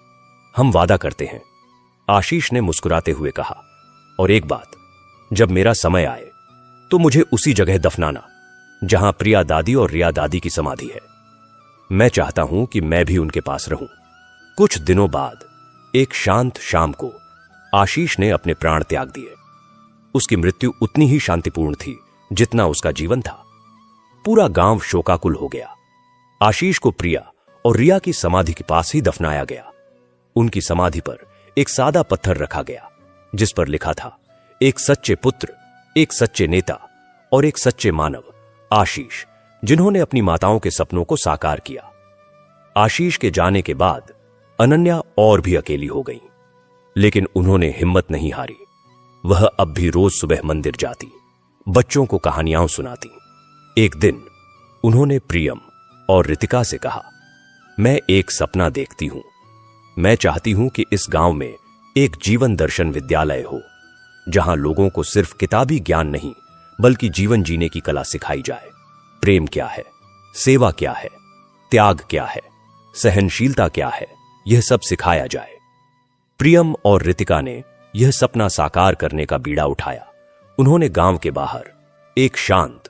हम वादा करते हैं। आशीष ने मुस्कुराते हुए कहा, और एक बात, जब मेरा समय आए तो मुझे उसी जगह दफनाना जहां प्रिया दादी और रिया दादी की समाधि है। मैं चाहता हूं कि मैं भी उनके पास रहूं। कुछ दिनों बाद एक शांत शाम को आशीष ने अपने प्राण त्याग दिए। उसकी मृत्यु उतनी ही शांतिपूर्ण थी जितना उसका जीवन था। पूरा गांव शोकाकुल हो गया। आशीष को प्रिया और रिया की समाधि के पास ही दफनाया गया। उनकी समाधि पर एक सादा पत्थर रखा गया, जिस पर लिखा था, एक सच्चे पुत्र, एक सच्चे नेता और एक सच्चे मानव, आशीष, जिन्होंने अपनी माताओं के सपनों को साकार किया। आशीष के जाने के बाद अनन्या और भी अकेली हो गई, लेकिन उन्होंने हिम्मत नहीं हारी। वह अब भी रोज सुबह मंदिर जाती, बच्चों को कहानियां सुनाती। एक दिन उन्होंने प्रियम और रितिका से कहा, मैं एक सपना देखती हूं। मैं चाहती हूं कि इस गांव में एक जीवन दर्शन विद्यालय हो, जहां लोगों को सिर्फ किताबी ज्ञान नहीं, बल्कि जीवन जीने की कला सिखाई जाए। प्रेम क्या है, सेवा क्या है, त्याग क्या है, सहनशीलता क्या है, यह सब सिखाया जाए। प्रियम और रितिका ने यह सपना साकार करने का बीड़ा उठाया। उन्होंने गांव के बाहर एक शांत,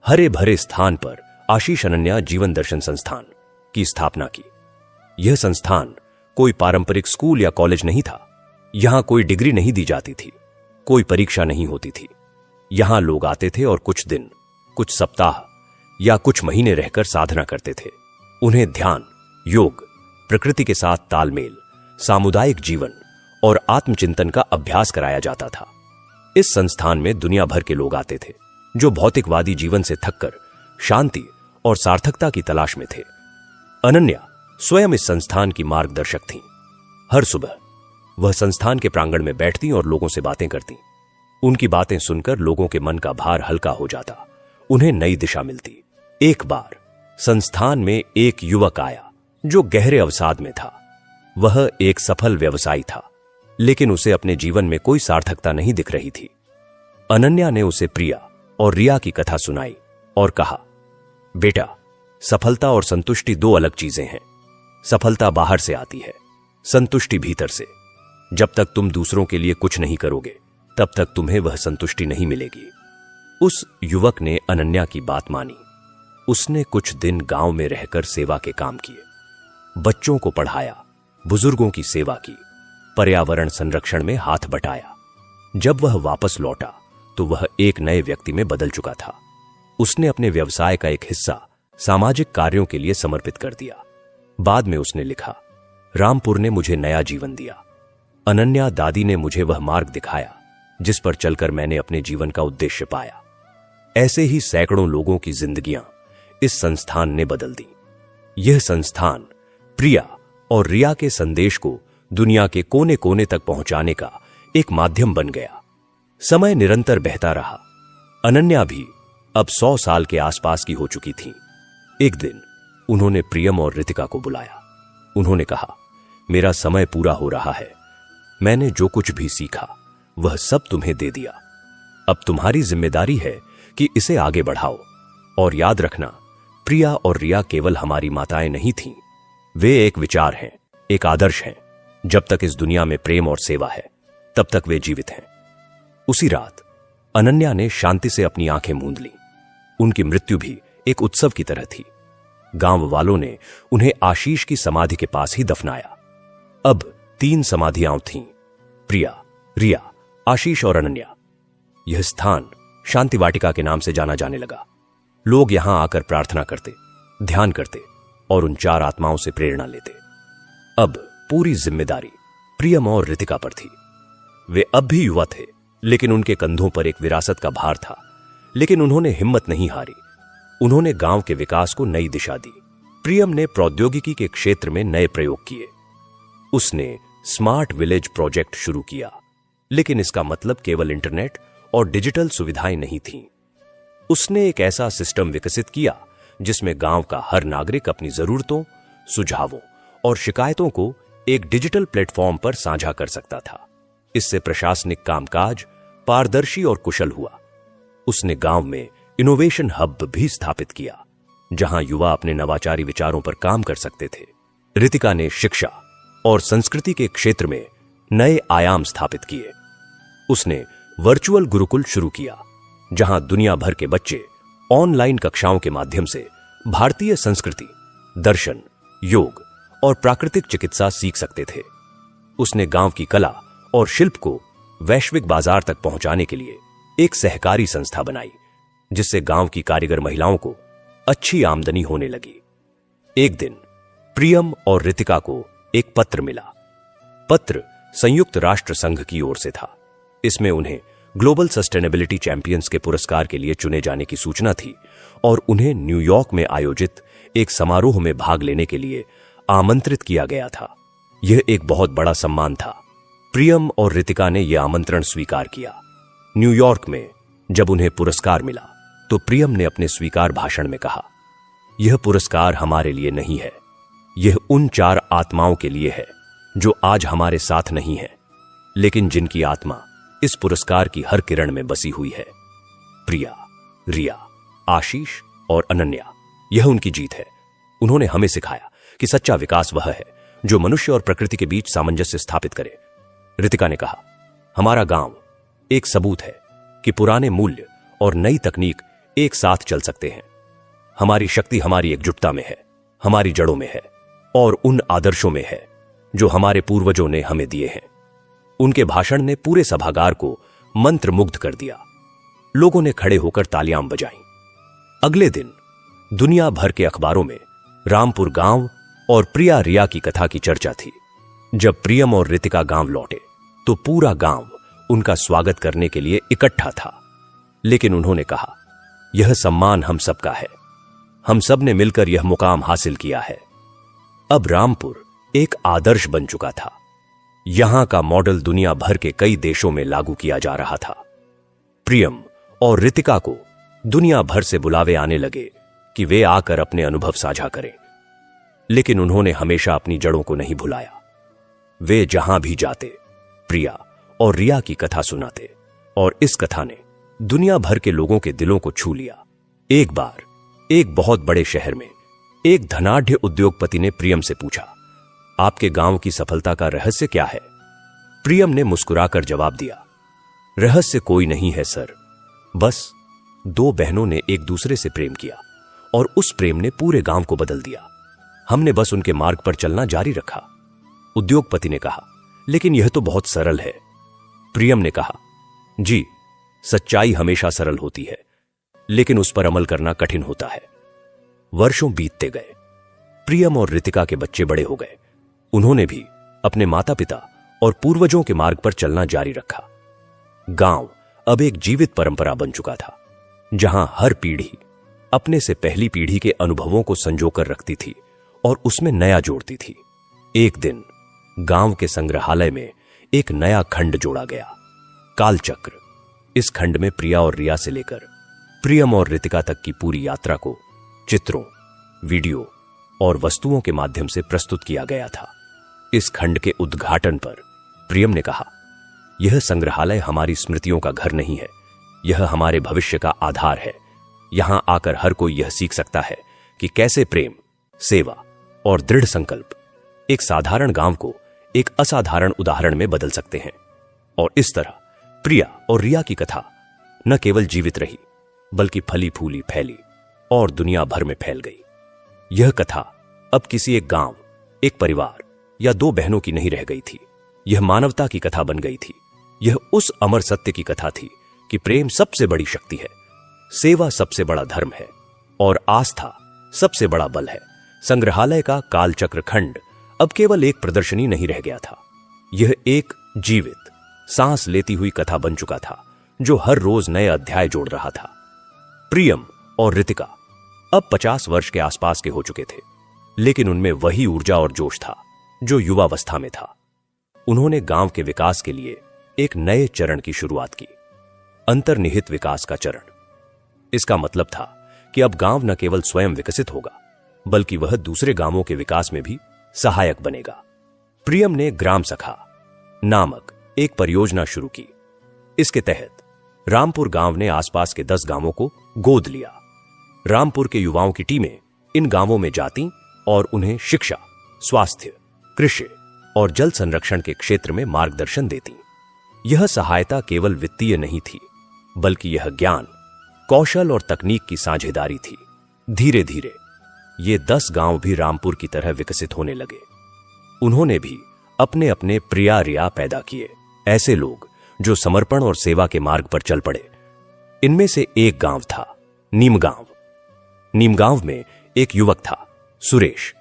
हरे भरे स्थान पर आशीष अनन्या जीवन दर्शन संस्थान की स्थापना की। यह संस्थान कोई पारंपरिक स्कूल या कॉलेज नहीं था। यहां कोई डिग्री नहीं दी जाती थी, कोई परीक्षा नहीं होती थी। यहां लोग आते थे और कुछ दिन, कुछ सप्ताह या कुछ महीने रहकर साधना करते थे। उन्हें ध्यान, योग, प्रकृति के साथ तालमेल, सामुदायिक जीवन और आत्मचिंतन का अभ्यास कराया जाता था। इस संस्थान में दुनिया भर के लोग आते थे जो भौतिकवादी जीवन से थककर शांति और सार्थकता की तलाश में थे। अनन्या स्वयं इस संस्थान की मार्गदर्शक थीं। हर सुबह वह संस्थान के प्रांगण में बैठती और लोगों से बातें करती। उनकी बातें सुनकर लोगों के मन का भार हल्का हो जाता, उन्हें नई दिशा मिलती। एक बार संस्थान में एक युवक आया जो गहरे अवसाद में था। वह एक सफल व्यवसायी था, लेकिन उसे अपने जीवन में कोई सार्थकता नहीं दिख रही थी। अनन्या ने उसे प्रिया और रिया की कथा सुनाई और कहा, बेटा, सफलता और संतुष्टि दो अलग चीजें हैं। सफलता बाहर से आती है, संतुष्टि भीतर से। जब तक तुम दूसरों के लिए कुछ नहीं करोगे, तब तक तुम्हें वह संतुष्टि नहीं मिलेगी। उस युवक ने अनन्या की बात मानी। उसने कुछ दिन गांव में रहकर सेवा के काम किए, बच्चों को पढ़ाया, बुजुर्गों की सेवा की, पर्यावरण संरक्षण में हाथ बटाया। जब वह वापस लौटा तो वह एक नए व्यक्ति में बदल चुका था। उसने अपने व्यवसाय का एक हिस्सा सामाजिक कार्यों के लिए समर्पित कर दिया। बाद में उसने लिखा, रामपुर ने मुझे नया जीवन दिया। अनन्या दादी ने मुझे वह मार्ग दिखाया जिस पर चलकर मैंने अपने जीवन का उद्देश्य पाया। ऐसे ही सैकड़ों लोगों की जिंदगियां इस संस्थान ने बदल दी। यह संस्थान प्रिया और रिया के संदेश को दुनिया के कोने कोने तक पहुंचाने का एक माध्यम बन गया। समय निरंतर बहता रहा। अनन्या भी अब 100 साल के आसपास की हो चुकी थी। एक दिन उन्होंने प्रियम और रितिका को बुलाया। उन्होंने कहा, मेरा समय पूरा हो रहा है। मैंने जो कुछ भी सीखा वह सब तुम्हें दे दिया। अब तुम्हारी जिम्मेदारी है कि इसे आगे बढ़ाओ। और याद रखना, प्रिया और रिया केवल हमारी माताएं नहीं थीं, वे एक विचार हैं, एक आदर्श हैं। जब तक इस दुनिया में प्रेम और सेवा है, तब तक वे जीवित हैं। उसी रात अनन्या ने शांति से अपनी आंखें मूंद लीं। उनकी मृत्यु भी एक उत्सव की तरह थी। गांव वालों ने उन्हें आशीष की समाधि के पास ही दफनाया। अब 3 समाधियां थीं, प्रिया, रिया, आशीष और अनन्या। यह स्थान शांति वाटिका के नाम से जाना जाने लगा। लोग यहां आकर प्रार्थना करते, ध्यान करते और उन 4 आत्माओं से प्रेरणा लेते। अब पूरी जिम्मेदारी प्रियम और रितिका पर थी। वे अब भी युवा थे, लेकिन उनके कंधों पर एक विरासत का भार था। लेकिन उन्होंने हिम्मत नहीं हारी। उन्होंने गांव के विकास को नई दिशा दी। प्रियम ने प्रौद्योगिकी के क्षेत्र में नए प्रयोग किए। उसने स्मार्ट विलेज प्रोजेक्ट शुरू किया, लेकिन इसका मतलब केवल इंटरनेट और डिजिटल सुविधाएं नहीं थीं। उसने एक ऐसा सिस्टम विकसित किया जिसमें गांव का हर नागरिक अपनी जरूरतों, सुझावों और शिकायतों को एक डिजिटल प्लेटफॉर्म पर साझा कर सकता था। इससे प्रशासनिक कामकाज पारदर्शी और कुशल हुआ। उसने गांव में इनोवेशन हब भी स्थापित किया, जहां युवा अपने नवाचारी विचारों पर काम कर सकते थे। रितिका ने शिक्षा और संस्कृति के क्षेत्र में नए आयाम स्थापित किए। उसने वर्चुअल गुरुकुल शुरू किया, जहां दुनिया भर के बच्चे ऑनलाइन कक्षाओं के माध्यम से भारतीय संस्कृति, दर्शन, योग और प्राकृतिक चिकित्सा सीख सकते थे। उसने गांव की कला और शिल्प को वैश्विक बाजार तक पहुंचाने के लिए एक सहकारी संस्था बनाई, जिससे गांव की कारीगर महिलाओं को अच्छी आमदनी होने लगी। एक दिन प्रियम और रितिका को एक पत्र मिला। पत्र संयुक्त राष्ट्र संघ की ओर से था। इसमें उन्हें ग्लोबल सस्टेनेबिलिटी चैंपियंस के पुरस्कार के लिए चुने जाने की सूचना थी और उन्हें न्यूयॉर्क में आयोजित एक समारोह में भाग लेने के लिए आमंत्रित किया गया था। यह एक बहुत बड़ा सम्मान था। प्रियम और रितिका ने यह आमंत्रण स्वीकार किया। न्यूयॉर्क में जब उन्हें पुरस्कार मिला तो प्रियम ने अपने स्वीकार भाषण में कहा, यह पुरस्कार हमारे लिए नहीं है, यह उन 4 आत्माओं के लिए है जो आज हमारे साथ नहीं है, लेकिन जिनकी आत्मा इस पुरस्कार की हर किरण में बसी हुई है। प्रिया, रिया, आशीष और अनन्या, यह उनकी जीत है। उन्होंने हमें सिखाया कि सच्चा विकास वह है जो मनुष्य और प्रकृति के बीच सामंजस्य स्थापित करे। रितिका ने कहा, हमारा गांव एक सबूत है कि पुराने मूल्य और नई तकनीक एक साथ चल सकते हैं। हमारी शक्ति हमारी एकजुटता में है, हमारी जड़ों में है और उन आदर्शों में है जो हमारे पूर्वजों ने हमें दिए हैं। उनके भाषण ने पूरे सभागार को मंत्रमुग्ध कर दिया। लोगों ने खड़े होकर तालियां बजाईं। अगले दिन दुनिया भर के अखबारों में रामपुर गांव और प्रिया रिया की कथा की चर्चा थी। जब प्रियम और रितिका गांव लौटे तो पूरा गांव उनका स्वागत करने के लिए इकट्ठा था। लेकिन उन्होंने कहा, यह सम्मान हम सबका है, हम सब ने मिलकर यह मुकाम हासिल किया है। अब रामपुर एक आदर्श बन चुका था। यहां का मॉडल दुनिया भर के कई देशों में लागू किया जा रहा था। प्रियम और रितिका को दुनिया भर से बुलावे आने लगे कि वे आकर अपने अनुभव साझा करें। लेकिन उन्होंने हमेशा अपनी जड़ों को नहीं भुलाया। वे जहां भी जाते प्रिया और रिया की कथा सुनाते और इस कथा ने दुनिया भर के लोगों के दिलों को छू लिया। एक बार एक बहुत बड़े शहर में एक धनाढ्य उद्योगपति ने प्रियम से पूछा, आपके गांव की सफलता का रहस्य क्या है? प्रियम ने मुस्कुराकर जवाब दिया, रहस्य कोई नहीं है सर, बस दो बहनों ने एक दूसरे से प्रेम किया और उस प्रेम ने पूरे गांव को बदल दिया। हमने बस उनके मार्ग पर चलना जारी रखा। उद्योगपति ने कहा, लेकिन यह तो बहुत सरल है। प्रियम ने कहा, जी, सच्चाई हमेशा सरल होती है, लेकिन उस पर अमल करना कठिन होता है। वर्षों बीतते गए। प्रियम और रितिका के बच्चे बड़े हो गए। उन्होंने भी अपने माता पिता और पूर्वजों के मार्ग पर चलना जारी रखा। गांव अब एक जीवित परंपरा बन चुका था, जहां हर पीढ़ी अपने से पहली पीढ़ी के अनुभवों को संजोकर रखती थी और उसमें नया जोड़ती थी। एक दिन गांव के संग्रहालय में एक नया खंड जोड़ा गया, कालचक्र। इस खंड में प्रिया और रिया से लेकर प्रियम और रितिका तक की पूरी यात्रा को चित्रों, वीडियो और वस्तुओं के माध्यम से प्रस्तुत किया गया था। इस खंड के उद्घाटन पर प्रियम ने कहा, यह संग्रहालय हमारी स्मृतियों का घर नहीं है, यह हमारे भविष्य का आधार है। यहां आकर हर कोई यह सीख सकता है कि कैसे प्रेम, सेवा और दृढ़ संकल्प एक साधारण गांव को एक असाधारण उदाहरण में बदल सकते हैं। और इस तरह प्रिया और रिया की कथा न केवल जीवित रही, बल्कि फली फूली फैली और दुनिया भर में फैल गई। यह कथा अब किसी एक गांव, एक परिवार या दो बहनों की नहीं रह गई थी। यह मानवता की कथा बन गई थी। यह उस अमर सत्य की कथा थी कि प्रेम सबसे बड़ी शक्ति है, सेवा सबसे बड़ा धर्म है और आस्था सबसे बड़ा बल है। संग्रहालय का कालचक्र खंड अब केवल एक प्रदर्शनी नहीं रह गया था। यह एक जीवित, सांस लेती हुई कथा बन चुका था, जो हर रोज नए अध्याय जोड़ रहा था। प्रियम और रितिका अब 50 वर्ष के आसपास के हो चुके थे, लेकिन उनमें वही ऊर्जा और जोश था जो युवावस्था में था। उन्होंने गांव के विकास के लिए एक नए चरण की शुरुआत की, अंतर्निहित विकास का चरण। इसका मतलब था कि अब गांव न केवल स्वयं विकसित होगा, बल्कि वह दूसरे गांवों के विकास में भी सहायक बनेगा। प्रियम ने ग्राम सखा नामक एक परियोजना शुरू की। इसके तहत रामपुर गांव ने आसपास के 10 गांवों को गोद लिया। रामपुर के युवाओं की टीमें इन गांवों में जाती और उन्हें शिक्षा, स्वास्थ्य, कृषि और जल संरक्षण के क्षेत्र में मार्गदर्शन देती। यह सहायता केवल वित्तीय नहीं थी, बल्कि यह ज्ञान, कौशल और तकनीक की साझेदारी थी। धीरे धीरे ये 10 गांव भी रामपुर की तरह विकसित होने लगे। उन्होंने भी अपने अपने प्रिया रिया पैदा किए, ऐसे लोग जो समर्पण और सेवा के मार्ग पर चल पड़े। इनमें से एक गांव था नीमगांव। नीमगांव में एक युवक था, सुरेश।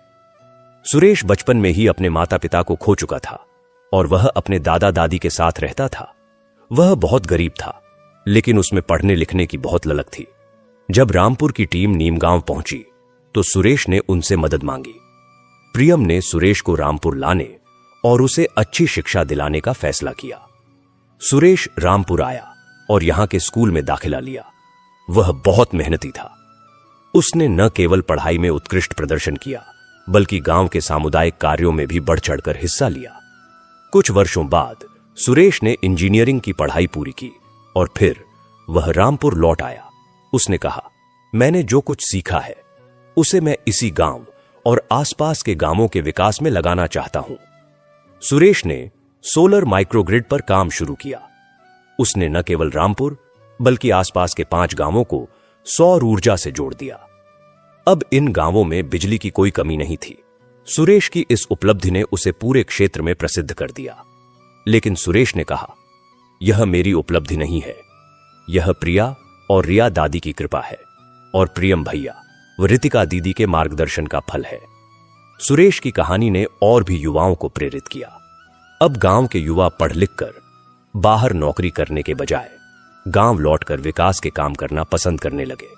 सुरेश बचपन में ही अपने माता पिता को खो चुका था और वह अपने दादा दादी के साथ रहता था। वह बहुत गरीब था, लेकिन उसमें पढ़ने लिखने की बहुत ललक थी। जब रामपुर की टीम नीमगांव पहुंची तो सुरेश ने उनसे मदद मांगी। प्रियम ने सुरेश को रामपुर लाने और उसे अच्छी शिक्षा दिलाने का फैसला किया। सुरेश रामपुर आया और यहां के स्कूल में दाखिला लिया। वह बहुत मेहनती था। उसने न केवल पढ़ाई में उत्कृष्ट प्रदर्शन किया, बल्कि गांव के सामुदायिक कार्यों में भी बढ़ चढ़कर हिस्सा लिया। कुछ वर्षों बाद सुरेश ने इंजीनियरिंग की पढ़ाई पूरी की और फिर वह रामपुर लौट आया। उसने कहा, मैंने जो कुछ सीखा है उसे मैं इसी गांव और आसपास के गांवों के विकास में लगाना चाहता हूं। सुरेश ने सोलर माइक्रोग्रिड पर काम शुरू किया। उसने न केवल रामपुर बल्कि आसपास के 5 गांवों को सौर ऊर्जा से जोड़ दिया। अब इन गांवों में बिजली की कोई कमी नहीं थी। सुरेश की इस उपलब्धि ने उसे पूरे क्षेत्र में प्रसिद्ध कर दिया। लेकिन सुरेश ने कहा, यह मेरी उपलब्धि नहीं है, यह प्रिया और रिया दादी की कृपा है। और प्रियम भैया, व रितिका दीदी के मार्गदर्शन का फल है। सुरेश की कहानी ने और भी युवाओं को प्रेरित किया। अब गांव के युवा पढ़ लिख कर बाहर नौकरी करने के बजाय गांव लौटकर विकास के काम करना पसंद करने लगे।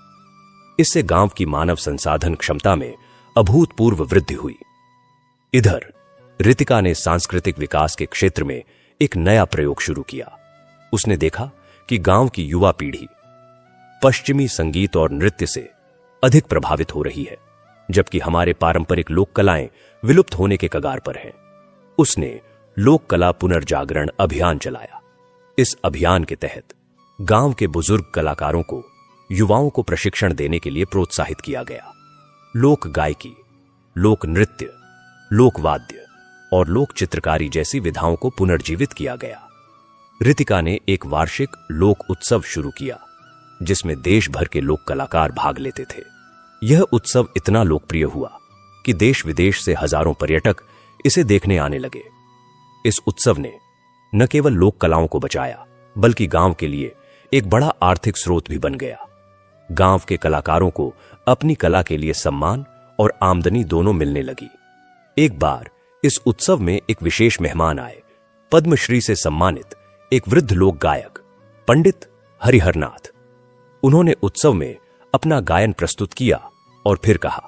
इससे गांव की मानव संसाधन क्षमता में अभूतपूर्व वृद्धि हुई। इधर रितिका ने सांस्कृतिक विकास के क्षेत्र में एक नया प्रयोग शुरू किया। उसने देखा कि गांव की युवा पीढ़ी पश्चिमी संगीत और नृत्य से अधिक प्रभावित हो रही है, जबकि हमारे पारंपरिक लोक कलाएं विलुप्त होने के कगार पर हैं। उसने लोक कला पुनर्जागरण अभियान चलाया। इस अभियान के तहत गांव के बुजुर्ग कलाकारों को युवाओं को प्रशिक्षण देने के लिए प्रोत्साहित किया गया। लोक गायकी, लोक नृत्य, लोक वाद्य और लोक चित्रकारी जैसी विधाओं को पुनर्जीवित किया गया। रितिका ने एक वार्षिक लोक उत्सव शुरू किया, जिसमें देश भर के लोक कलाकार भाग लेते थे। यह उत्सव इतना लोकप्रिय हुआ कि देश विदेश से हजारों पर्यटक इसे देखने आने लगे। इस उत्सव ने न केवल लोक कलाओं को बचाया, बल्कि गांव के लिए एक बड़ा आर्थिक स्रोत भी बन गया। गांव के कलाकारों को अपनी कला के लिए सम्मान और आमदनी दोनों मिलने लगी। एक बार इस उत्सव में एक विशेष मेहमान आए। पद्मश्री से सम्मानित एक वृद्ध लोक गायक पंडित हरिहरनाथ। उन्होंने उत्सव में अपना गायन प्रस्तुत किया और फिर कहा,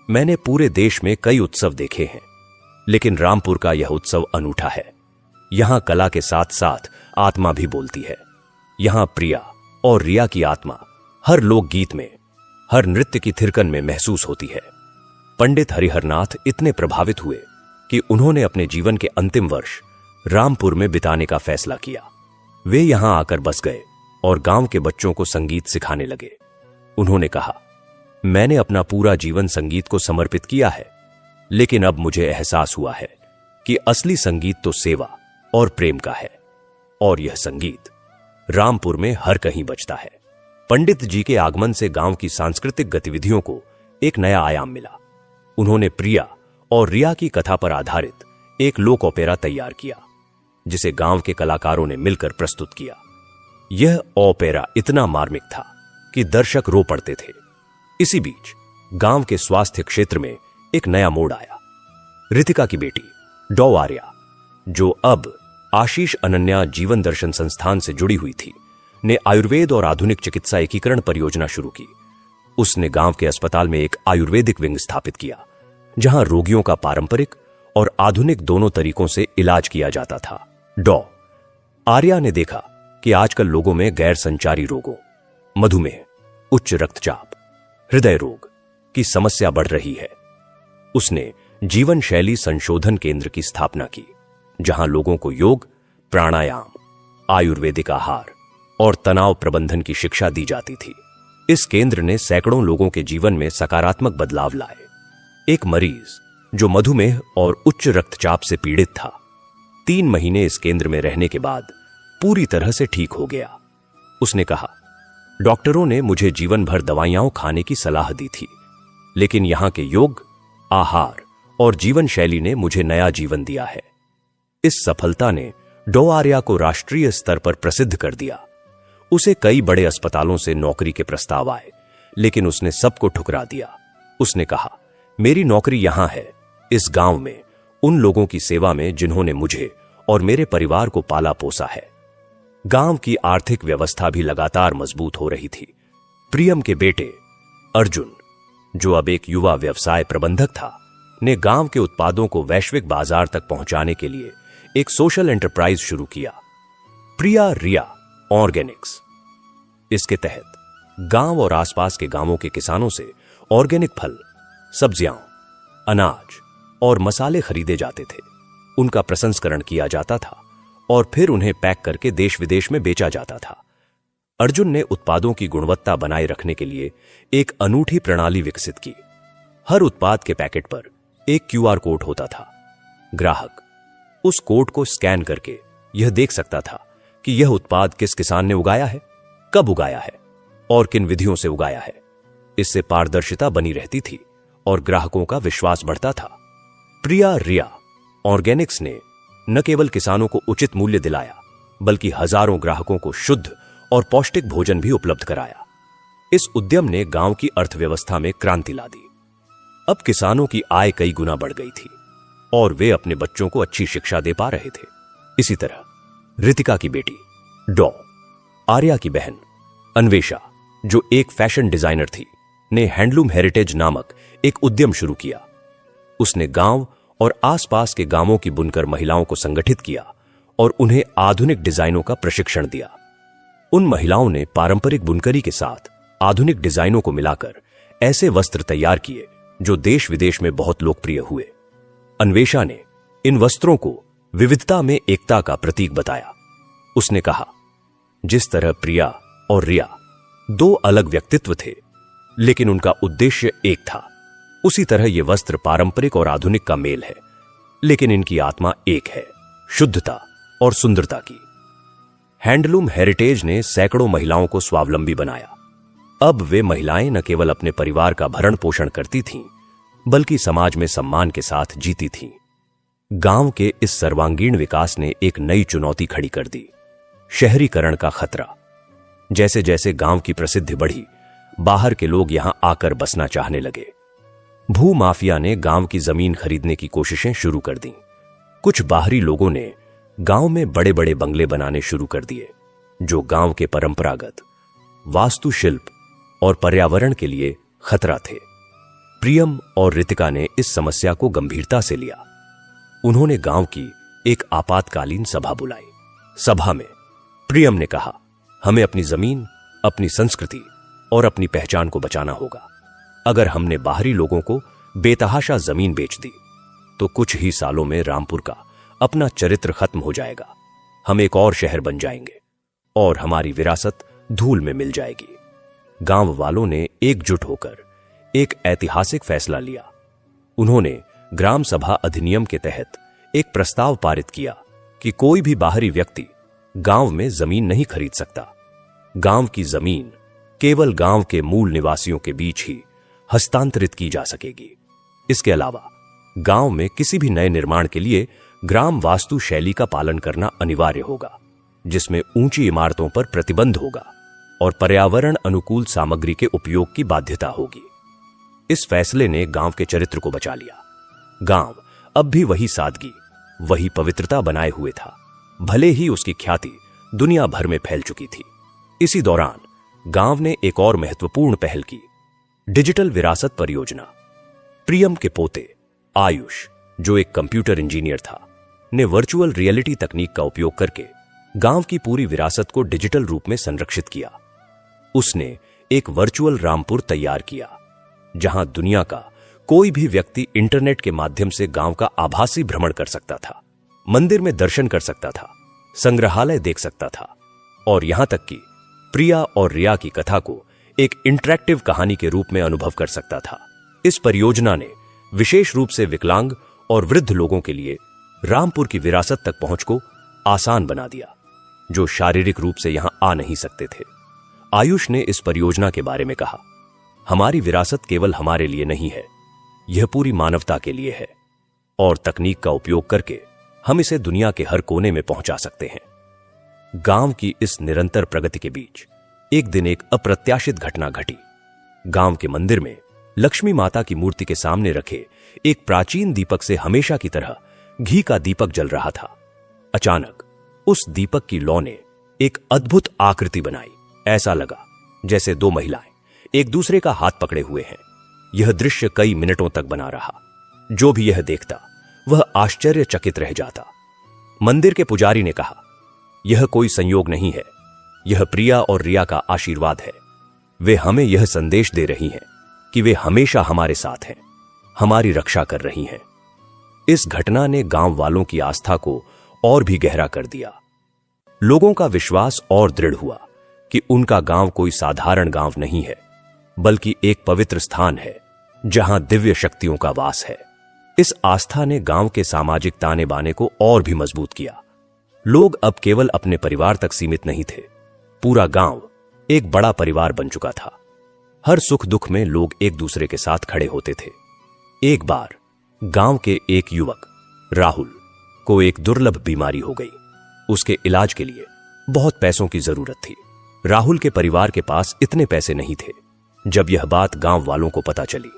मैंने पूरे देश में कई उत्सव देखे हैं, लेकिन रामपुर का यह उत्सव अनूठा है। यहां कला के साथ साथ आत्मा भी बोलती है। यहां प्रिया और रिया की आत्मा हर लोकगीत में, हर नृत्य की थिरकन में महसूस होती है। पंडित हरिहरनाथ इतने प्रभावित हुए कि उन्होंने अपने जीवन के अंतिम वर्ष रामपुर में बिताने का फैसला किया। वे यहां आकर बस गए और गांव के बच्चों को संगीत सिखाने लगे। उन्होंने कहा, मैंने अपना पूरा जीवन संगीत को समर्पित किया है, लेकिन अब मुझे एहसास हुआ है कि असली संगीत तो सेवा और प्रेम का है, और यह संगीत रामपुर में हर कहीं बजता है। पंडित जी के आगमन से गांव की सांस्कृतिक गतिविधियों को एक नया आयाम मिला। उन्होंने प्रिया और रिया की कथा पर आधारित एक लोक ओपेरा तैयार किया, जिसे गांव के कलाकारों ने मिलकर प्रस्तुत किया। यह ओपेरा इतना मार्मिक था कि दर्शक रो पड़ते थे। इसी बीच गांव के स्वास्थ्य क्षेत्र में एक नया मोड़ आया। रितिका की बेटी डॉ आर्या, जो अब आशीष अनन्या जीवन दर्शन संस्थान से जुड़ी हुई थी, ने आयुर्वेद और आधुनिक चिकित्सा एकीकरण परियोजना शुरू की। उसने गांव के अस्पताल में एक आयुर्वेदिक विंग स्थापित किया, जहां रोगियों का पारंपरिक और आधुनिक दोनों तरीकों से इलाज किया जाता था। डॉ आर्या ने देखा कि आजकल लोगों में गैर संचारी रोगों, मधुमेह, उच्च रक्तचाप, हृदय रोग की समस्या बढ़ रही है। उसने जीवन शैली संशोधन केंद्र की स्थापना की, जहां लोगों को योग, प्राणायाम, आयुर्वेदिक आहार और तनाव प्रबंधन की शिक्षा दी जाती थी। इस केंद्र ने सैकड़ों लोगों के जीवन में सकारात्मक बदलाव लाए। एक मरीज जो मधुमेह और उच्च रक्तचाप से पीड़ित था, 3 महीने इस केंद्र में रहने के बाद पूरी तरह से ठीक हो गया। उसने कहा, डॉक्टरों ने मुझे जीवन भर दवाइयां खाने की सलाह दी थी, लेकिन यहां के योग, आहार और जीवन शैली ने मुझे नया जीवन दिया है। इस सफलता ने डॉ आर्या को राष्ट्रीय स्तर पर प्रसिद्ध कर दिया। उसे कई बड़े अस्पतालों से नौकरी के प्रस्ताव आए, लेकिन उसने सबको ठुकरा दिया। उसने कहा, मेरी नौकरी यहां है, इस गांव में, उन लोगों की सेवा में जिन्होंने मुझे और मेरे परिवार को पाला पोसा है। गांव की आर्थिक व्यवस्था भी लगातार मजबूत हो रही थी। प्रियम के बेटे अर्जुन, जो अब एक युवा व्यवसाय प्रबंधक था, ने गांव के उत्पादों को वैश्विक बाजार तक पहुंचाने के लिए एक सोशल एंटरप्राइज शुरू किया, प्रिया रिया ऑर्गेनिक्स। इसके तहत गांव और आसपास के गांवों के किसानों से ऑर्गेनिक फल, सब्जियां, अनाज और मसाले खरीदे जाते थे। उनका प्रसंस्करण किया जाता था और फिर उन्हें पैक करके देश विदेश में बेचा जाता था। अर्जुन ने उत्पादों की गुणवत्ता बनाए रखने के लिए एक अनूठी प्रणाली विकसित की। हर उत्पाद के पैकेट पर एक QR कोड होता था। ग्राहक उस कोड को स्कैन करके यह देख सकता था कि यह उत्पाद किस किसान ने उगाया है, कब उगाया है और किन विधियों से उगाया है। इससे पारदर्शिता बनी रहती थी और ग्राहकों का विश्वास बढ़ता था। प्रिया रिया ऑर्गेनिक्स ने न केवल किसानों को उचित मूल्य दिलाया, बल्कि हजारों ग्राहकों को शुद्ध और पौष्टिक भोजन भी उपलब्ध कराया। इस उद्यम ने गांव की अर्थव्यवस्था में क्रांति ला दी। अब किसानों की आय कई गुना बढ़ गई थी और वे अपने बच्चों को अच्छी शिक्षा दे पा रहे थे। इसी तरह रितिका की बेटी डॉ आर्या की बहन अन्वेषा, जो एक फैशन डिजाइनर थी, ने हैंडलूम हेरिटेज नामक एक उद्यम शुरू किया। उसने गांव और आसपास के गांवों की बुनकर महिलाओं को संगठित किया और उन्हें आधुनिक डिजाइनों का प्रशिक्षण दिया। उन महिलाओं ने पारंपरिक बुनकरी के साथ आधुनिक डिजाइनों को मिलाकर ऐसे वस्त्र तैयार किए जो देश विदेश में बहुत लोकप्रिय हुए। अन्वेषा ने इन वस्त्रों को विविधता में एकता का प्रतीक बताया। उसने कहा, जिस तरह प्रिया और रिया दो अलग व्यक्तित्व थे, लेकिन उनका उद्देश्य एक था, उसी तरह ये वस्त्र पारंपरिक और आधुनिक का मेल है, लेकिन इनकी आत्मा एक है, शुद्धता और सुंदरता की। हैंडलूम हेरिटेज ने सैकड़ों महिलाओं को स्वावलंबी बनाया। अब वे महिलाएं न केवल अपने परिवार का भरण पोषण करती थीं, बल्कि समाज में सम्मान के साथ जीती थीं। गांव के इस सर्वांगीण विकास ने एक नई चुनौती खड़ी कर दी, शहरीकरण का खतरा। जैसे जैसे गांव की प्रसिद्धि बढ़ी, बाहर के लोग यहां आकर बसना चाहने लगे। भू माफिया ने गांव की जमीन खरीदने की कोशिशें शुरू कर दी। कुछ बाहरी लोगों ने गांव में बड़े बड़े बंगले बनाने शुरू कर दिए, जो गांव के परंपरागत वास्तुशिल्प और पर्यावरण के लिए खतरा थे। प्रियम और रितिका ने इस समस्या को गंभीरता से लिया। उन्होंने गांव की एक आपातकालीन सभा बुलाई। सभा में प्रियम ने कहा, हमें अपनी जमीन, अपनी संस्कृति और अपनी पहचान को बचाना होगा। अगर हमने बाहरी लोगों को बेतहाशा जमीन बेच दी, तो कुछ ही सालों में रामपुर का अपना चरित्र खत्म हो जाएगा। हम एक और शहर बन जाएंगे और हमारी विरासत धूल में मिल जाएगी। गांव वालों ने एकजुट होकर एक ऐतिहासिक फैसला लिया। उन्होंने ग्राम सभा अधिनियम के तहत एक प्रस्ताव पारित किया कि कोई भी बाहरी व्यक्ति गांव में जमीन नहीं खरीद सकता। गांव की जमीन केवल गांव के मूल निवासियों के बीच ही हस्तांतरित की जा सकेगी। इसके अलावा गांव में किसी भी नए निर्माण के लिए ग्राम वास्तु शैली का पालन करना अनिवार्य होगा, जिसमें ऊंची इमारतों पर प्रतिबंध होगा और पर्यावरण अनुकूल सामग्री के उपयोग की बाध्यता होगी। इस फैसले ने गांव के चरित्र को बचा लिया। गांव अब भी वही सादगी, वही पवित्रता बनाए हुए था, भले ही उसकी ख्याति दुनिया भर में फैल चुकी थी। इसी दौरान गांव ने एक और महत्वपूर्ण पहल की, डिजिटल विरासत परियोजना। प्रियम के पोते आयुष, जो एक कंप्यूटर इंजीनियर था, ने वर्चुअल रियलिटी तकनीक का उपयोग करके गांव की पूरी विरासत को डिजिटल रूप में संरक्षित किया। उसने एक वर्चुअल रामपुर तैयार किया, जहां दुनिया का कोई भी व्यक्ति इंटरनेट के माध्यम से गांव का आभासी भ्रमण कर सकता था, मंदिर में दर्शन कर सकता था, संग्रहालय देख सकता था और यहां तक कि प्रिया और रिया की कथा को एक इंटरैक्टिव कहानी के रूप में अनुभव कर सकता था। इस परियोजना ने विशेष रूप से विकलांग और वृद्ध लोगों के लिए रामपुर की विरासत तक पहुंच को आसान बना दिया, जो शारीरिक रूप से यहां आ नहीं सकते थे। आयुष ने इस परियोजना के बारे में कहा, हमारी विरासत केवल हमारे लिए नहीं है, यह पूरी मानवता के लिए है और तकनीक का उपयोग करके हम इसे दुनिया के हर कोने में पहुंचा सकते हैं। गांव की इस निरंतर प्रगति के बीच एक दिन एक अप्रत्याशित घटना घटी। गांव के मंदिर में लक्ष्मी माता की मूर्ति के सामने रखे एक प्राचीन दीपक से हमेशा की तरह घी का दीपक जल रहा था। अचानक उस दीपक की लौ ने एक अद्भुत आकृति बनाई। ऐसा लगा जैसे दो महिलाएं एक दूसरे का हाथ पकड़े हुए हैं। यह दृश्य कई मिनटों तक बना रहा। जो भी यह देखता वह आश्चर्यचकित रह जाता। मंदिर के पुजारी ने कहा, यह कोई संयोग नहीं है, यह प्रिया और रिया का आशीर्वाद है। वे हमें यह संदेश दे रही हैं कि वे हमेशा हमारे साथ हैं, हमारी रक्षा कर रही हैं। इस घटना ने गांव वालों की आस्था को और भी गहरा कर दिया। लोगों का विश्वास और दृढ़ हुआ कि उनका गांव कोई साधारण गांव नहीं है, बल्कि एक पवित्र स्थान है जहां दिव्य शक्तियों का वास है। इस आस्था ने गांव के सामाजिक ताने बाने को और भी मजबूत किया। लोग अब केवल अपने परिवार तक सीमित नहीं थे, पूरा गांव एक बड़ा परिवार बन चुका था। हर सुख दुख में लोग एक दूसरे के साथ खड़े होते थे। एक बार गांव के एक युवक राहुल को एक दुर्लभ बीमारी हो गई। उसके इलाज के लिए बहुत पैसों की जरूरत थी। राहुल के परिवार के पास इतने पैसे नहीं थे। जब यह बात गांव वालों को पता चली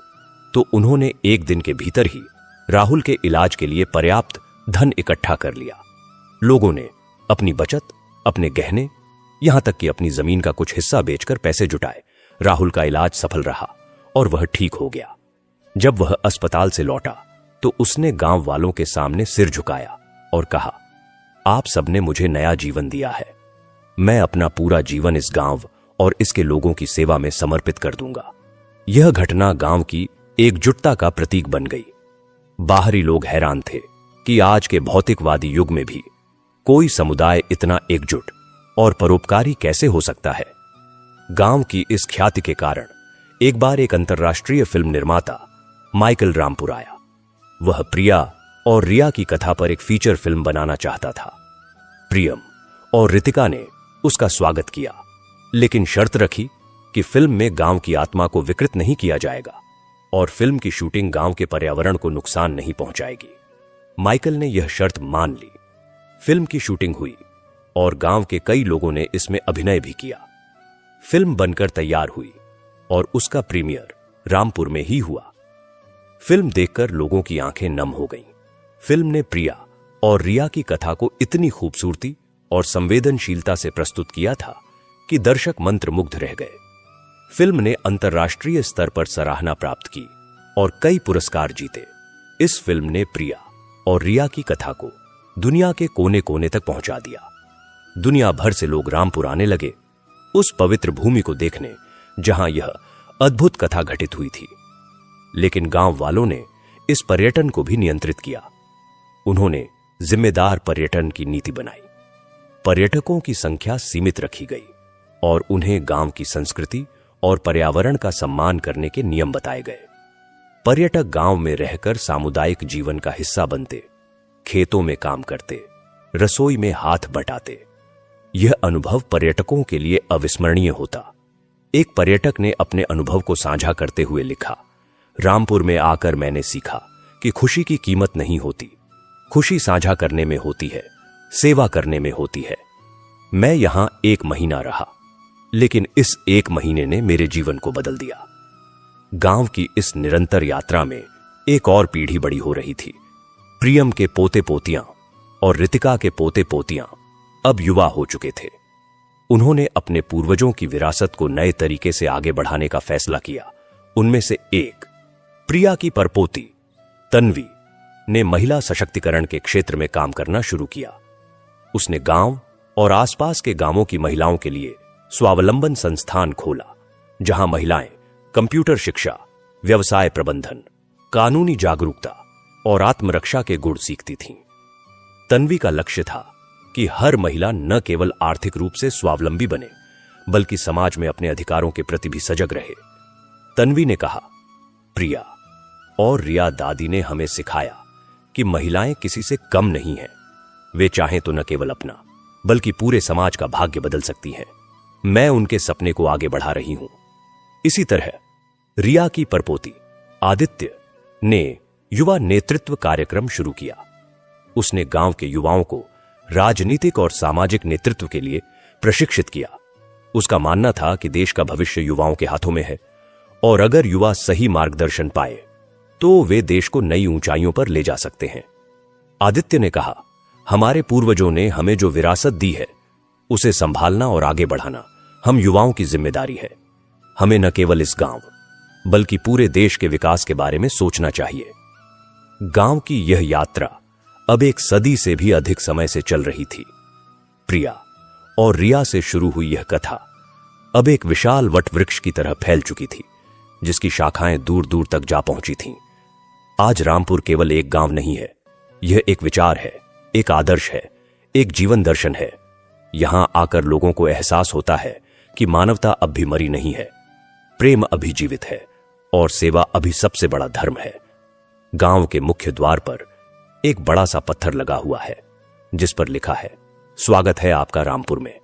तो उन्होंने एक दिन के भीतर ही राहुल के इलाज के लिए पर्याप्त धन इकट्ठा कर लिया। लोगों ने अपनी बचत, अपने गहने, यहां तक कि अपनी जमीन का कुछ हिस्सा बेचकर पैसे जुटाए। राहुल का इलाज सफल रहा और वह ठीक हो गया। जब वह अस्पताल से लौटा तो उसने गांव वालों के सामने सिर झुकाया और कहा, आप सबने मुझे नया जीवन दिया है। मैं अपना पूरा जीवन इस गांव और इसके लोगों की सेवा में समर्पित कर दूंगा। यह घटना गांव की एकजुटता का प्रतीक बन गई। बाहरी लोग हैरान थे कि आज के भौतिकवादी युग में भी कोई समुदाय इतना एकजुट और परोपकारी कैसे हो सकता है। गांव की इस ख्याति के कारण एक बार एक अंतर्राष्ट्रीय फिल्म निर्माता माइकल रामपुर आया। वह प्रिया और रिया की कथा पर एक फीचर फिल्म बनाना चाहता था। प्रियम और रितिका ने उसका स्वागत किया, लेकिन शर्त रखी कि फिल्म में गांव की आत्मा को विकृत नहीं किया जाएगा और फिल्म की शूटिंग गांव के पर्यावरण को नुकसान नहीं पहुंचाएगी। माइकल ने यह शर्त मान ली। फिल्म की शूटिंग हुई और गांव के कई लोगों ने इसमें अभिनय भी किया। फिल्म बनकर तैयार हुई और उसका प्रीमियर रामपुर में ही हुआ। फिल्म देखकर लोगों की आंखें नम हो गईं। फिल्म ने प्रिया और रिया की कथा को इतनी खूबसूरती और संवेदनशीलता से प्रस्तुत किया था कि दर्शक मंत्रमुग्ध रह गए। फिल्म ने अंतर्राष्ट्रीय स्तर पर सराहना प्राप्त की और कई पुरस्कार जीते। इस फिल्म ने प्रिया और रिया की कथा को दुनिया के कोने कोने तक पहुंचा दिया। दुनिया भर से लोग रामपुर आने लगे, उस पवित्र भूमि को देखने जहां यह अद्भुत कथा घटित हुई थी। लेकिन गांव वालों ने इस पर्यटन को भी नियंत्रित किया। उन्होंने जिम्मेदार पर्यटन की नीति बनाई। पर्यटकों की संख्या सीमित रखी गई और उन्हें गांव की संस्कृति और पर्यावरण का सम्मान करने के नियम बताए गए। पर्यटक गांव में रहकर सामुदायिक जीवन का हिस्सा बनते, खेतों में काम करते, रसोई में हाथ बटाते। यह अनुभव पर्यटकों के लिए अविस्मरणीय होता। एक पर्यटक ने अपने अनुभव को साझा करते हुए लिखा, रामपुर में आकर मैंने सीखा कि खुशी की कीमत नहीं होती। खुशी साझा करने में होती है, सेवा करने में होती है। मैं यहां 1 महीना रहा, लेकिन इस 1 महीने ने मेरे जीवन को बदल दिया। गांव की इस निरंतर यात्रा में एक और पीढ़ी बड़ी हो रही थी। प्रियम के पोते पोतियां और रितिका के पोते पोतियां अब युवा हो चुके थे। उन्होंने अपने पूर्वजों की विरासत को नए तरीके से आगे बढ़ाने का फैसला किया। उनमें से एक, प्रिया की परपोती तन्वी, ने महिला सशक्तिकरण के क्षेत्र में काम करना शुरू किया। उसने गांव और आसपास के गांवों की महिलाओं के लिए स्वावलंबन संस्थान खोला, जहां महिलाएं कंप्यूटर शिक्षा, व्यवसाय प्रबंधन, कानूनी जागरूकता और आत्मरक्षा के गुण सीखती थीं। तन्वी का लक्ष्य था कि हर महिला न केवल आर्थिक रूप से स्वावलंबी बने, बल्कि समाज में अपने अधिकारों के प्रति भी सजग रहे। तन्वी ने कहा, प्रिया और रिया दादी ने हमें सिखाया कि महिलाएं किसी से कम नहीं हैं। वे चाहें तो न केवल अपना, बल्कि पूरे समाज का भाग्य बदल सकती हैं। मैं उनके सपने को आगे बढ़ा रही हूं। इसी तरह रिया की परपोती आदित्य ने युवा नेतृत्व कार्यक्रम शुरू किया। उसने गांव के युवाओं को राजनीतिक और सामाजिक नेतृत्व के लिए प्रशिक्षित किया। उसका मानना था कि देश का भविष्य युवाओं के हाथों में है और अगर युवा सही मार्गदर्शन पाए तो वे देश को नई ऊंचाइयों पर ले जा सकते हैं। आदित्य ने कहा, हमारे पूर्वजों ने हमें जो विरासत दी है उसे संभालना और आगे बढ़ाना हम युवाओं की जिम्मेदारी है। हमें न केवल इस गांव बल्कि पूरे देश के विकास के बारे में सोचना चाहिए। गांव की यह यात्रा अब 1 सदी से भी अधिक समय से चल रही थी। प्रिया और रिया से शुरू हुई यह कथा अब एक विशाल वटवृक्ष की तरह फैल चुकी थी, जिसकी शाखाएं दूर दूर तक जा पहुंची थीं। आज रामपुर केवल एक गांव नहीं है, यह एक विचार है, एक आदर्श है, एक जीवन दर्शन है। यहां आकर लोगों को एहसास होता है कि मानवता अब भी मरी नहीं है, प्रेम अभी जीवित है और सेवा अभी सबसे बड़ा धर्म है। गांव के मुख्य द्वार पर एक बड़ा सा पत्थर लगा हुआ है, जिस पर लिखा है, स्वागत है आपका रामपुर में,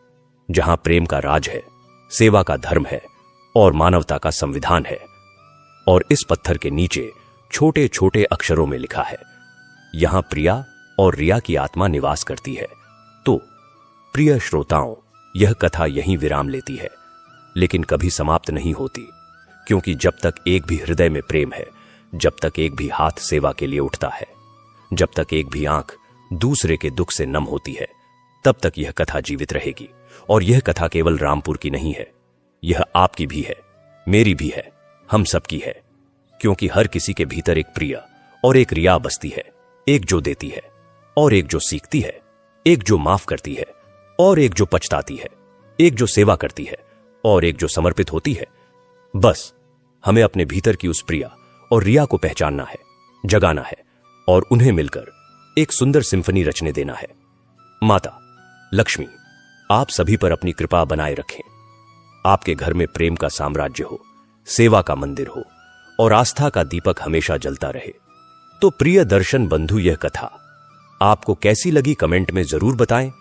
जहां प्रेम का राज है, सेवा का धर्म है और मानवता का संविधान है। और इस पत्थर के नीचे छोटे छोटे अक्षरों में लिखा है, यहां प्रिया और रिया की आत्मा निवास करती है। तो प्रिय श्रोताओं, यह कथा यहीं विराम लेती है, लेकिन कभी समाप्त नहीं होती, क्योंकि जब तक एक भी हृदय में प्रेम है, जब तक एक भी हाथ सेवा के लिए उठता है, जब तक एक भी आंख दूसरे के दुख से नम होती है, तब तक यह कथा जीवित रहेगी। और यह कथा केवल रामपुर की नहीं है, यह आपकी भी है, मेरी भी है, हम सबकी है, क्योंकि हर किसी के भीतर एक प्रिया और एक रिया बसती है, एक जो देती है और एक जो सीखती है, एक जो माफ करती है और एक जो पछताती है, एक जो सेवा करती है और एक जो समर्पित होती है। बस हमें अपने भीतर की उस प्रिया और रिया को पहचानना है, जगाना है और उन्हें मिलकर एक सुंदर सिंफनी रचने देना है। माता लक्ष्मी आप सभी पर अपनी कृपा बनाए रखें। आपके घर में प्रेम का साम्राज्य हो, सेवा का मंदिर हो और आस्था का दीपक हमेशा जलता रहे। तो प्रिय दर्शन बंधु, यह कथा आपको कैसी लगी कमेंट में जरूर बताएं।